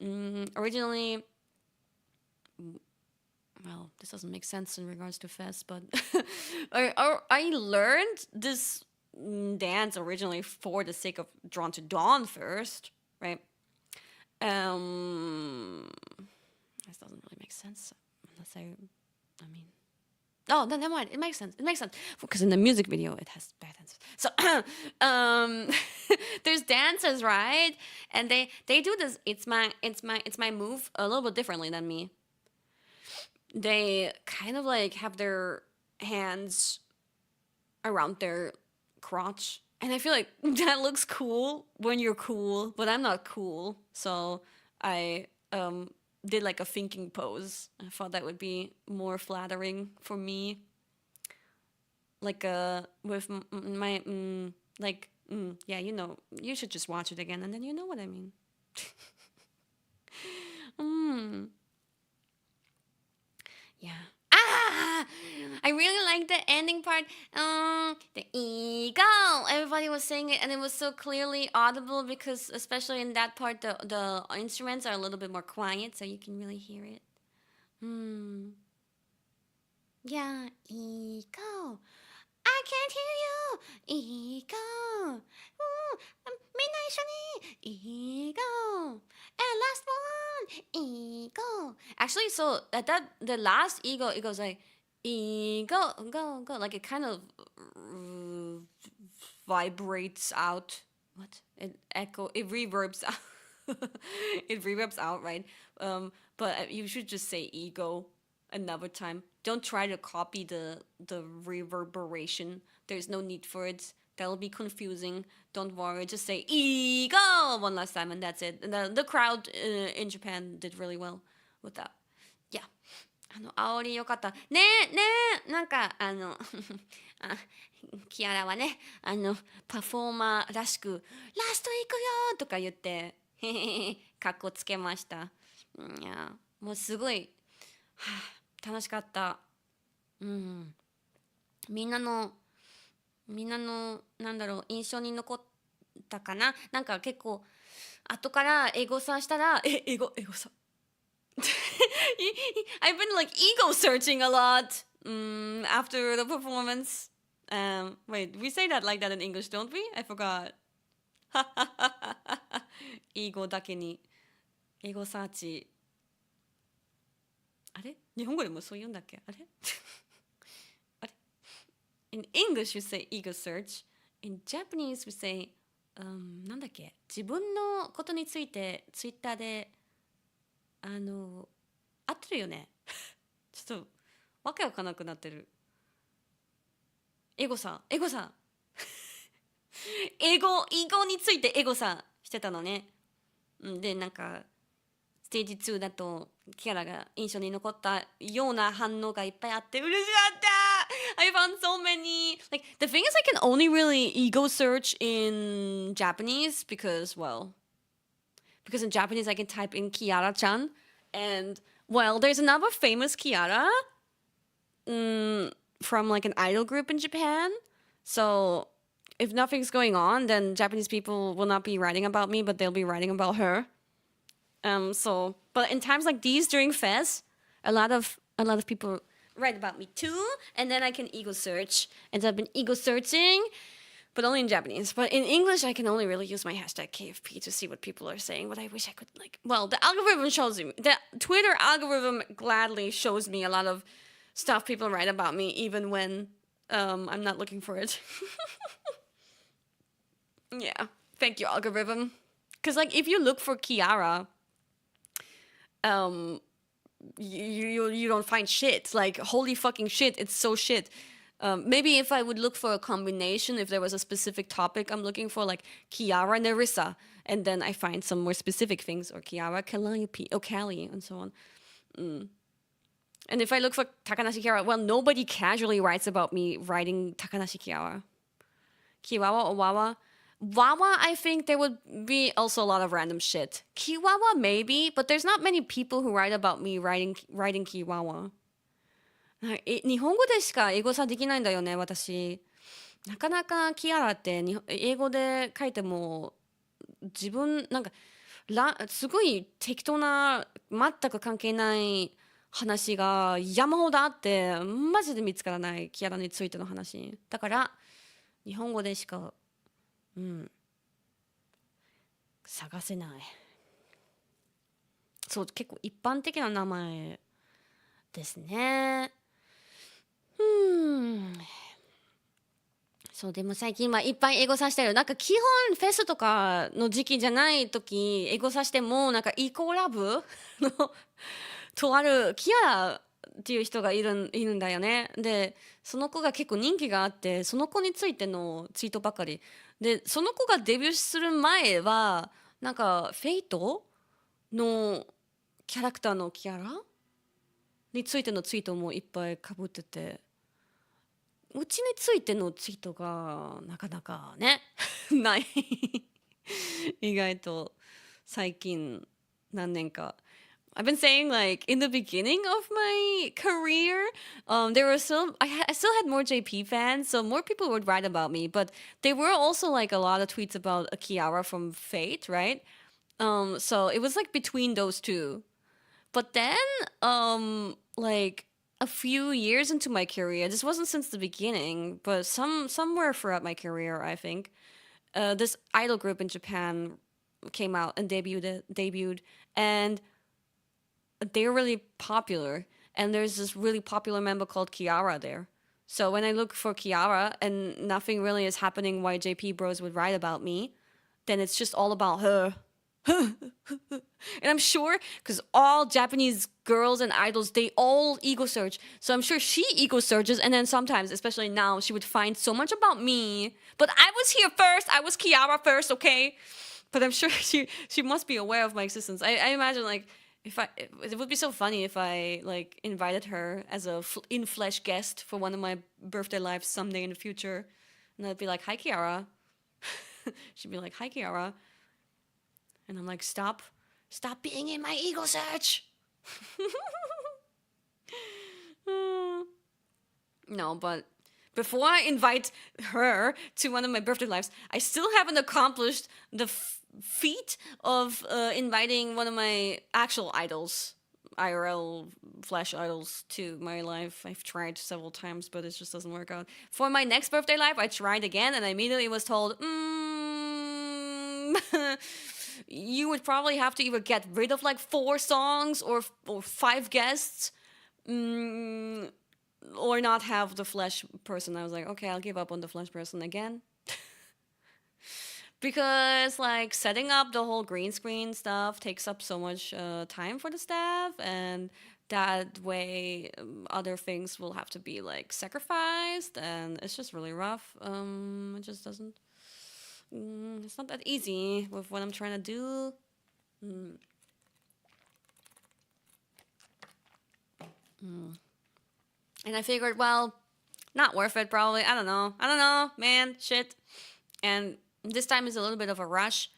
[SPEAKER 1] originally. Well, this doesn't make sense in regards to Fest, but I learned this dance originally for the sake of Drawn to Dawn first, right? This doesn't really make sense unless I mean... Oh, no, never mind. It makes sense. Because in the music video, it has bad dances. So, there's dances, right? And they do this, it's my move a little bit differently than me. They kind of like have their hands around their crotch. And I feel like that looks cool when you're cool, but I'm not cool. So I did like a thinking pose. I thought that would be more flattering for me. Like with my, yeah, you know, you should just watch it again and then you know what I mean. Yeah. I really like like the ending part. The ego. Everybody was saying it, and it was so clearly audible because, especially in that part, the instruments are a little bit more quiet, so you can really hear it. Yeah, ego. I can't hear you. Ego. みんな一緒に ego. And last one, ego. Actually, so at the last ego, it goes like ego, go. Like it kind of vibrates out. What? It reverbs out. It reverbs out, right? But you should just say ego another time. Don't try to copy the reverberation. There's no need for it. That'll be confusing. Don't worry. Just say ego one last time, and that's it. And the crowd in Japan did really well with that. Yeah. 煽りよかった。ねえ、なんかキアラはね、パフォーマーらしく、ラスト行くよとか言って、かっこつけました。いや、もうすごい、楽しかった。みんなのなんだろう、印象に残ったかな。なんか結構後からエゴサしたらエゴサI've been like ego searching a lot after the performance. Wait, we say that like that in English, don't we? I forgot. ego だけにエゴサーチ。あれ？日本語でもそう言うんだっけ？あれ？In English, you say ego search. In Japanese, we say, なんだっけ、自分のことについてツイッターで合ってるよね。ちょっとわけわかんなくなってる。エゴさんエゴについてエゴさんしてたのね。でなんかステージ2だとキャラが印象に残ったような反応がいっぱいあって嬉しかった。I found so many. Like the thing is, I can only really ego search in Japanese because in Japanese I can type in Kiara-chan, and there's another famous Kiara from like an idol group in Japan. So if nothing's going on, then Japanese people will not be writing about me, but they'll be writing about her. But in times like these during Fest, a lot of people write about me too, and then I can ego search. And I've been ego searching, but only in Japanese. But in English, I can only really use my hashtag KFP to see what people are saying. But I wish I could the algorithm shows me, the Twitter algorithm gladly shows me a lot of stuff people write about me, even when I'm not looking for it. Yeah, thank you, algorithm. Because if you look for Kiara, you don't find shit. Like, holy fucking shit, it's so shit. Maybe if I would look for a combination, if there was a specific topic I'm looking for, like Kiara Nerissa, and then I find some more specific things, or Kiara Calliope, Callie, and so on. And if I look for Takanashi Kiara, nobody casually writes about me writing Takanashi Kiara. Kiwawa or Wawa? Wawa, I think there would be also a lot of random shit. Kiwawa, maybe, but there's not many people who write about me writing Kiwawa. 日本語でしか英語さできないんだよね、私。なかなかキアラって英語で書いても自分すごい適当な全く関係ない話が山ほどあってマジで見つからないキアラについての話。だから日本語でしか探せない。そう結構一般的な名前ですね。そうでも最近はいっぱいエゴサしてる。なんか基本フェスとかの時期じゃない時エゴサしてもなんかイコラブのとあるキアラっていう人がいるんだよね。でその子が結構人気があってその子についてのツイートばかりで、その子がデビューする前はなんかフェイトのキャラクターのキアラについてのツイートもいっぱいかぶってて、うちについてのツイートがなかなかねない意外と最近何年か I've been saying like in the beginning of my career, there were still I still had more JP fans, so more people would write about me. But there were also like a lot of tweets about Kiara from Fate, right? So it was like between those two. But then, like a few years into my career, this wasn't since the beginning, but somewhere throughout my career, I think, this idol group in Japan came out and debuted, and they're really popular. And there's this really popular member called Kiara there. So when I look for Kiara and nothing really is happening, why JP Bros would write about me, then it's just all about her. And I'm sure, because all Japanese girls and idols, they all ego search. So I'm sure she ego searches, and then sometimes, especially now, she would find so much about me. But I was here first. I was Kiara first, okay? But I'm sure she must be aware of my existence. I imagine, like, it would be so funny if I, like, invited her as a in-flesh guest for one of my birthday lives someday in the future. And I'd be like, hi, Kiara. She'd be like, hi, Kiara. And I'm like, stop being in my ego search. No, but before I invite her to one of my birthday lives, I still haven't accomplished the feat of inviting one of my actual idols, IRL flash idols, to my life. I've tried several times, but it just doesn't work out. For my next birthday live, I tried again, and I immediately was told, you would probably have to either get rid of like 4 songs or 5 guests, or not have the flesh person. I was like, okay, I'll give up on the flesh person again. Because like setting up the whole green screen stuff takes up so much time for the staff, and that way other things will have to be like sacrificed, and it's just really rough. It just doesn't. It's not that easy with what I'm trying to do. And I figured, well, not worth it probably. I don't know, man, shit. And this time is a little bit of a rush.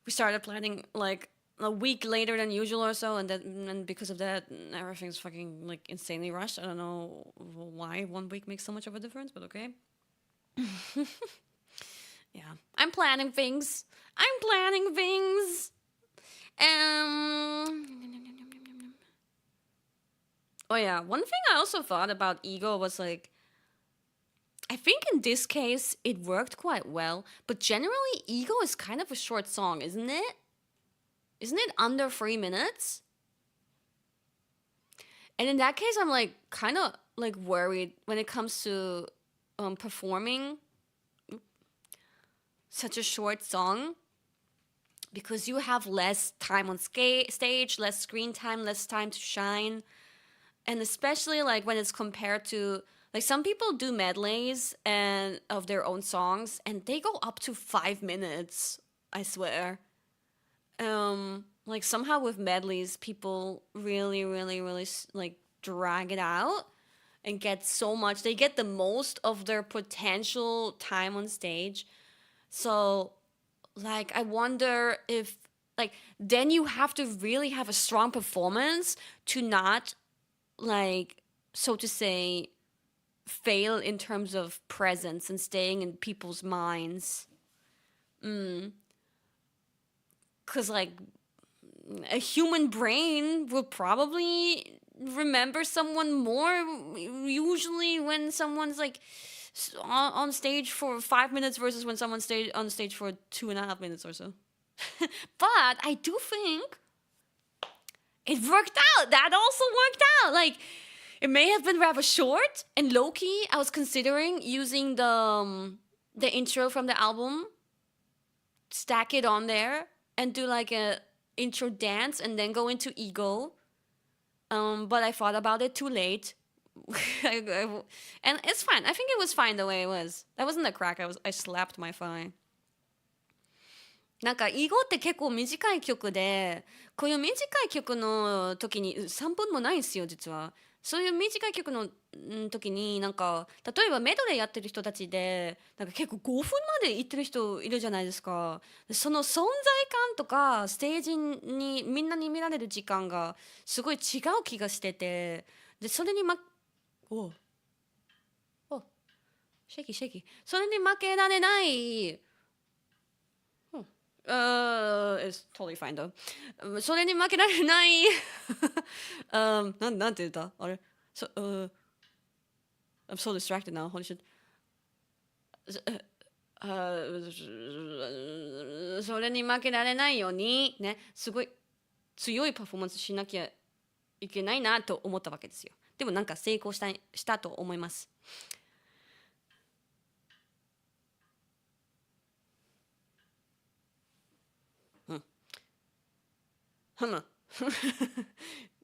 [SPEAKER 1] We started planning like a week later than usual or so, and because of that, everything's fucking like insanely rushed. I don't know why 1 week makes so much of a difference, but okay. Yeah, I'm planning things. Oh yeah, one thing I also thought about ego was like, I think in this case it worked quite well, but generally ego is kind of a short song, isn't it? Isn't it under 3 minutes? And in that case, I'm like kind of like worried when it comes to performing such a short song, because you have less time on stage, less screen time, less time to shine. And especially like when it's compared to, like, some people do medleys and of their own songs, and they go up to 5 minutes, I swear. Like somehow with medleys, people really like drag it out and get so much. They get the most of their potential time on stage. So, like, I wonder if, like, then you have to really have a strong performance to not, like, so to say, fail in terms of presence and staying in people's minds. Because, like, a human brain will probably remember someone more usually when someone's, like, on stage for 5 minutes versus when someone's on stage for 2.5 minutes or so. But I do think it worked out. That also worked out. Like, it may have been rather short, and low-key, I was considering using the intro from the album, stack it on there, and do like a intro dance, and then go into ego. But I thought about it too late. And it's fine. I think it was fine the way it was. That wasn't a crack. I slapped my thigh. なんか囲碁って結構短い曲で、こういう短い曲の時に3分もないんですよ実は。そういう短い曲の時になんか例えばメドレーやってる人たちでなんか結構5分まで行ってる人いるじゃないですか。その存在感とかステージにみんなに見られる時間がすごい違う気がしてて、でそれにおおシェキシェキ、それに負けられない。it's totally fine though. それに負けられない。なんて言ったあれ、I'm so distracted now. Holy shit. それに負けられないようにね、すごい強いパフォーマンスしなきゃいけないなと思ったわけですよ。でもなんか成功したと思います。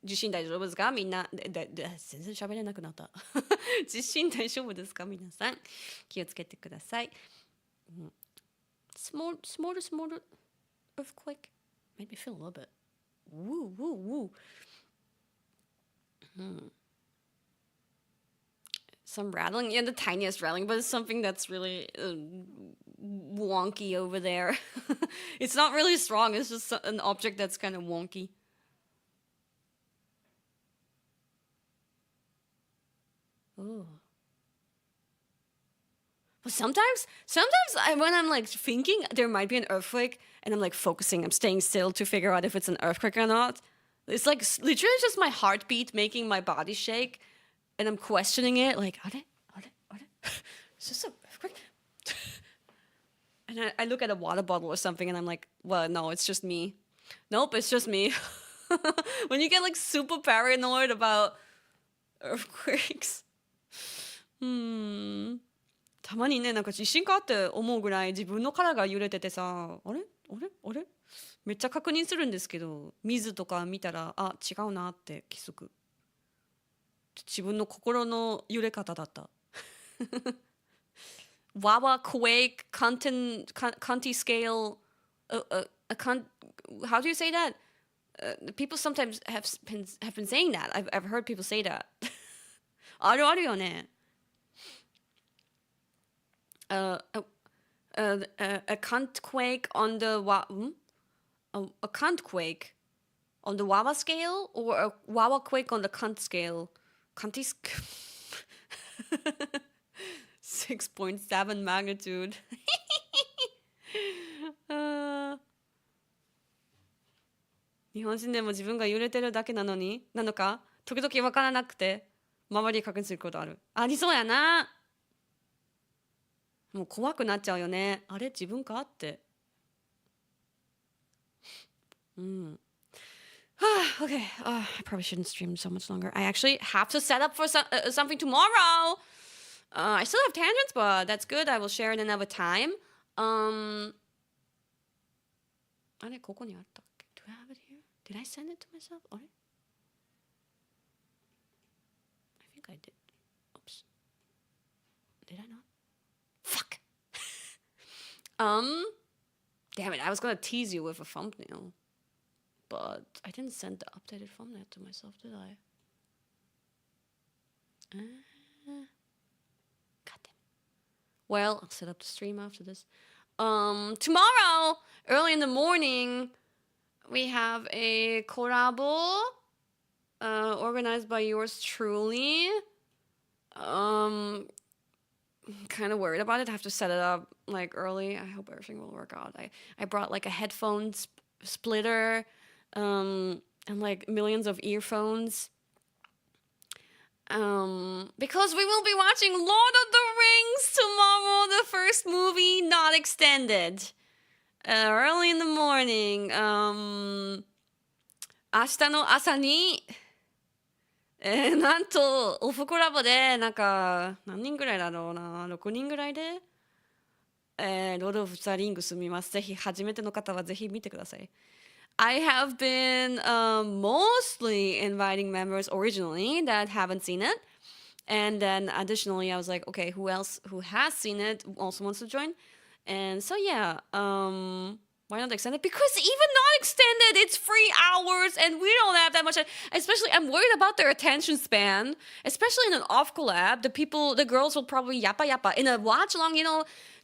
[SPEAKER 1] 自信大丈夫ですかみんな。全然喋れなくなった。自信大丈夫ですか皆さん。気をつけてください。Small earthquake made me feel a little bit woo woo woo. Some rattling, yeah, the tiniest rattling, but it's something that's really wonky over there. It's not really strong, it's just an object that's kind of wonky. Oh. But sometimes when I'm like thinking there might be an earthquake and I'm like focusing, I'm staying still to figure out if it's an earthquake or not. It's like literally just my heartbeat making my body shake, and I'm questioning it like, are they? Is this an earthquake? And I look at a water bottle or something and I'm like, well, no, it's just me. Nope, it's just me. When you get like super paranoid about earthquakes. たまにね、なんか地震かって思うぐらい自分の殻が揺れててさ、あれめっちゃ確認するんですけど、水とか見たら、あ、違うなって気づく。自分の心の揺れ方だった。Wawa quake, Conti scale, how do you say that? People sometimes have been saying that. I've heard people say that. あるよね。A cunt quake on the a cunt quake on the Wawa scale, or a Wawa quake on the cunt scale? Cunty 6.7 magnitude. 日本人でも自分が揺れてるだけなのか時々分からなくて周り確認することある。ありそうやな。もう怖くなっちゃうよね。あれ自分かって。Okay, I probably shouldn't stream so much longer. I actually have to set up for something tomorrow. I still have tangents, but that's good. I will share it another time. あれここにあったっけ? Do I have it here? Did I send it to myself? あれ? I think I did. Oops. Did I not? Fuck. Damn it, I was gonna tease you with a thumbnail. But I didn't send the updated thumbnail to myself, did I? God damn it. Well, I'll set up the stream after this. Tomorrow, early in the morning, we have a collabo organized by yours truly. Kind of worried about it. I have to set it up like early. I hope everything will work out. I brought like a headphone splitter and like millions of earphones. Because we will be watching Lord of the Rings tomorrow, the first movie not extended. Early in the morning. 明日の朝になんとオフコラボでなんか何人ぐらいだろうな、6人ぐらいでロード・オブ・ザ・リングス見ます。ぜひ初めての方はぜひ見てください。I have been mostly inviting members originally that haven't seen it, and then additionally I was like, okay, who else who has seen it also wants to join? And so yeah, Why not extend it? Because even not extended, it's 3 hours and we don't have that much. Especially, I'm worried about their attention span. Especially in an off collab, the girls will probably yappa yappa. In a watch along,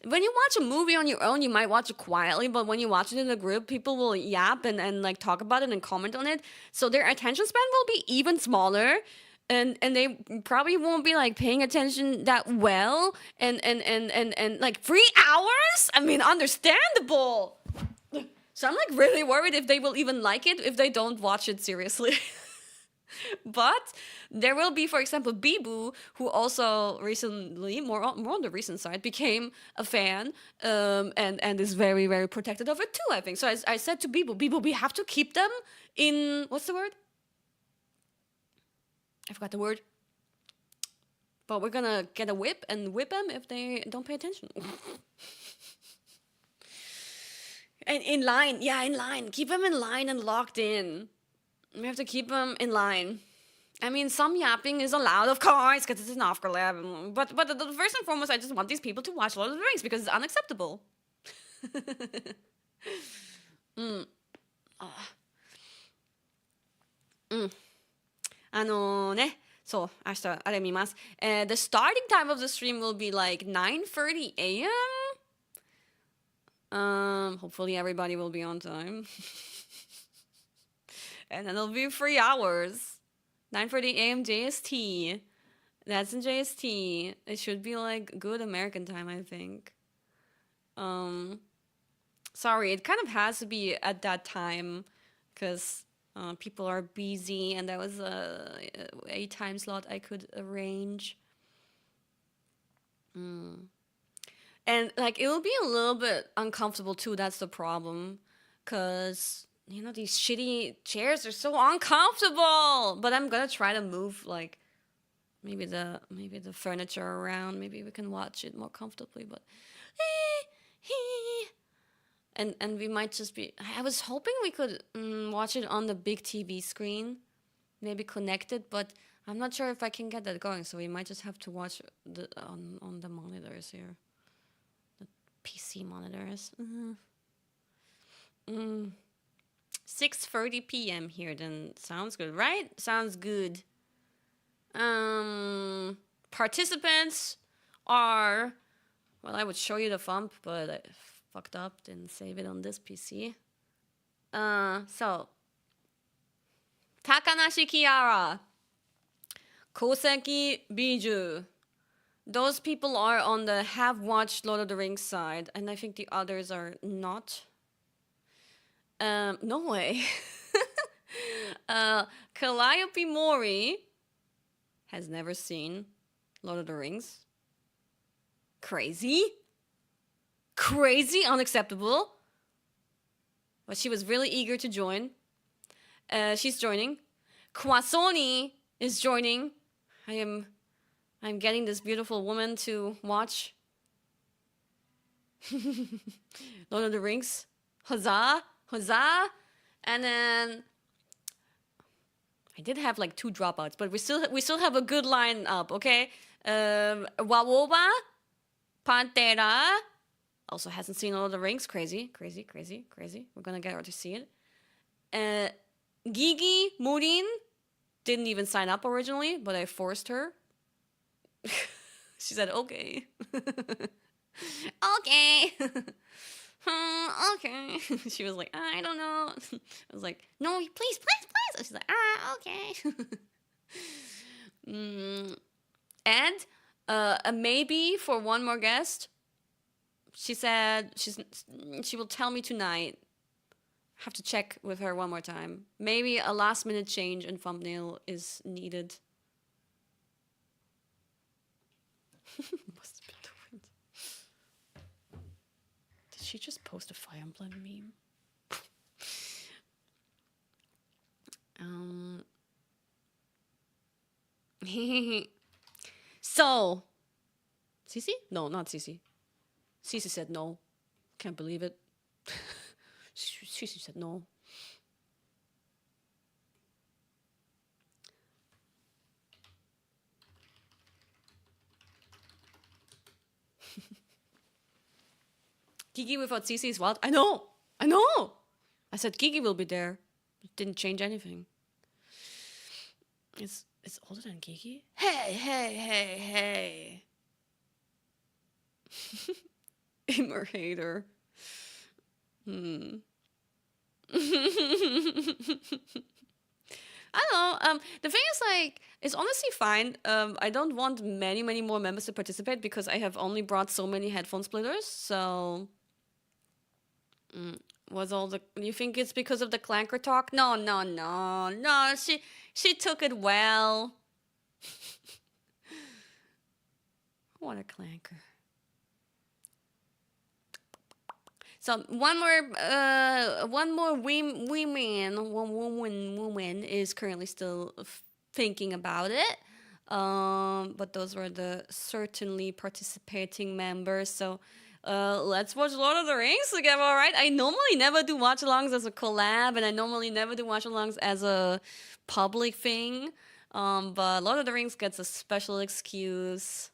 [SPEAKER 1] when you watch a movie on your own, you might watch it quietly, but when you watch it in a group, people will yap and like talk about it and comment on it. So their attention span will be even smaller. And they probably won't be like paying attention that well and like 3 hours? I mean, understandable. So I'm like really worried if they will even like it if they don't watch it seriously. But there will be, for example, Bibu, who also recently, more on the recent side, became a fan and is very, very protected of it too, I think. So I said to Bibu, we have to keep them in, what's the word? I forgot the word. But we're gonna get a whip and whip them if they don't pay attention. And in line. Keep them in line and locked in. We have to keep them in line. I mean, some yapping is allowed, of course, because it's an off collab. But first and foremost, I just want these people to watch Lord of the Rings because it's unacceptable. そう、明日あれ見ます。The starting time of the stream will be like 9:30 a.m. Hopefully everybody will be on time. And then it'll be 3 hours. 9:30 a.m. JST. That's in JST. It should be like good American time, I think. Sorry, it kind of has to be at that time because people are busy and that was a time slot I could arrange. And like it will be a little bit uncomfortable too. That's the problem, because these shitty chairs are so uncomfortable. But I'm gonna try to move like maybe the furniture around. Maybe we can watch it more comfortably. But and we might just be. I was hoping we could watch it on the big TV screen, maybe connected. But I'm not sure if I can get that going. So we might just have to watch on the monitors here. PC monitors. 6:30 p.m. here, then sounds good, right? Sounds good. Participants are, well, I would show you the FUMP, but I fucked up, didn't save it on this PC. So Takanashi Kiara, Koseki Biju. Those people are on the have watched Lord of the Rings side, and I think the others are not. No way. Calliope Mori has never seen Lord of the Rings. Crazy, unacceptable. But she was really eager to join. She's joining. Kwasoni is joining. I'm getting this beautiful woman to watch Lord of the Rings. Huzzah! And then I did have like 2 dropouts, but we still have a good line up, okay? Wawoba, Pantera also hasn't seen Lord of the Rings. Crazy. We're gonna get her to see it. Gigi Murin didn't even sign up originally, but I forced her. She said, okay. Okay. Okay. She was like, I don't know. I was like, no, please. And she's like, okay. And a maybe for one more guest. She said she will tell me tonight. Have to check with her one more time. Maybe a last minute change in thumbnail is needed. Must have been the wind. Did she just post a Fire Emblem meme? So, Cece? No, not Cece. Cece said no. Can't believe it. Cece said no. Kiki without CC is wild. I know. I know. I said Kiki will be there. It didn't change anything. It's older than Kiki. Hey. Immer hater. I don't know. The thing is, like, it's honestly fine. I don't want many more members to participate because I have only brought so many headphone splitters. So, was all the? You think it's because of the clanker talk? No. She took it well. What a clanker. So one more woman is currently still thinking about it. But those were the certainly participating members. So let's watch Lord of the Rings together, all right? I normally never do watch-alongs as a collab, and I normally never do watch-alongs as a public thing. But Lord of the Rings gets a special excuse.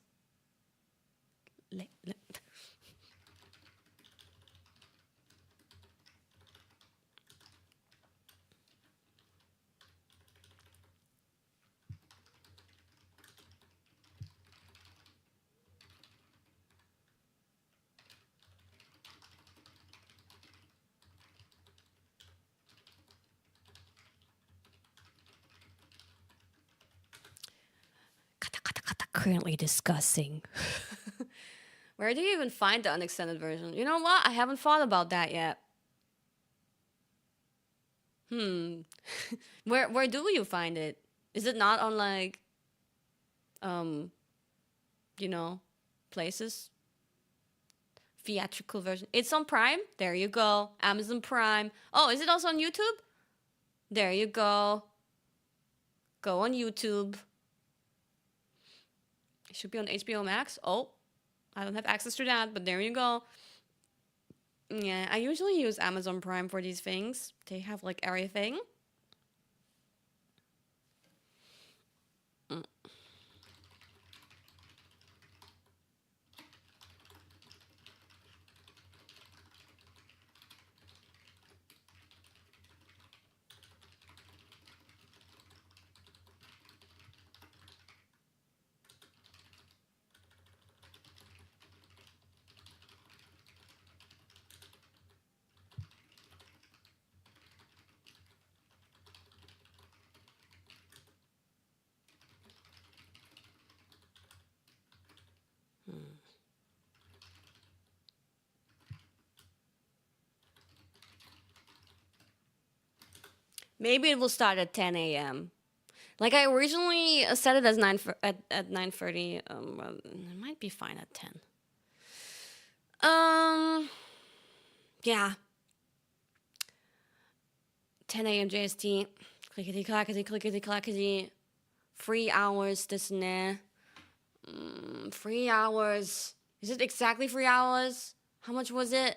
[SPEAKER 1] Currently discussing. Where do you even find the unextended version? You know what? I haven't thought about that yet. Where do you find it? Is it not on like places? Theatrical version. It's on Prime. There you go. Amazon Prime. Oh, is it also on YouTube? There you go. Go on YouTube. It should be on HBO Max. Oh, I don't have access to that, but there you go. Yeah, I usually use Amazon Prime for these things. They have like everything. Maybe it will start at 10 a.m. Like I originally set it as 9:30. Well, it might be fine at 10. Yeah. 10 a.m. JST. Clickety clackety. 3 hours ですね. 3 hours. Is it exactly 3 hours? How much was it?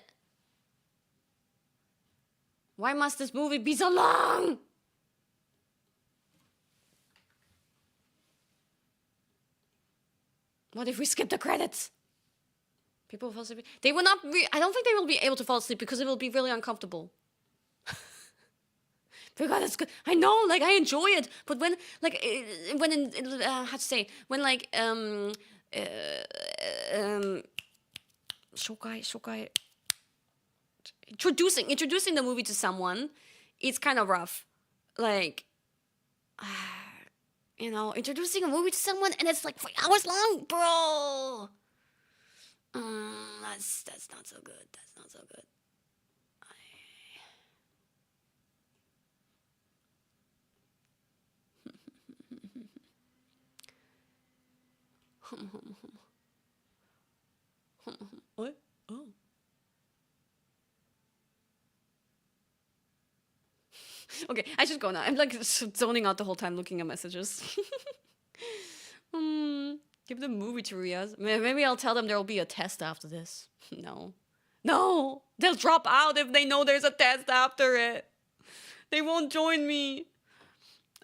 [SPEAKER 1] Why must this movie be so long? What if we skip the credits? People will fall asleep. They will not. I don't think they will be able to fall asleep because it will be really uncomfortable. Because it's good. I know, like I enjoy it, but when how to say when like shokai introducing the movie to someone, it's kind of rough. Like, introducing a movie to someone and it's like 3 hours long, bro. That's not so good. That's not so good. What? Oh. Okay, I should go now. I'm like zoning out the whole time looking at messages. Give the movie to Riaz. Maybe I'll tell them there will be a test after this. No. They'll drop out if they know there's a test after it. They won't join me.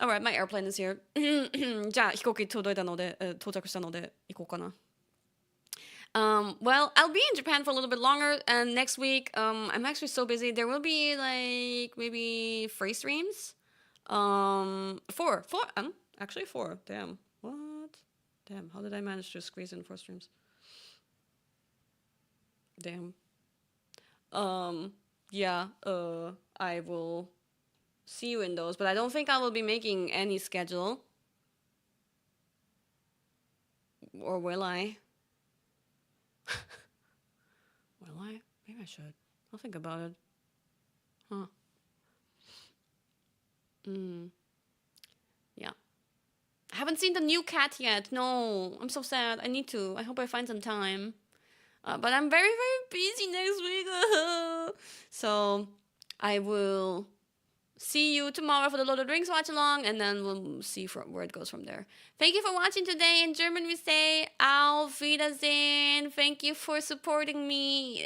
[SPEAKER 1] Alright, my airplane is here. じゃあ飛行機届いたので、到着したので行こうかな。Well, I'll be in Japan for a little bit longer, and next week, I'm actually so busy. There will be like maybe 3 streams. 4, actually 4. Damn, what? Damn, how did I manage to squeeze in 4 streams? Damn. Yeah. I will see you in those, but I don't think I will be making any schedule. Or will I? Will I? Maybe I should. I'll think about it. Huh. Yeah. I haven't seen the new cat yet. No, I'm so sad. I need to. I hope I find some time. But I'm very, very busy next week. So I will see you tomorrow for the Lord of the Rings watch along, and then we'll see where it goes from there. Thank you for watching today. In German we say Auf Wiedersehen. Thank you for supporting me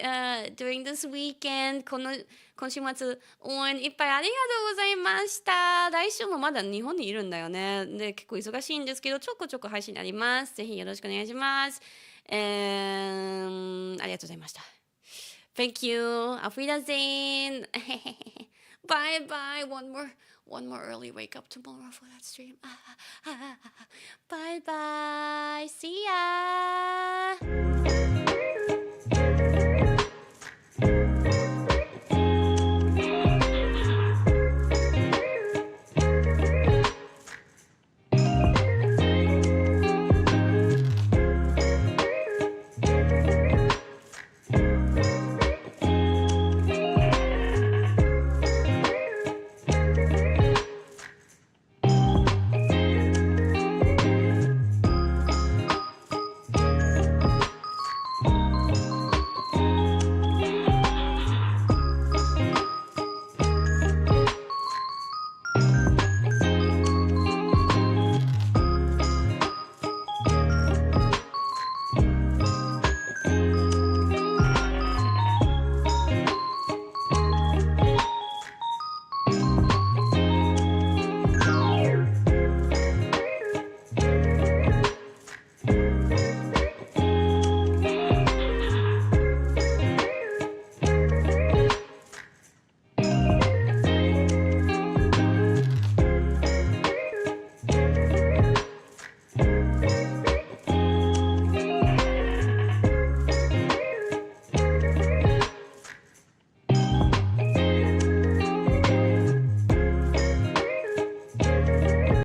[SPEAKER 1] during this weekend. 今週末応援いっぱいありがとうございました。来週もまだ日本にいるんだよね。で、結構忙しいんですけど、ちょこちょこ配信あります。ぜひよろしくお願いします。ありがとうございました。Thank you. Auf Wiedersehen. Bye bye. One more early wake up tomorrow for that stream. Bye bye. See ya.